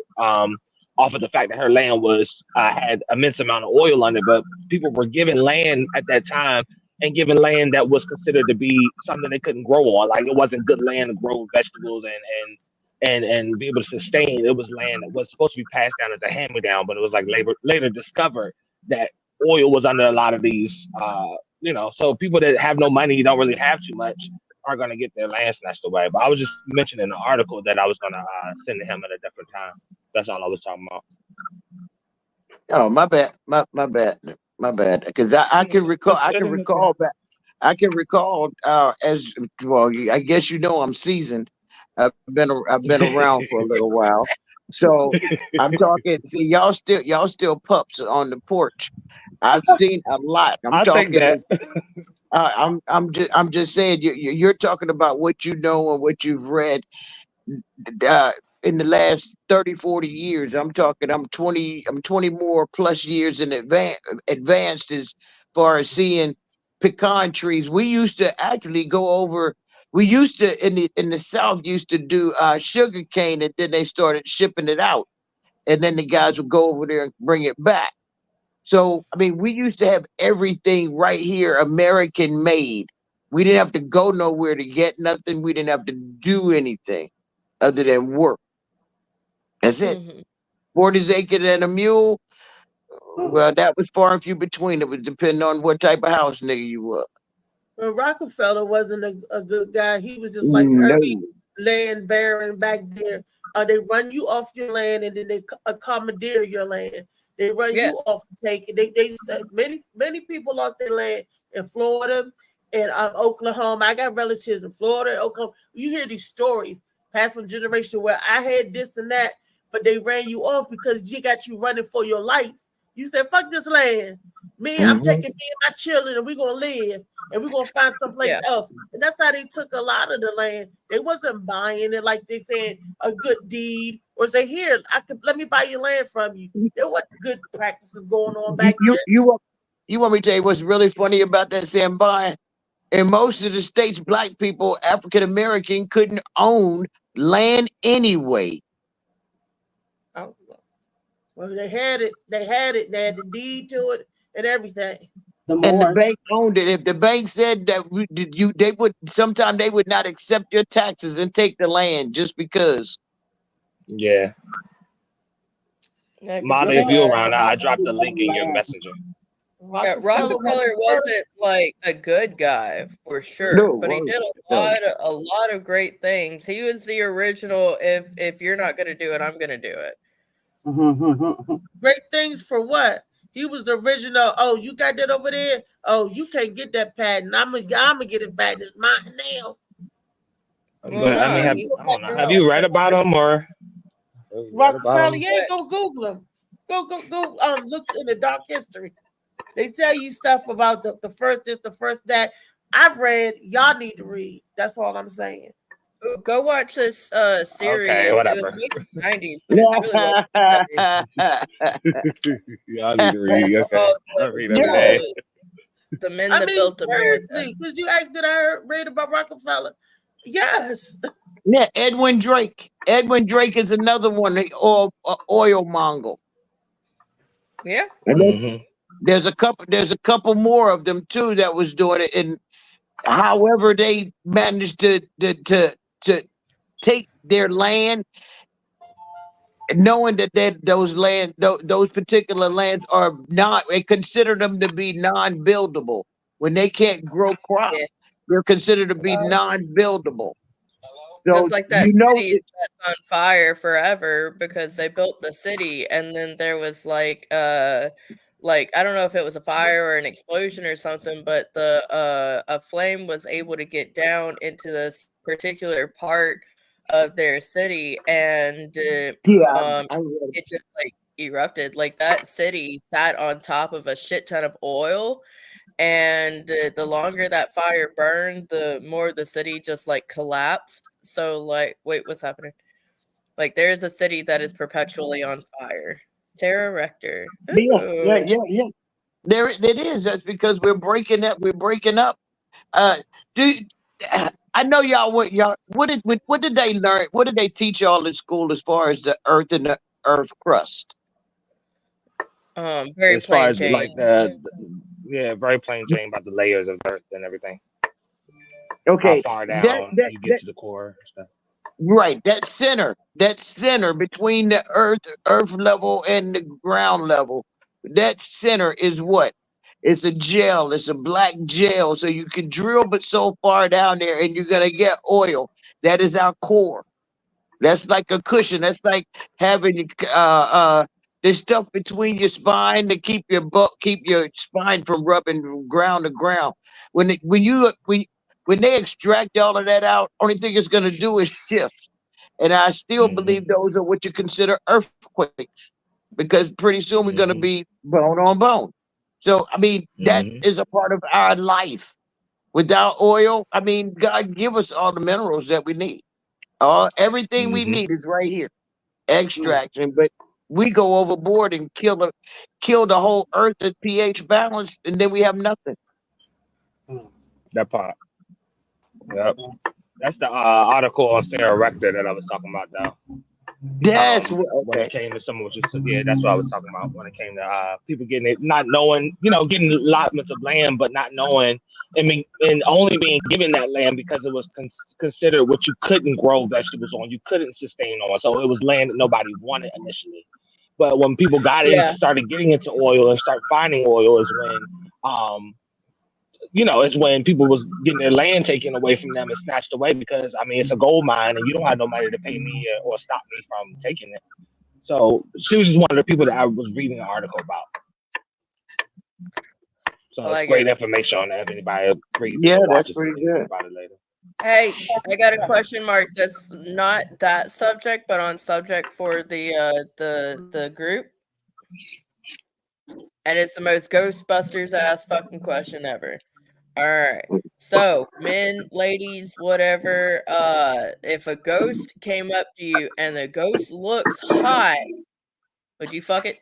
Off of the fact that her land was had immense amount of oil on it, but people were given land at that time and given land that was considered to be something they couldn't grow on. Like it wasn't good land to grow vegetables and be able to sustain. It was land that was supposed to be passed down as a hand-me-down, but it was like later discovered that oil was under a lot of these. So people that have no money, don't really have too much, are going to get their land snatched away. But I was just mentioning the article that I was going to send to him at a different time. That's all I was talking about. Oh, my bad. My bad. Because I can recall. I can recall back. I can recall as well. I guess I'm seasoned. I've been around for a little while, so I'm talking. See, y'all still pups on the porch. I've seen a lot. I'm talking. I'm just saying. You're talking about what you know and what you've read. In the last 30, 40 years, I'm 20 more plus years in advanced as far as seeing pecan trees. We used to actually go over, we used to in the South used to do sugar cane, and then they started shipping it out. And then the guys would go over there and bring it back. So, I mean, we used to have everything right here, American made. We didn't have to go nowhere to get nothing. We didn't have to do anything other than work. That's it. 40 acres and a mule. Well, that was far and few between. It would depend on what type of house nigga you were. Well, Rockefeller wasn't a good guy. He was just like every land baron back there. They run you off your land and then they commandeer your land. They run you off and take it. They said many people lost their land in Florida and Oklahoma. I got relatives in Florida, Oklahoma. You hear these stories passed from generation where I had this and that. but they ran you off because you got you running for your life. You said, fuck this land. I'm taking me and my children, and we're gonna live, and we're gonna find someplace else. And that's how they took a lot of the land. They wasn't buying it like they said a good deed, or say, here, let me buy your land from you. There wasn't good practices going on back then. You want me to tell you what's really funny about that, Sam buying? In most of the states, black people, African American, couldn't own land anyway. Oh, well, they had it. They had the deed to it and everything. And the bank owned it. If the bank said that they would sometimes they would not accept your taxes and take the land just because. Yeah. Molly, if you're around, I dropped the link in your messenger. Yeah, Rockefeller wasn't like a good guy for sure, but he did a lot of great things. He was the original. If you're not gonna do it, I'm gonna do it. Great things for what? He was the original. Oh, you got that over there? Oh, you can't get that patent. I'm gonna get it back. It's mine now. But I mean, have you read about him or Rockefeller? Yeah, go Google him. Go. Look in the dark history. They tell you stuff about the first this, the first that. I've read. Y'all need to read. That's all I'm saying. Go watch this series. Okay, whatever. It was made in the 90s. Yeah, I need to read. Okay. I'll read every day. The men that built America. Because you asked, did I read about Rockefeller? Yes. Yeah, Edwin Drake. Edwin Drake is another one, the oil monger. Yeah. And there's a couple more of them too that was doing it, and however they managed to take their land, knowing that those particular lands are not, they consider them to be non-buildable. When they can't grow crops, they're considered to be non-buildable. So just like that city that's on fire forever because they built the city, and then there was like I don't know if it was a fire or an explosion or something, but a flame was able to get down into this particular part of their city, and it just like erupted. Like that city sat on top of a shit ton of oil, and the longer that fire burned, the more the city just like collapsed. So like, wait, what's happening? Like there's a city that is perpetually on fire. Sarah Rector. Yeah. There it is. That's because we're breaking up. I know y'all. What did they learn? What did they teach y'all in school as far as the Earth and the Earth crust? Very as far plain as Jane. like very plain Jane about the layers of Earth and everything. Okay, how far down you get to the core stuff. Right, that center between the earth level and the ground level, that center is what? It's a gel. It's a black gel. So you can drill but so far down there and you're gonna get oil. That is our core. That's like a cushion. That's like having this stuff between your spine to keep your spine from rubbing from ground to ground. When they extract all of that out, only thing it's going to do is shift. And I still believe those are what you consider earthquakes, because pretty soon we're going to be bone on bone. So, I mean, that is a part of our life. Without oil, I mean, God give us all the minerals that we need. Everything we need is right here. Extraction, but we go overboard and kill the whole earth at pH balance, and then we have nothing. That part. Yep. That's the article on Sarah Rector that I was talking about now. That's when it came to some of what you said. Yeah, that's what I was talking about when it came to people getting it, not knowing, getting allotments of land, but not knowing, and only being given that land because it was considered what you couldn't grow vegetables on, you couldn't sustain on. So it was land that nobody wanted initially. But when people got it and started getting into oil and start finding oil is when it's when people was getting their land taken away from them and snatched away because, I mean, it's a gold mine and you don't have no money to pay me or stop me from taking it. So she was just one of the people that I was reading an article about. So it's great information on that if anybody reads. Yeah, that's pretty good. About it later. Hey, I got a question mark that's not that subject, but on subject for the group. And it's the most Ghostbusters ass fucking question ever. All right. So, men, ladies, whatever, if a ghost came up to you and the ghost looks hot, would you fuck it?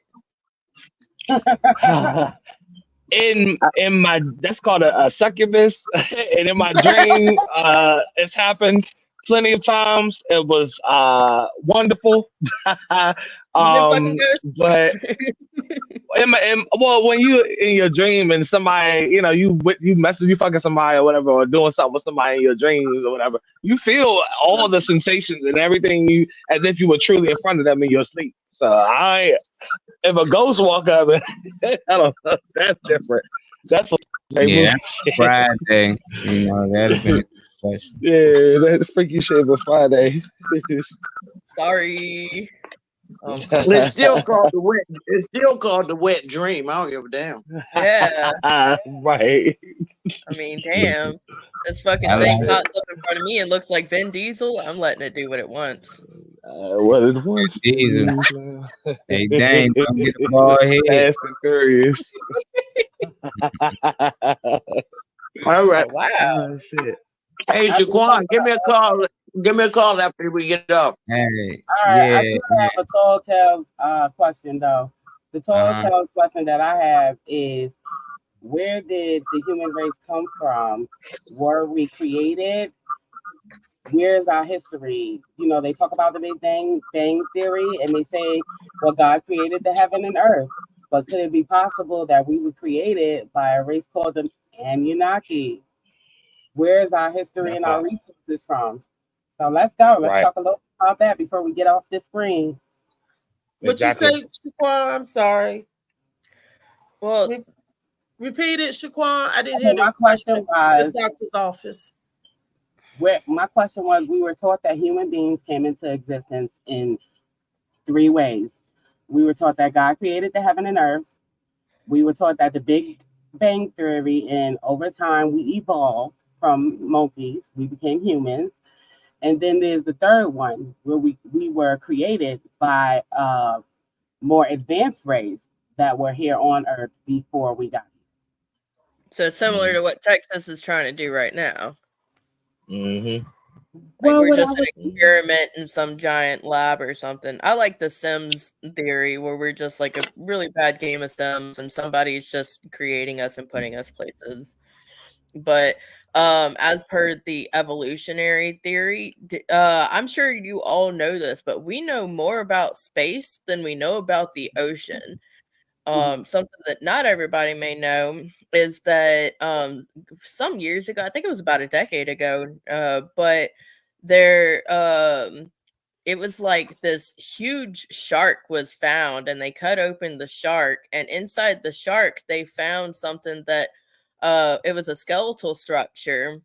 in my that's called a succubus, and in my dream, it's happened plenty of times. It was wonderful. fucking ghost? But well, when you in your dream and somebody, you know, you fucking somebody or whatever, or doing something with somebody in your dreams or whatever, you feel all the sensations and everything you as if you were truly in front of them in your sleep. So if a ghost walk up, I don't know, that's different. That's what Yeah, that's Friday. You know, that'd have been a good question. Yeah, that freaky shit was Friday. Sorry. Well, it's still called the wet. It's still called the wet dream. I don't give a damn. Yeah. Right. I mean, damn. This fucking I thing like it. pops up in front of me and looks like Vin Diesel. I'm letting it do what it wants. What it was? Diesel. Hey, dang, don't get the ball hit. Fast and Furious. All right. Wow. Oh, shit. Hey, Shaquan, give me a call. Give me a call after we get off. Hey, All right, I yeah, do have a Tall Tales question though. The Tall Uh-huh. Tales question that I have is, where did the human race come from? Were we created? Where's our history? You know, they talk about the Big Bang Theory, and they say, well, God created the heaven and earth. But could it be possible that we were created by a race called the Anunnaki? Where's our history and our resources from? So let's go. Let's Right. talk a little about that before we get off the screen. What Exactly. you say, Shaquan? I'm sorry. Well, Repeat it, Shaquan. I didn't Okay, hear my the question question. was, The doctor's office. my question was, we were taught that human beings came into existence in 3 ways. We were taught that God created the heaven and earth. We were taught that the Big Bang Theory, and over time we evolved from monkeys. We became humans. And then there's the third one, where we were created by more advanced race that were here on Earth before we got here. so similar to what Texas is trying to do right now. Mm-hmm. Like Well, we're what I just an was- experiment in some giant lab or something. I like the Sims theory where we're just like a really bad game of Sims and somebody's just creating us and putting us places. But as per the evolutionary theory, I'm sure you all know this, but we know more about space than we know about the ocean. Something that not everybody may know is that some years ago, I think it was about a decade ago, but there it was like this huge shark was found, and they cut open the shark, and inside the shark they found something that it was a skeletal structure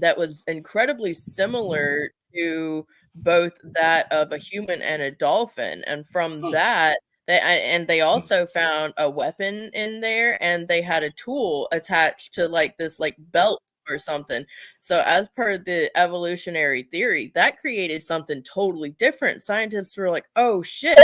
that was incredibly similar to both that of a human and a dolphin. And from that, they also found a weapon in there, and they had a tool attached to like this like belt or something. So as per the evolutionary theory, that created something totally different. Scientists were like, oh shit,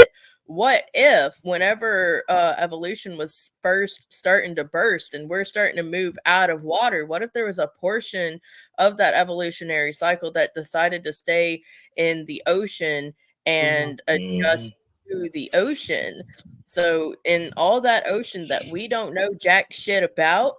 what if whenever evolution was first starting to burst and we're starting to move out of water, what if there was a portion of that evolutionary cycle that decided to stay in the ocean and adjust to the ocean? So in all that ocean that we don't know jack shit about,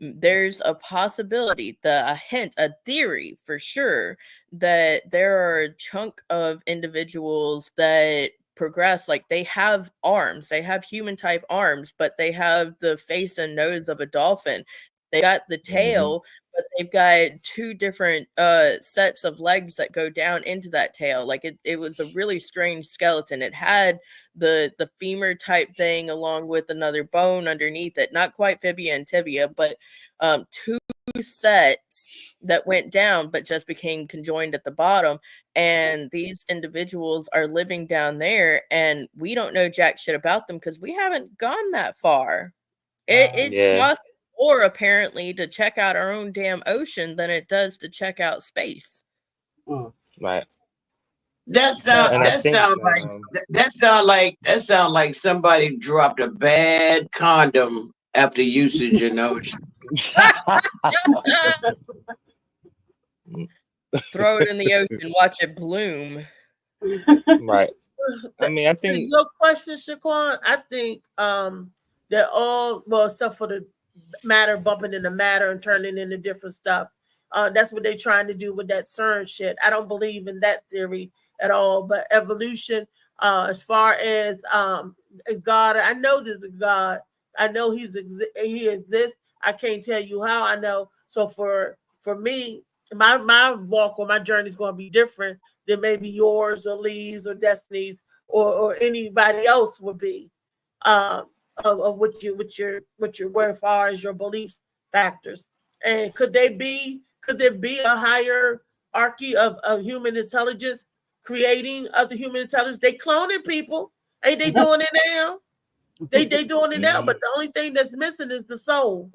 there's a possibility, a hint, a theory for sure, that there are a chunk of individuals that progress, like they have arms, they have human type arms, but they have the face and nose of a dolphin. They got the tail, but they've got 2 different sets of legs that go down into that tail. Like it was a really strange skeleton. It had the femur type thing along with another bone underneath it, not quite fibia and tibia, but 2 sets that went down but just became conjoined at the bottom. And these individuals are living down there, and we don't know jack shit about them because we haven't gone that far. It Yeah. costs more apparently to check out our own damn ocean than it does to check out space. Right. That sound And I that think sound like somebody dropped a bad condom after usage in the ocean. Throw it in the ocean, watch it bloom. Right. I mean, I To think your question, Shaquan, I think they're all, well, except for the matter bumping into matter and turning into different stuff. That's what they're trying to do with that CERN shit. I don't believe in that theory at all. But evolution, as far as God, I know there's a God. I know he exists. I can't tell you how I know. So for me, my walk or my journey is going to be different than maybe yours or Lee's or Destiny's or anybody else would be. Of what your where far as your belief factors. And could there be a hierarchy of human intelligence creating other human intelligence? They cloning people. Ain't they doing it now? They doing it now, but the only thing that's missing is the soul.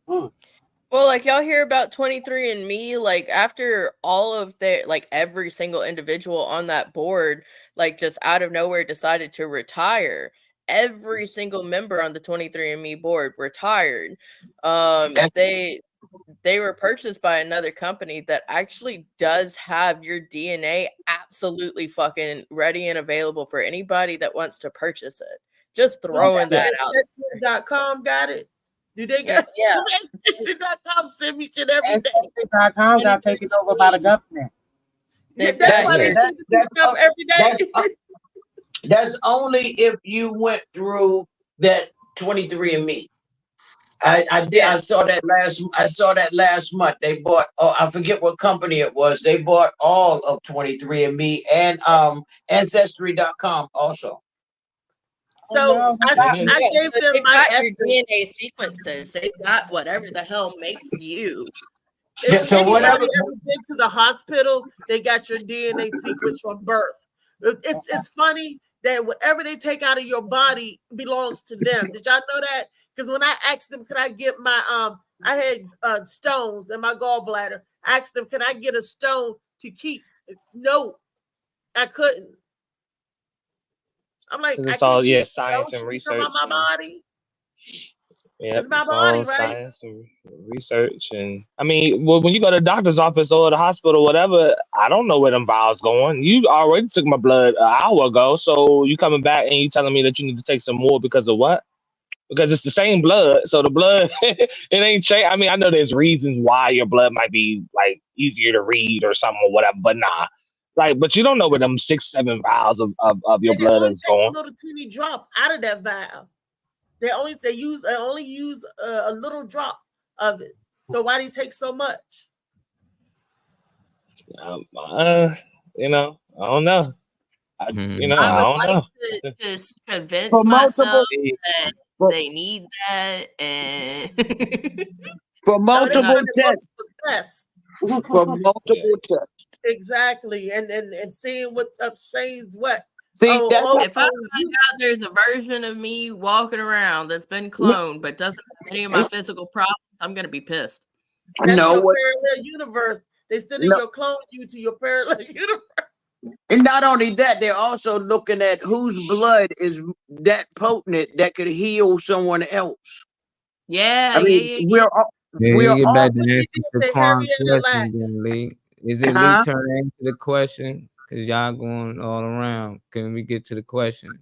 Well, like y'all hear about 23andMe, like after all of their, like every single individual on that board, like just out of nowhere decided to retire. Every single member on the 23andMe board retired. They were purchased by another company that actually does have your DNA absolutely fucking ready and available for anybody that wants to purchase it. Just throwing that out. Ancestry.com got it. Do they got? Yeah. Ancestry.com send me shit every day. Ancestry.com got taken over by the government. Yeah, that's why they send me stuff every day. That's only if you went through that 23andMe. I saw that last month. They bought, I forget what company it was. They bought all of 23andMe and Ancestry.com also. So I gave them They've my got your DNA sequences. They've got whatever the hell makes you. If anybody ever been to the hospital, they got your DNA sequence from birth. It's funny that whatever they take out of your body belongs to them. Did y'all know that? Because when I asked them, can I get my I had stones in my gallbladder. I asked them, can I get a stone to keep? No, I couldn't. I'm like, I it's can't all keep science no and shit research. from my body. Yeah, It's my body, right? Science and research, and I mean, well, when you go to the doctor's office or the hospital, or whatever, I don't know where them vials going. You already took my blood an hour ago, so you coming back and you telling me that you need to take some more because of what? Because it's the same blood, so the blood it ain't changed. I mean, I know there's reasons why your blood might be like easier to read or something or whatever, but nah, like, but you don't know where them 6-7 vials of your And they blood only is take going. a little teeny drop out of that vial. They only use a little drop of it. So why do you take so much? You know, I don't know. I don't I know. would like to just convince For multiple- myself that they need that, and For multiple No, tests. For multiple tests. Exactly, and seeing what strains what. See, if I find out there's a version of me walking around that's been cloned but doesn't have any of my physical problems, I'm gonna be pissed. That's your parallel universe. They sending your clone you to your parallel universe. And not only that, they're also looking at whose blood is that potent that could heal someone else. Yeah, I mean, Yeah, we're get all back to answer the They Quan hurry and question, then, Lee. Is it Huh? Lee turn to answer the question? Because y'all going all around. Can we get to the question?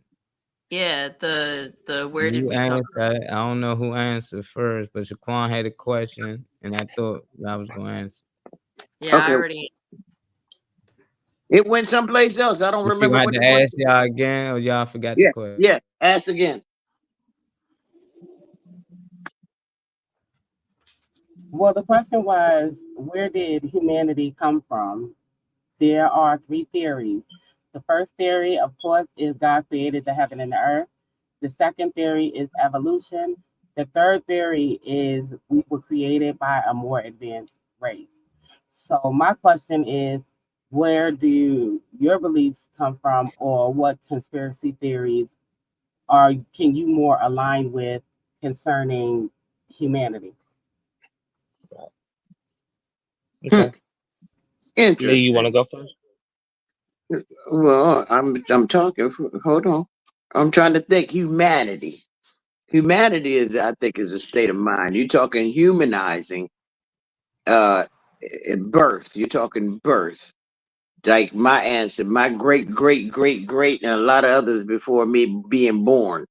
Yeah, the where did You we come answer. from? I don't know who answered first, but Shaquan had a question, and I thought I was going to answer. Yeah, I Okay. already. It went someplace else. I don't But remember you what had the to ask question y'all again, or y'all forgot Yeah, the question? yeah. Ask again. Well, the question was, where did humanity come from? There are 3 theories. The first theory, of course, is God created the heaven and the earth. The second theory is evolution. The third theory is we were created by a more advanced race. So my question is, where do your beliefs come from, or what conspiracy theories can you more align with concerning humanity? Okay. Lee, Interesting. you want to go first? Well, I'm talking. Hold on. I'm trying to think. Humanity. Humanity is, I think, is a state of mind. You're talking humanizing. Birth. You're talking birth. Like my ancestor, my great, great, great, great, and a lot of others before me being born.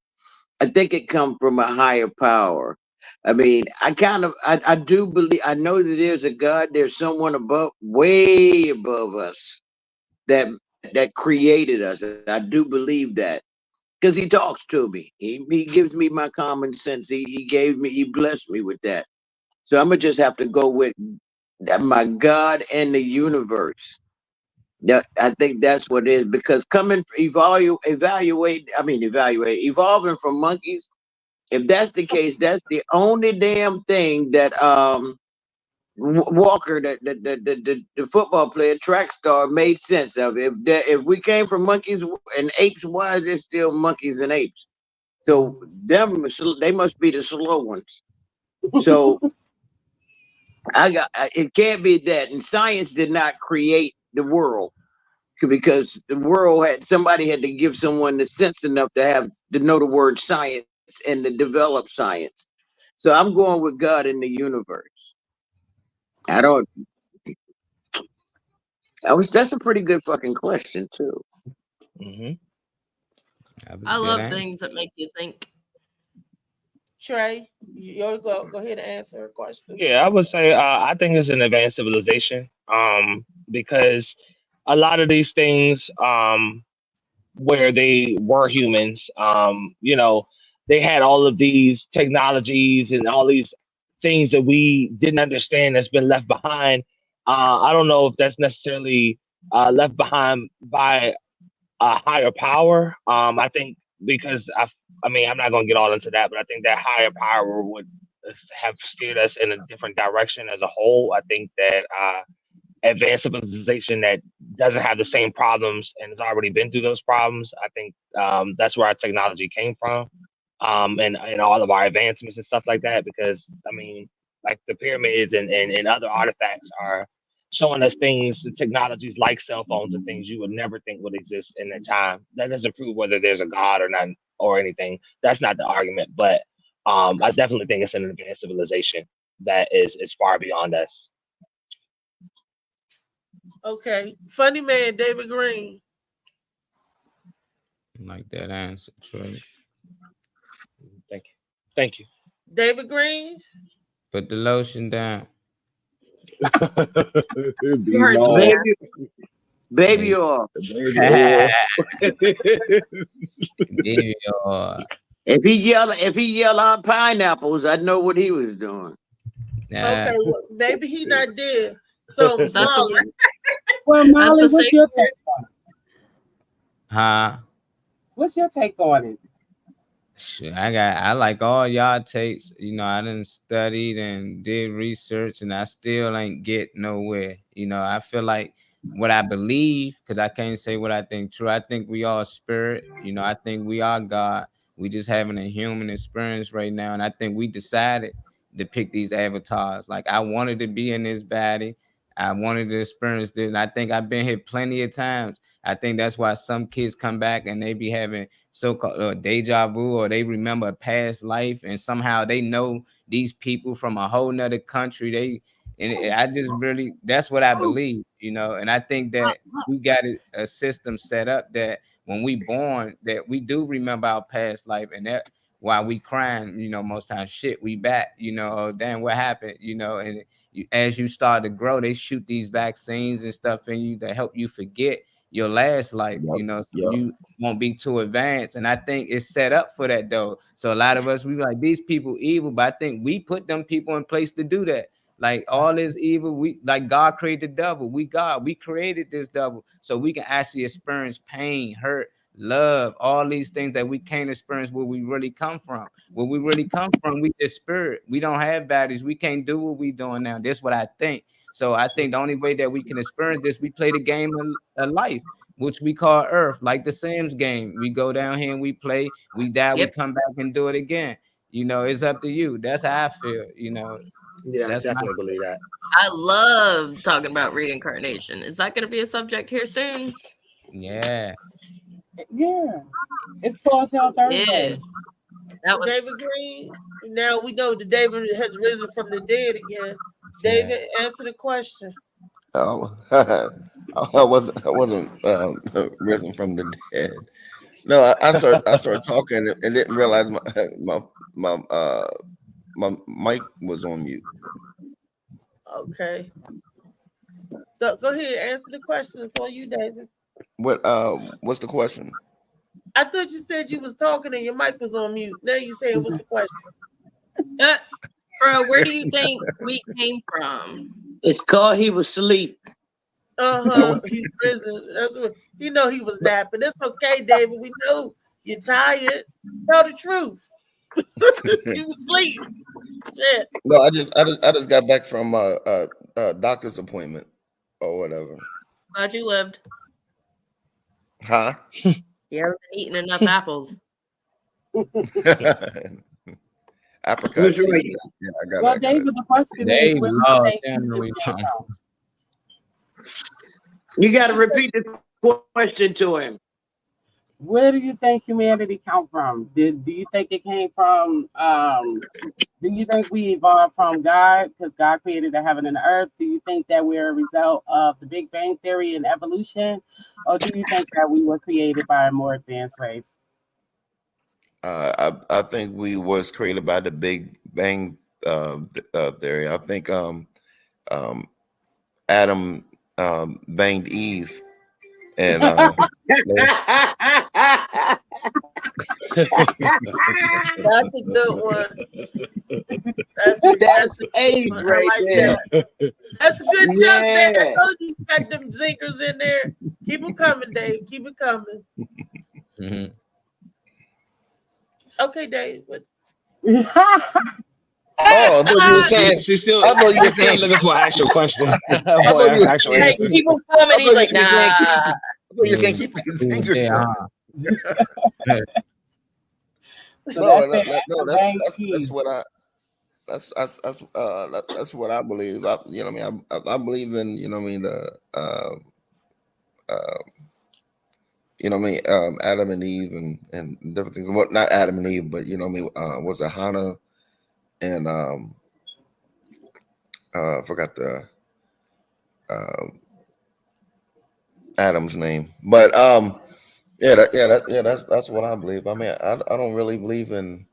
I think it comes from a higher power. I mean, I do believe, I know that there's a God, there's someone above, way above us that created us. I do believe that because he talks to me. He gives me my common sense. He blessed me with that. So I'm gonna just have to go with my God and the universe. Yeah, I think that's what it is because evolving from monkeys. If that's the case, that's the only damn thing that Walker, the football player, track star, made sense of. If we came from monkeys and apes, why is there still monkeys and apes? So they must be the slow ones. So it can't be that. And science did not create the world because the world somebody had to give someone the sense enough to know the word science and to develop science. So I'm going with God in the universe. That's a pretty good fucking question too. Mm-hmm. I love things that make you think. Trey, you go ahead and answer a question. Yeah, I would say I think it's an advanced civilization. Because a lot of these things, where they were humans, they had all of these technologies and all these things that we didn't understand that's been left behind. I don't know if that's necessarily left behind by a higher power. I think because I'm not going to get all into that, but I think that higher power would have steered us in a different direction as a whole. I think that advanced civilization that doesn't have the same problems and has already been through those problems. I think that's where our technology came from, and all of our advancements and stuff like that. Because like the pyramids and other artifacts are showing us things, technologies like cell phones and things you would never think would exist in that time. That doesn't prove whether there's a God or not or anything. That's not the argument, but I definitely think it's an advanced civilization that is far beyond us. Okay, funny man, David Green. Like that answer, Trey. Thank you. David Green. Put the lotion down. Baby oil. Baby oil. If he yell out pineapples, I know what he was doing. Okay, well, maybe he not dead. So Molly. Well, Molly, what's your take on it? Huh? What's your take on it? Sure, I like all y'all takes. I done studied and did research, and I still ain't get nowhere. I feel like what I believe, because I can't say what I think true. I think we all spirit. I think we are God. We just having a human experience right now, and I think we decided to pick these avatars. Like I wanted to be in this body. I wanted to experience this, and I think I've been here plenty of times. I think that's why some kids come back and they be having so-called deja vu, or they remember a past life, and somehow they know these people from a whole nother country. That's what I believe, and I think that we got a system set up that when we born, that we do remember our past life, and that while we crying, most times shit, we back, oh, damn, what happened, and as you start to grow, they shoot these vaccines and stuff in you that help you forget your last life, so you won't be too advanced. And I think it's set up for that though. So a lot of us, we like these people evil, but I think we put them people in place to do that. Like all this evil, like God created the devil. We created this devil so we can actually experience pain, hurt, love, all these things that we can't experience where we really come from. Where we really come from, we just spirit. We don't have bodies. We can't do what we doing now. That's what I think. So I think the only way that we can experience this, we play the game of life, which we call Earth, like the Sims game. We go down here and we play, we die, we come back and do it again. you know, it's up to you. That's how I feel. You know, Yeah, I that's my definitely believe that. I love talking about reincarnation. Is that going to be a subject here soon? yeah. Yeah. It's Tall Tale Thursday. Yeah. That was David Green. Now we know that David has risen from the dead again. David, answer the question. Oh, I wasn't risen from the dead. No, I started talking and didn't realize my mic was on mute. Okay. So go ahead, answer the question. It's on you, David. What's the question? I thought you said you was talking and your mic was on mute. Now you saying what's the question? Bro, where do you think we came from? It's called he was asleep. He's risen. That's what you know. He was napping. It's okay, David. We know you're tired. Tell the truth. You was asleep. Shit. No, I just got back from a doctor's appointment or whatever. Glad you lived. Huh? You haven't been eating enough apples. Apricot seeds. Yeah, I got Well, it. David, the question They is, where do you love think San this Luis came Obispo. from? You got to repeat the question to him. Where do you think humanity come from? Do you think it came from? Do you think we evolved from God because God created the heaven and the earth? Do you think that we're a result of the Big Bang Theory and evolution, or do you think that we were created by a more advanced race? I think we was created by the Big Bang theory. I think Adam banged Eve, and That's a good one. That's age I right like there. that. That's a good joke, Dave. I Yeah. told you you got them zingers in there. Keep them coming, Dave. Keep it coming. Mhm. Okay, Dave. What? I thought you were saying. She's still, I thought you were she's still saying. looking for an actual question. I thought you were Actual saying. answer. Keep them I coming. thought He's you like, were saying. I nah. thought you were saying keep the singers. Yeah. So No, that's that's what I. That's what I believe. You know what I mean? I believe in, you know what I mean, the you know what I mean, Adam and Eve and different things. What, not Adam and Eve, but you know what I mean, was it Hannah and I forgot the Adam's name. But that's what I believe. I mean, I don't really believe in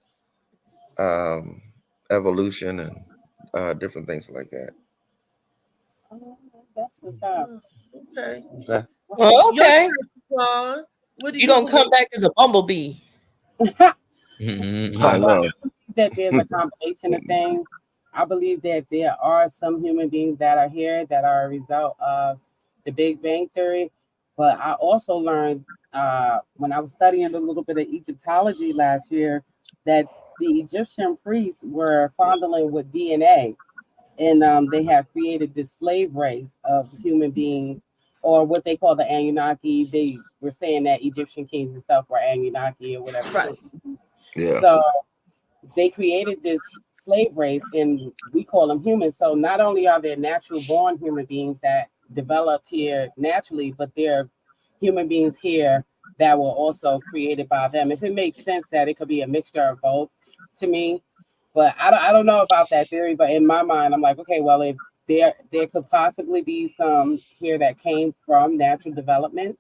evolution and different things like that. That's what's up. Okay. Well, okay. Your turn, Juan. What do You're you going to come believe? back as a bumblebee. I know. That there's a combination of things. I believe that there are some human beings that are here that are a result of the Big Bang Theory. But I also learned when I was studying a little bit of Egyptology last year that the Egyptian priests were fondling with DNA, and they have created this slave race of human beings, or what they call the Anunnaki. They were saying that Egyptian kings and stuff were Anunnaki or whatever. Right. Yeah. So they created this slave race, and we call them humans. So not only are there natural born human beings that developed here naturally, but they're human beings here that were also created by them. If it makes sense that it could be a mixture of both to me, but I don't know about that theory. But in my mind, I'm like, okay, well, if there could possibly be some here that came from natural development,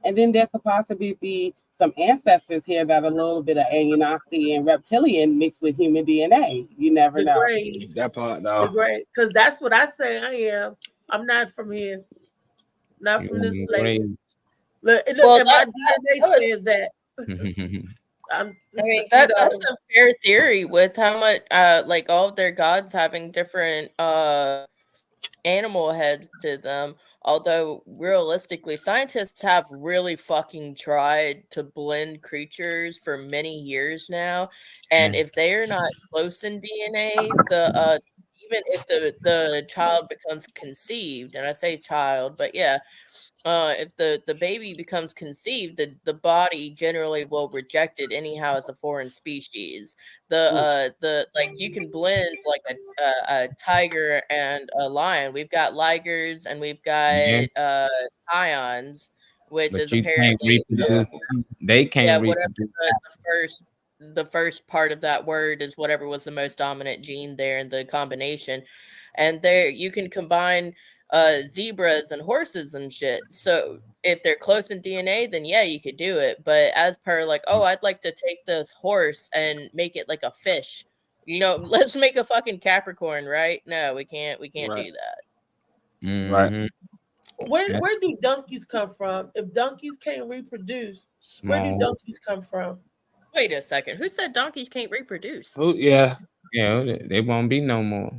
and then there could possibly be some ancestors here that are a little bit of Anunnaki and reptilian mixed with human DNA. You never The know. grades. That part, The though. grade. Because that's what I say I am. I'm not from here. Not from this place. Look, Well, and my that DNA was- says that. I mean, that's a fair theory with how much, like all of their gods having different animal heads to them. Although realistically, scientists have really fucking tried to blend creatures for many years now, and if they are not close in DNA, the even if the child becomes conceived, and I say child, but yeah, if the baby becomes conceived, the body generally will reject it anyhow as a foreign species. The like you can blend like a tiger and a lion. We've got ligers and we've got lions, which But is you can't apparently reproduce. They can't yeah, whatever reproduce. the first part of that word is whatever was the most dominant gene there in the combination. And there you can combine zebras and horses and shit. So if they're close in DNA, then yeah, you could do it. But as per like, oh, I'd like to take this horse and make it like a fish. You know, let's make a fucking Capricorn, right? No, we can't do that. Right. Where do donkeys come from? If donkeys can't reproduce, where do Small. donkeys come from? Wait a second. Who said donkeys can't reproduce? Oh yeah. Yeah, they won't be no more.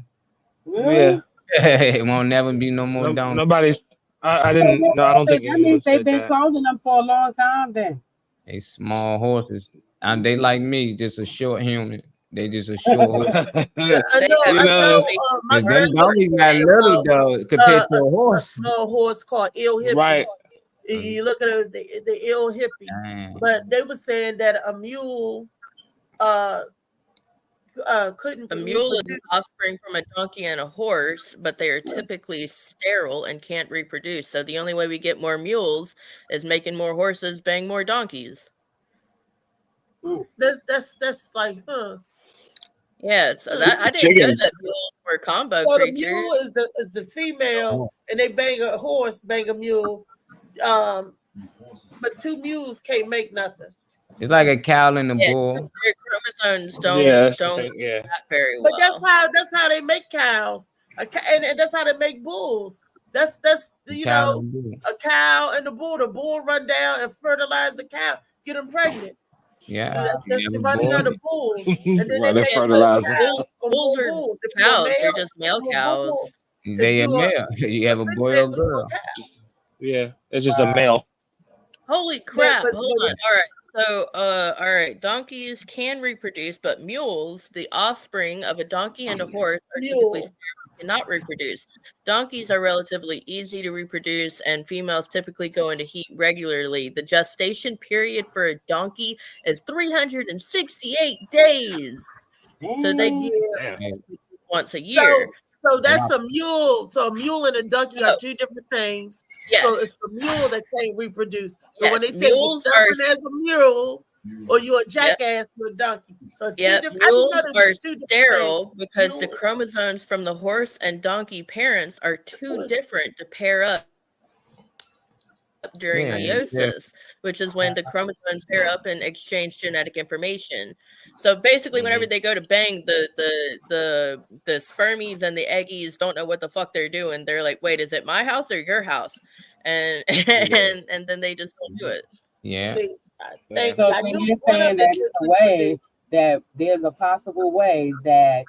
Yeah. It won't never be no more donkeys. Nobody's. I didn't. No, I don't think that means they've been that. cloning them for a long time. Then They small horses. And they like me, just a short human. They just a short horse. I know. My Them grandmother donkeys got little though compared to a horse. small horse called ill hippie. Right. You look at it as the ill hippie. Dang. But they were saying that a mule couldn't A mule is reproduce. offspring from a donkey and a horse, but they are typically sterile and can't reproduce. So the only way we get more mules is making more horses bang more donkeys. That's like, Yeah, so that I didn't know Chickens. that mules were combo So the creatures. mule is the female, and they bang a horse, bang a mule. But two mules can't make nothing. It's like a cow and a Yeah, bull. their chromosomes don't that's the don't thing, yeah. that very well. But that's how they make cows, and that's how they make bulls. That's you Cow know, and bull. a cow and a bull. The bull run down and fertilize the cow, get them pregnant. Yeah. That's You the have a running bull. of the bulls, and then Right, they they make fertilize little them. cows or Bulls are bulls. If you're a cows. They're male, just male you're a cows. bull. They a you are- male. You have a boy or girl. Yeah. It's just a male. Holy crap! but- Hold on. All right. So, all right. Donkeys can reproduce, but mules, the offspring of a donkey and a horse, are typically sterile and cannot reproduce. Donkeys are relatively easy to reproduce, and females typically go into heat regularly. The gestation period for a donkey is 368 days. So they Yeah. once a year. So that's a mule. So a mule and a donkey are two different things. Yes. So it's the mule that can't reproduce. So when Yes, they say you're mules stubborn are- as a mule, or you're a jackass with a donkey. So it's Yeah, two different. I didn't mules know there are was two different sterile things. because the Mule- chromosomes from the horse and donkey parents are too different to pair up during Yeah, yeah. meiosis, which is when the chromosomes pair up and exchange genetic information. So basically, whenever they go to bang, the spermies and the eggies don't know what the fuck they're doing. They're like, "Wait, is it my house or your house?" And and then they just don't do it. Yeah. Thank so you. I then knew you're one of saying them that was there's a way that there's a possible way that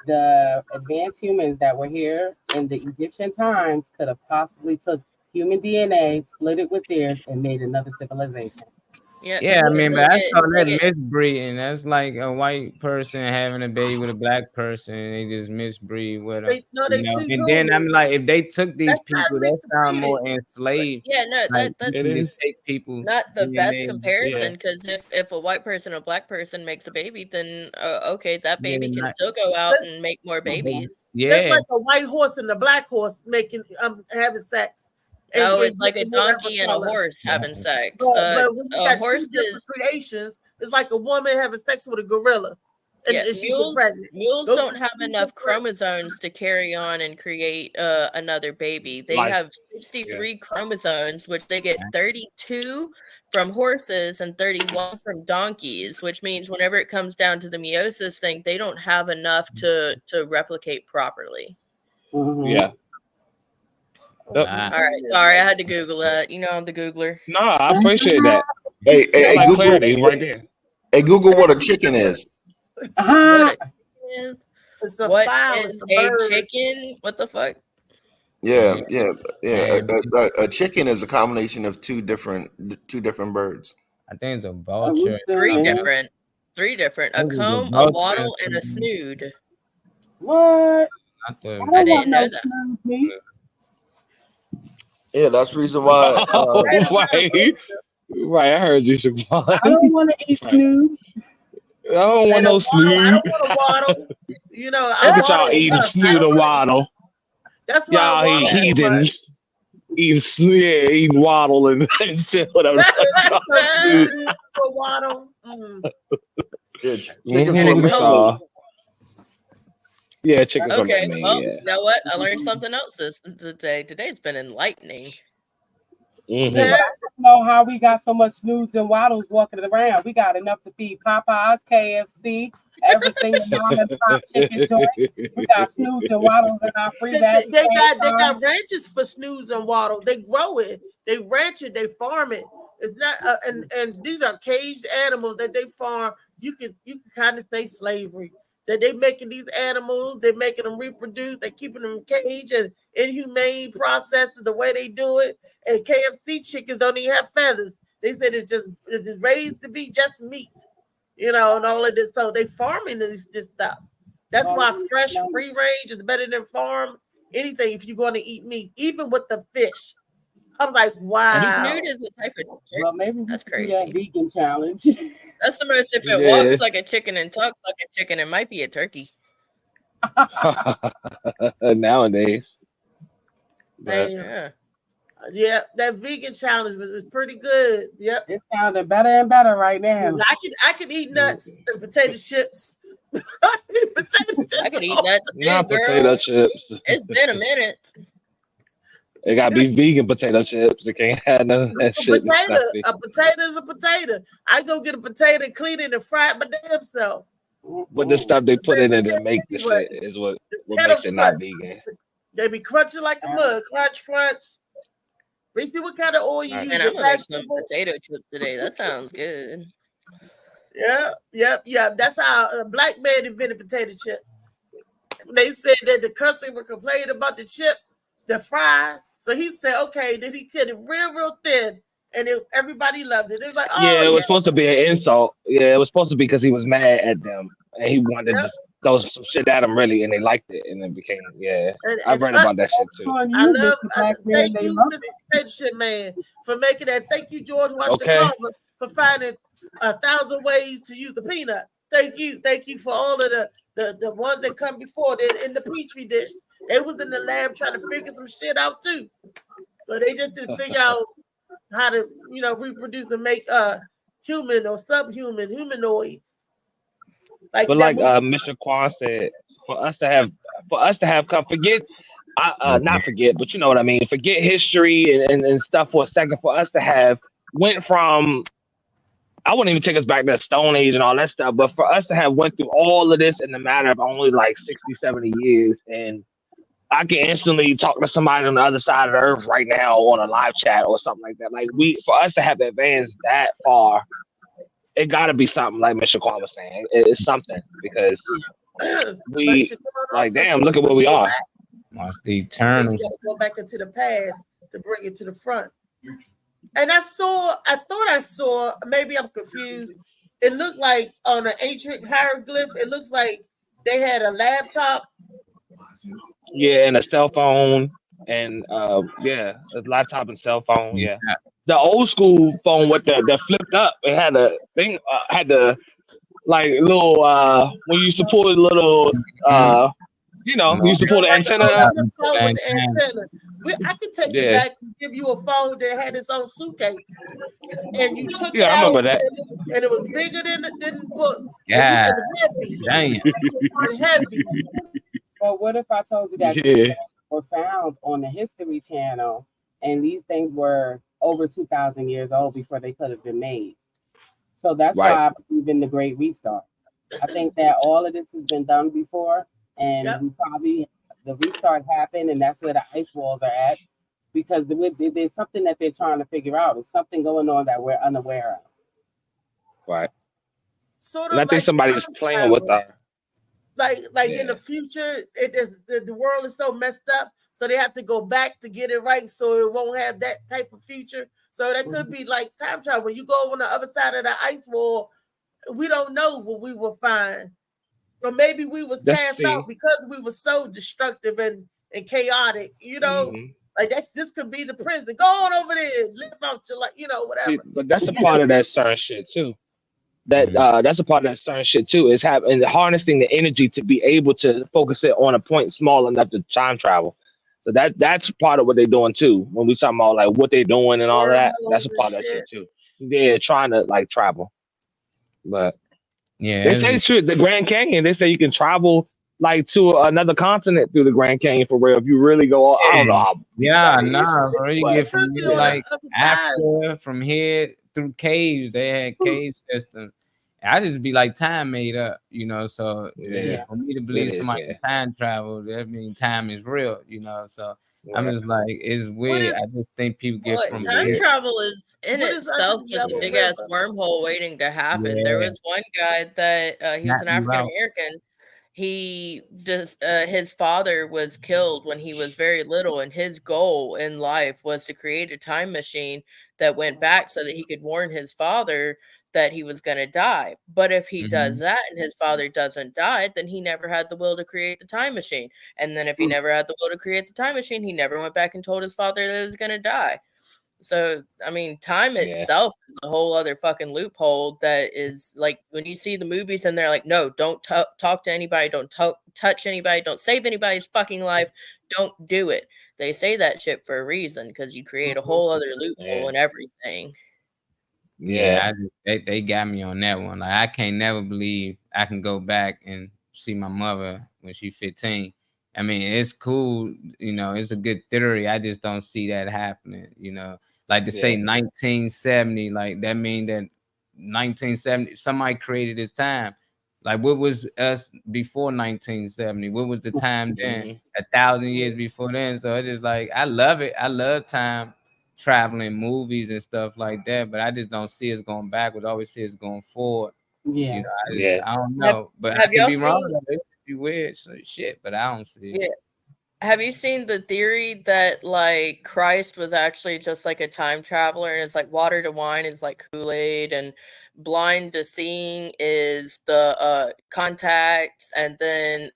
the advanced humans that were here in the Egyptian times could have possibly took human DNA, split it with theirs, and made another civilization. Yeah, I mean, but I it- saw that it- misbreeding. That's like a white person having a baby with a black person, and they just misbreed with them. they two And then I'm humans. like, if they took these That's not people, that sound more enslaved. Yeah, no, Like, that's you can just take people. not the best DNA. comparison because if a white person or a black person makes a baby, then okay, that Yeah, baby can not- still go out That's- and make more babies. That's Yeah. like a white horse and a black horse making having sex. And- No, and it's like a getting whatever donkey and a color. horse having sex. But when you got two horses, different creations, it's like a woman having sex with a gorilla, and, yeah, and she mules, get pregnant. mules Those don't are have two enough different- chromosomes to carry on and create another baby. They Like- have 63 chromosomes, which they get 32 from horses and 31 from donkeys, which means whenever it comes down to the meiosis thing, they don't have enough to replicate properly. Yeah. All right, sorry, I had to Google that. You know, I'm the Googler. No, I appreciate that. Hey, I like Google, clarity right there. hey, Google what a chicken is. What is, It's a what fowl, is it's a a bird. chicken? What the fuck? Yeah. A chicken is a combination of two different birds. I think it's a vulture. Three different. A What is a comb, a vulture? wattle, and a snood. What? Not the- I I don't want didn't no know that. smooth meat. Yeah, that's the reason why. Right, I heard you, Siobhan. I don't want to eat Snoop. I don't want no I Snoop. don't want to waddle. You know, I Look at y'all waddle eating enough. I Snoop don't and wanna- Waddle. That's why I Y'all waddle ain't so much. heathens. Eating Snoop, yeah, eating Waddle and shit, whatever. That's so Snoop. Snoop for waddle. Mm. Yeah, Mhm. And a Coke. Yeah, chicken from Okay, me. well, Yeah. you know what? I learned something else today. Today's been enlightening. Mhm. Yeah, but I don't know how we got so much snoods and waddles walking around. We got enough to feed Popeyes, KFC, every single mom and pop chicken joint. We got snoods and waddles in our free bag. They got ranches for snooze and waddle. They grow it, they ranch it, they farm it. It's not and these are caged animals that they farm. You can kind of say slavery. That they making these animals, they're making them reproduce, they're keeping them in cage and inhumane processes the way they do it. And KFC chickens don't even have feathers. They said it's raised to be just meat, you know, and all of this. So they farming this stuff. That's why fresh, free range is better than farm anything if you're going to eat meat, even with the fish. I was like, wow. Snoot is a type of turkey. Well, maybe That's do crazy. that vegan challenge. That's the most. If it Yeah. walks like a chicken and talks like a chicken, it might be a turkey. Nowadays. But Damn. Yeah, that vegan challenge was pretty good. Yep. It's sounding better and better right now. I can eat nuts and potato chips. Potato chips. I could eat nuts too, not girl. potato chips. It's been a minute. It gotta be vegan potato chips. It can't have none of that shit. A potato is a potato. I go get a potato, clean it, and fry it my damn self. But the stuff they put in it to make the shit is what makes it not vegan. They be crunching like a mug. Crunch, crunch. Reese, what kind of oil you use? And I'm gonna make some potato chips today. That sounds good. Yeah. That's how a black man invented potato chip. They said that the customer complained about the chip, the fry. So he said, okay, then he cut it real thin, and everybody loved it. They was like, oh, Yeah, it was supposed to be an insult. Yeah, it was supposed to be because he was mad at them and he wanted to throw some shit at them, really, and they liked it, and it became I read about that shit too. I love. Thank you, Mr. Potato Chip Man, for making that. Thank you, George Washington Carver, for finding 1,000 ways to use the peanut. Thank you for all of the ones that come before that in the petri dish. They was in the lab trying to figure some shit out too, so they just didn't figure out how to reproduce and make human or subhuman humanoids. But like Mr. Quan said, for us to have not forget, but you know what I mean, forget history and stuff for a second, for us to have went from, I wouldn't even take us back to the Stone Age and all that stuff, but for us to have went through all of this in the matter of only like 60, 70 years, and I can instantly talk to somebody on the other side of the earth right now on a live chat or something like that. Like for us to have advanced that far, it got to be something like Mr. Quan was saying. It's something because we like, damn, look at where we are. It's the eternal. You gotta go back into the past to bring it to the front. And I thought I saw, maybe I'm confused. It looked like on an ancient hieroglyph, it looks like they had a laptop. Yeah, and a cell phone, and a laptop and cell phone. Yeah, the old school phone with the flipped up. It had a thing. Had the like little when you used to pull a little you used to pull the antenna up. I could take it back and give you a phone that had its own suitcase, and you took it I out, remember that. and it was bigger than the book. Yeah, heavy. Heavy. But what if I told you that these were found on the History Channel, and these things were over 2,000 years old before they could have been made? So that's why I believe in the Great Restart. I think that all of this has been done before, and the restart happened, and that's where the ice walls are at, because there's something that they're trying to figure out. There's something going on that we're unaware of. Right. Sort and I think somebody's playing with our. Like in the future, the world is so messed up, so they have to go back to get it right, so it won't have that type of future. So that could be like time travel. When you go on the other side of the ice wall, we don't know what we will find, or maybe we was cast out because we were so destructive and chaotic. You know, Like that, this could be the prison. Go on over there, live out your life, whatever. But that's a part of that certain shit too. That's a part of that certain shit too. Is having harnessing the energy to be able to focus it on a point small enough to time travel. So that's part of what they're doing too. When we talking about like what they're doing and all of that, that's a part of that shit too. They're trying to like travel, but Yeah, they say too, the Grand Canyon. They say you can travel like to another continent through the Grand Canyon for real if you really go. I don't know how. Yeah, that is, nah, bro. You but- get from here, like Africa, from here through caves. They had cave systems. I just be like time made up, So for me to believe somebody can time travel, that means time is real, So I'm just like, it's weird. I just think people get from time here. travel is in itself just a big ass wormhole waiting to happen. There Yeah. was one guy that he was an Knock you out. African American. He just his father was killed when he was very little, and his goal in life was to create a time machine that went back so that he could warn his father that he was going to die. But if he does that and his father doesn't die, then he never had the will to create the time machine. And then if he never had the will to create the time machine, he never went back and told his father that he was going to die. So, I mean, time itself is a whole other fucking loophole that is like when you see the movies and they're like, no, don't talk to anybody, don't touch anybody, don't save anybody's fucking life, don't do it. They say that shit for a reason because you create a whole other loophole and everything. Yeah, they got me on that one. Like I can't never believe I can go back and see my mother when she's 15. I mean, it's cool, it's a good theory. I just don't see that happening, Like to say 1970, like that mean that 1970 somebody created this time. Like what was us before 1970? What was the time then? 1,000 years before then. So it's just like I love it. I love time traveling, movies and stuff like that, but I just don't see us going backwards. I always see us going forward. Yeah. I don't know, but I have could y'all be wrong. seen- It could be weird, so shit, but I don't see it. Yeah. Have you seen the theory that like Christ was actually just like a time traveler and it's like water to wine is like Kool-Aid and blind to seeing is the contacts and then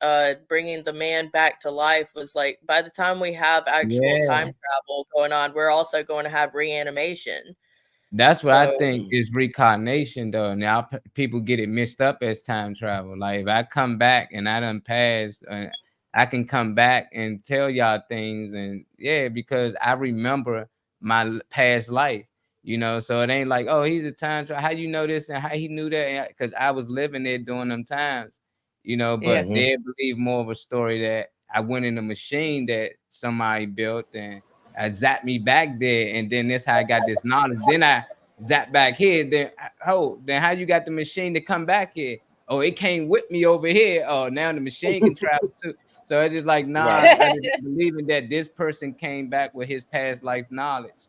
bringing the man back to life was like by the time we have actual time travel going on, we're also going to have reanimation. That's what I think is reincarnation, though. Now people get it mixed up as time travel. Like if I come back and I done passed, I can come back and tell y'all things, and because I remember my past life, So it ain't like, oh, he's a time travel. How you know this and how he knew that? Because I was living there during them times, But they believe more of a story that I went in a machine that somebody built and I zapped me back there, and then that's how I got this knowledge. Then I zapped back here. Then how you got the machine to come back here? Oh, it came with me over here. Oh, now the machine can travel too. So it's just like, I just believing that this person came back with his past life knowledge,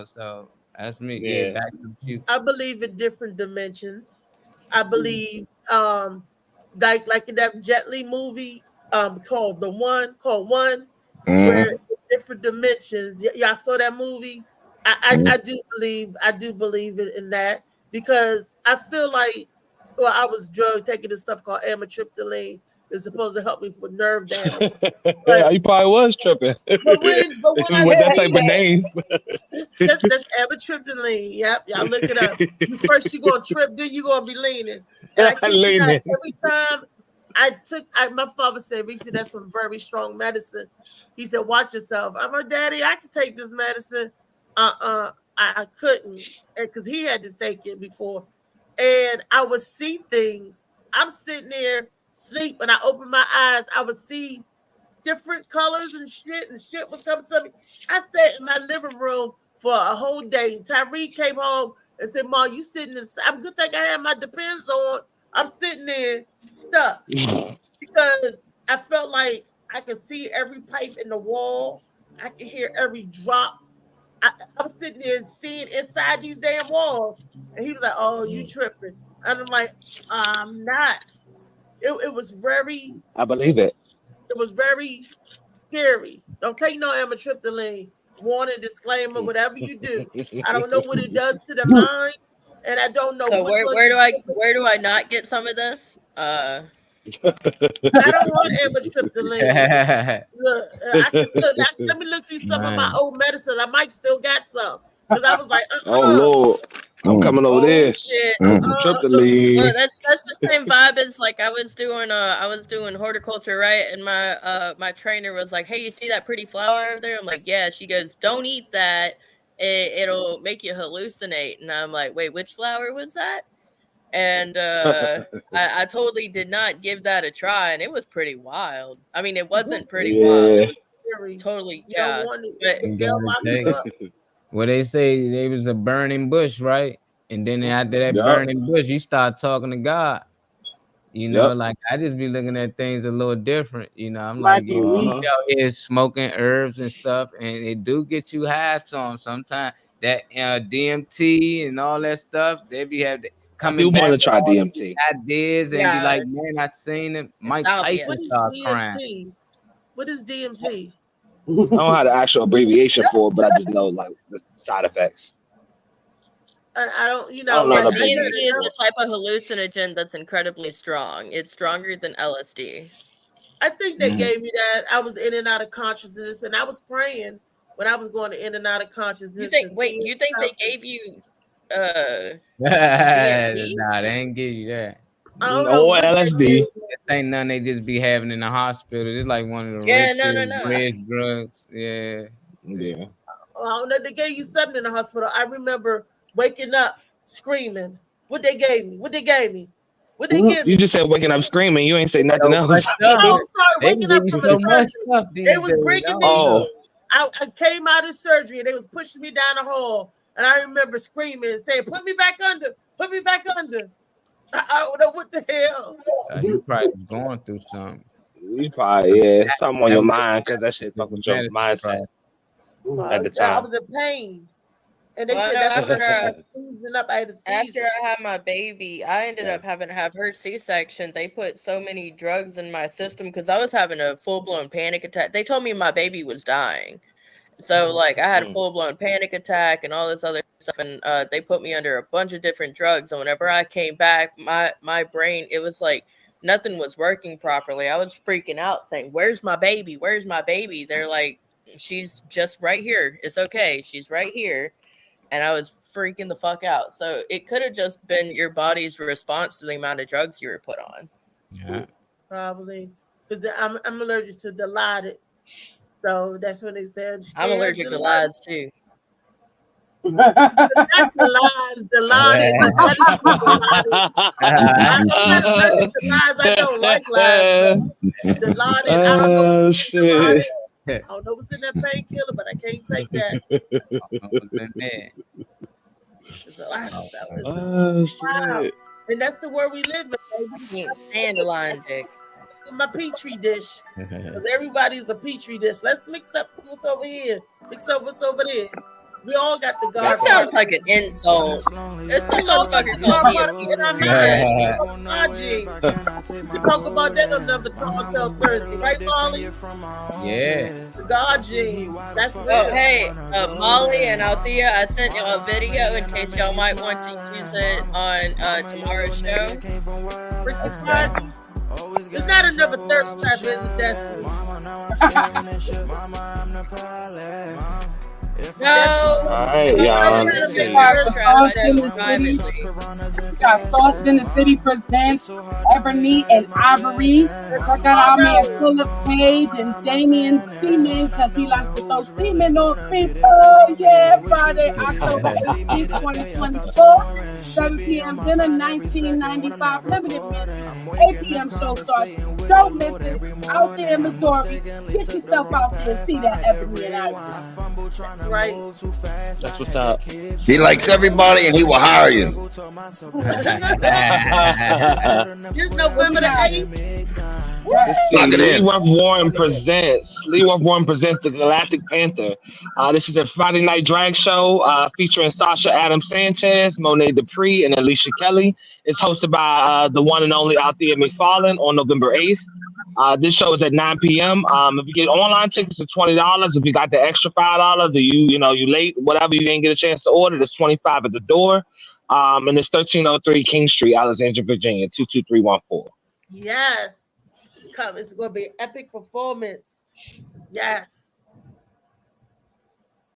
So that's me. Yeah, back to the future. I believe in different dimensions. I believe, like in that Jet Li movie, called One, where different dimensions. Y'all saw that movie? I do believe in that because I feel like, I was taking this stuff called amitriptyline. It's supposed to help me with nerve damage. Yeah, you probably was tripping. But when with that type of name. that's amitriptyline. Yep, y'all look it up. First you gonna trip, then you gonna be leaning. And I keep Leaning. every time my father said, Reese, that's some very strong medicine. He said, watch yourself. I'm like, Daddy, I can take this medicine. I couldn't, because he had to take it before. And I would see things. I'm sitting there sleep, and I open my eyes. I would see different colors and shit was coming to me. I sat in my living room for a whole day. Tyreek came home and said, Mom, you sitting inside. I'm good thing I had my Depends on. I'm sitting there stuck because I felt like I could see every pipe in the wall. I could hear every drop. I'm sitting there seeing inside these damn walls. And he was like, oh, you tripping. And I'm like, I'm not. It was very... I believe it. It was very scary. Don't take no amitriptyline. Warning, disclaimer, whatever you do. I don't know what it does to the mind. And I don't know So where do I not get some of this? I don't want amitriptyline. Look, let me look through some of my old medicine. I might still got some because I was like, Oh Lord, I'm coming over there. Shit. Tripoli. Look, that's the same vibe as like I was doing horticulture, right? And my trainer was like, "Hey, you see that pretty flower over there?" I'm like, "Yeah." She goes, "Don't eat that. It'll make you hallucinate." And I'm like, "Wait, which flower was that?" And I totally did not give that a try, and it was pretty wild. I mean, it wasn't pretty wild. It was totally, yeah. But Well, they say they was a burning bush, right? And then after that Yup. burning bush, you start talking to God. You know, Yup. like I just be looking at things a little different. You know, I'm Might like, be you weak. out here smoking herbs and stuff, and it do get you high on sometimes. That DMT and all that stuff, they be have I coming do back want to with try all these DMT. ideas and be Yeah. like, man, I seen it. Mike salvia. Tyson What is started crying. DMT? What is DMT? I don't know how the actual abbreviation for it, but I just know like the side effects. I don't, I don't know Yeah, the DMT abbreviation is for a it. type of hallucinogen that's incredibly strong. It's stronger than LSD. I think they Mhm. gave me that. I was in and out of consciousness, and I was praying when I was going in and out of consciousness. You think? and Wait, seeing you think they stuff. gave you DMT? Nah, they ain't give you that. I don't know No what they LSD. gave me. This ain't nothing they just be having in the hospital. It's like one of the Yeah, no. rich drugs. Yeah. Yeah. I don't know. They gave you something in the hospital. I remember waking up screaming. What they gave me? What they gave me? What they give You me? just said waking up screaming. You ain't say nothing So else. much No, stuff. I'm sorry. They Waking give up you from so the much surgery. stuff these They was days. bringing me. Oh, I came out of surgery and they was pushing me down the hall. And I remember screaming and saying, "Put me back under. Put me back under." I don't know what the hell. You probably was going through something. you probably something on That your was mind because that shit fuck with your medicine, mindset bro. at the I time. was in pain. And they Well, said no, that's when I after started seizing up. I had a after seizure. I had my baby, I ended up having to have her C-section. They put so many drugs in my system because I was having a full-blown panic attack. They told me my baby was dying. So like I had a full-blown panic attack and all this other stuff, and they put me under a bunch of different drugs. And whenever I came back, my brain, it was like nothing was working properly. I was freaking out saying, "Where's my baby? Where's my baby?" They're like, "She's just right here. It's okay. She's right here." And I was freaking the fuck out. So it could have just been your body's response to the amount of drugs you were put on. Yeah. Probably. Because I'm allergic to Dilaudid. So that's when they said I'm allergic to lies too. Not the lies, Dilaudid. I'm not allergic to lies. I don't like lies. Dilaudid, I don't know what's in Dilaudid. I don't know what's in that painkiller, but I can't take that. It's a lot of stuff. It's just, wow. And that's the world we live in, baby. Dandelion dick. My petri dish. Because everybody's a petri dish. Let's mix up what's over here. Mix up what's over there. We all got the That garbage. sounds like an insult. It's some motherfucker called me a We talk about that on Never Talk Until Thursday, right, Molly? Yeah. The God gene. That's real. Oh, hey, Molly and Althea, I sent you a video in case y'all might want to use it on tomorrow's show. Richard Party. It's not another thirst trap, is it, Destiny? No. All right, y'all. We got Sauce in the City presents Ebony and Ivory. Check out our man Philip Page and Damian Seaman because he likes to throw semen on people. Yeah, Friday, October 18th, 2024. 7 p.m. dinner, 1995 limited minutes. 8 p.m. show starts. Don't miss it. Out there in Missouri. Get yourself out there and see that Ebony and Ivory. That's right. That's what's up. He likes everybody and he will hire you. There's November the 8th. Leavenworth Warren presents the Galactic Panther. This is a Friday night drag show featuring Sasha Adam Sanchez, Monet Dupree, and Alicia Kelly. It's hosted by the one and only Althea McFarlane on November 8th. This show is at 9 p.m. If you get online tickets, it's $20. If you got the extra $5, or you late, whatever, you didn't get a chance to order, there's $25 at the door. And it's 1303 King Street, Alexandria, Virginia, 22314. Yes. Come, it's gonna be an epic performance. Yes.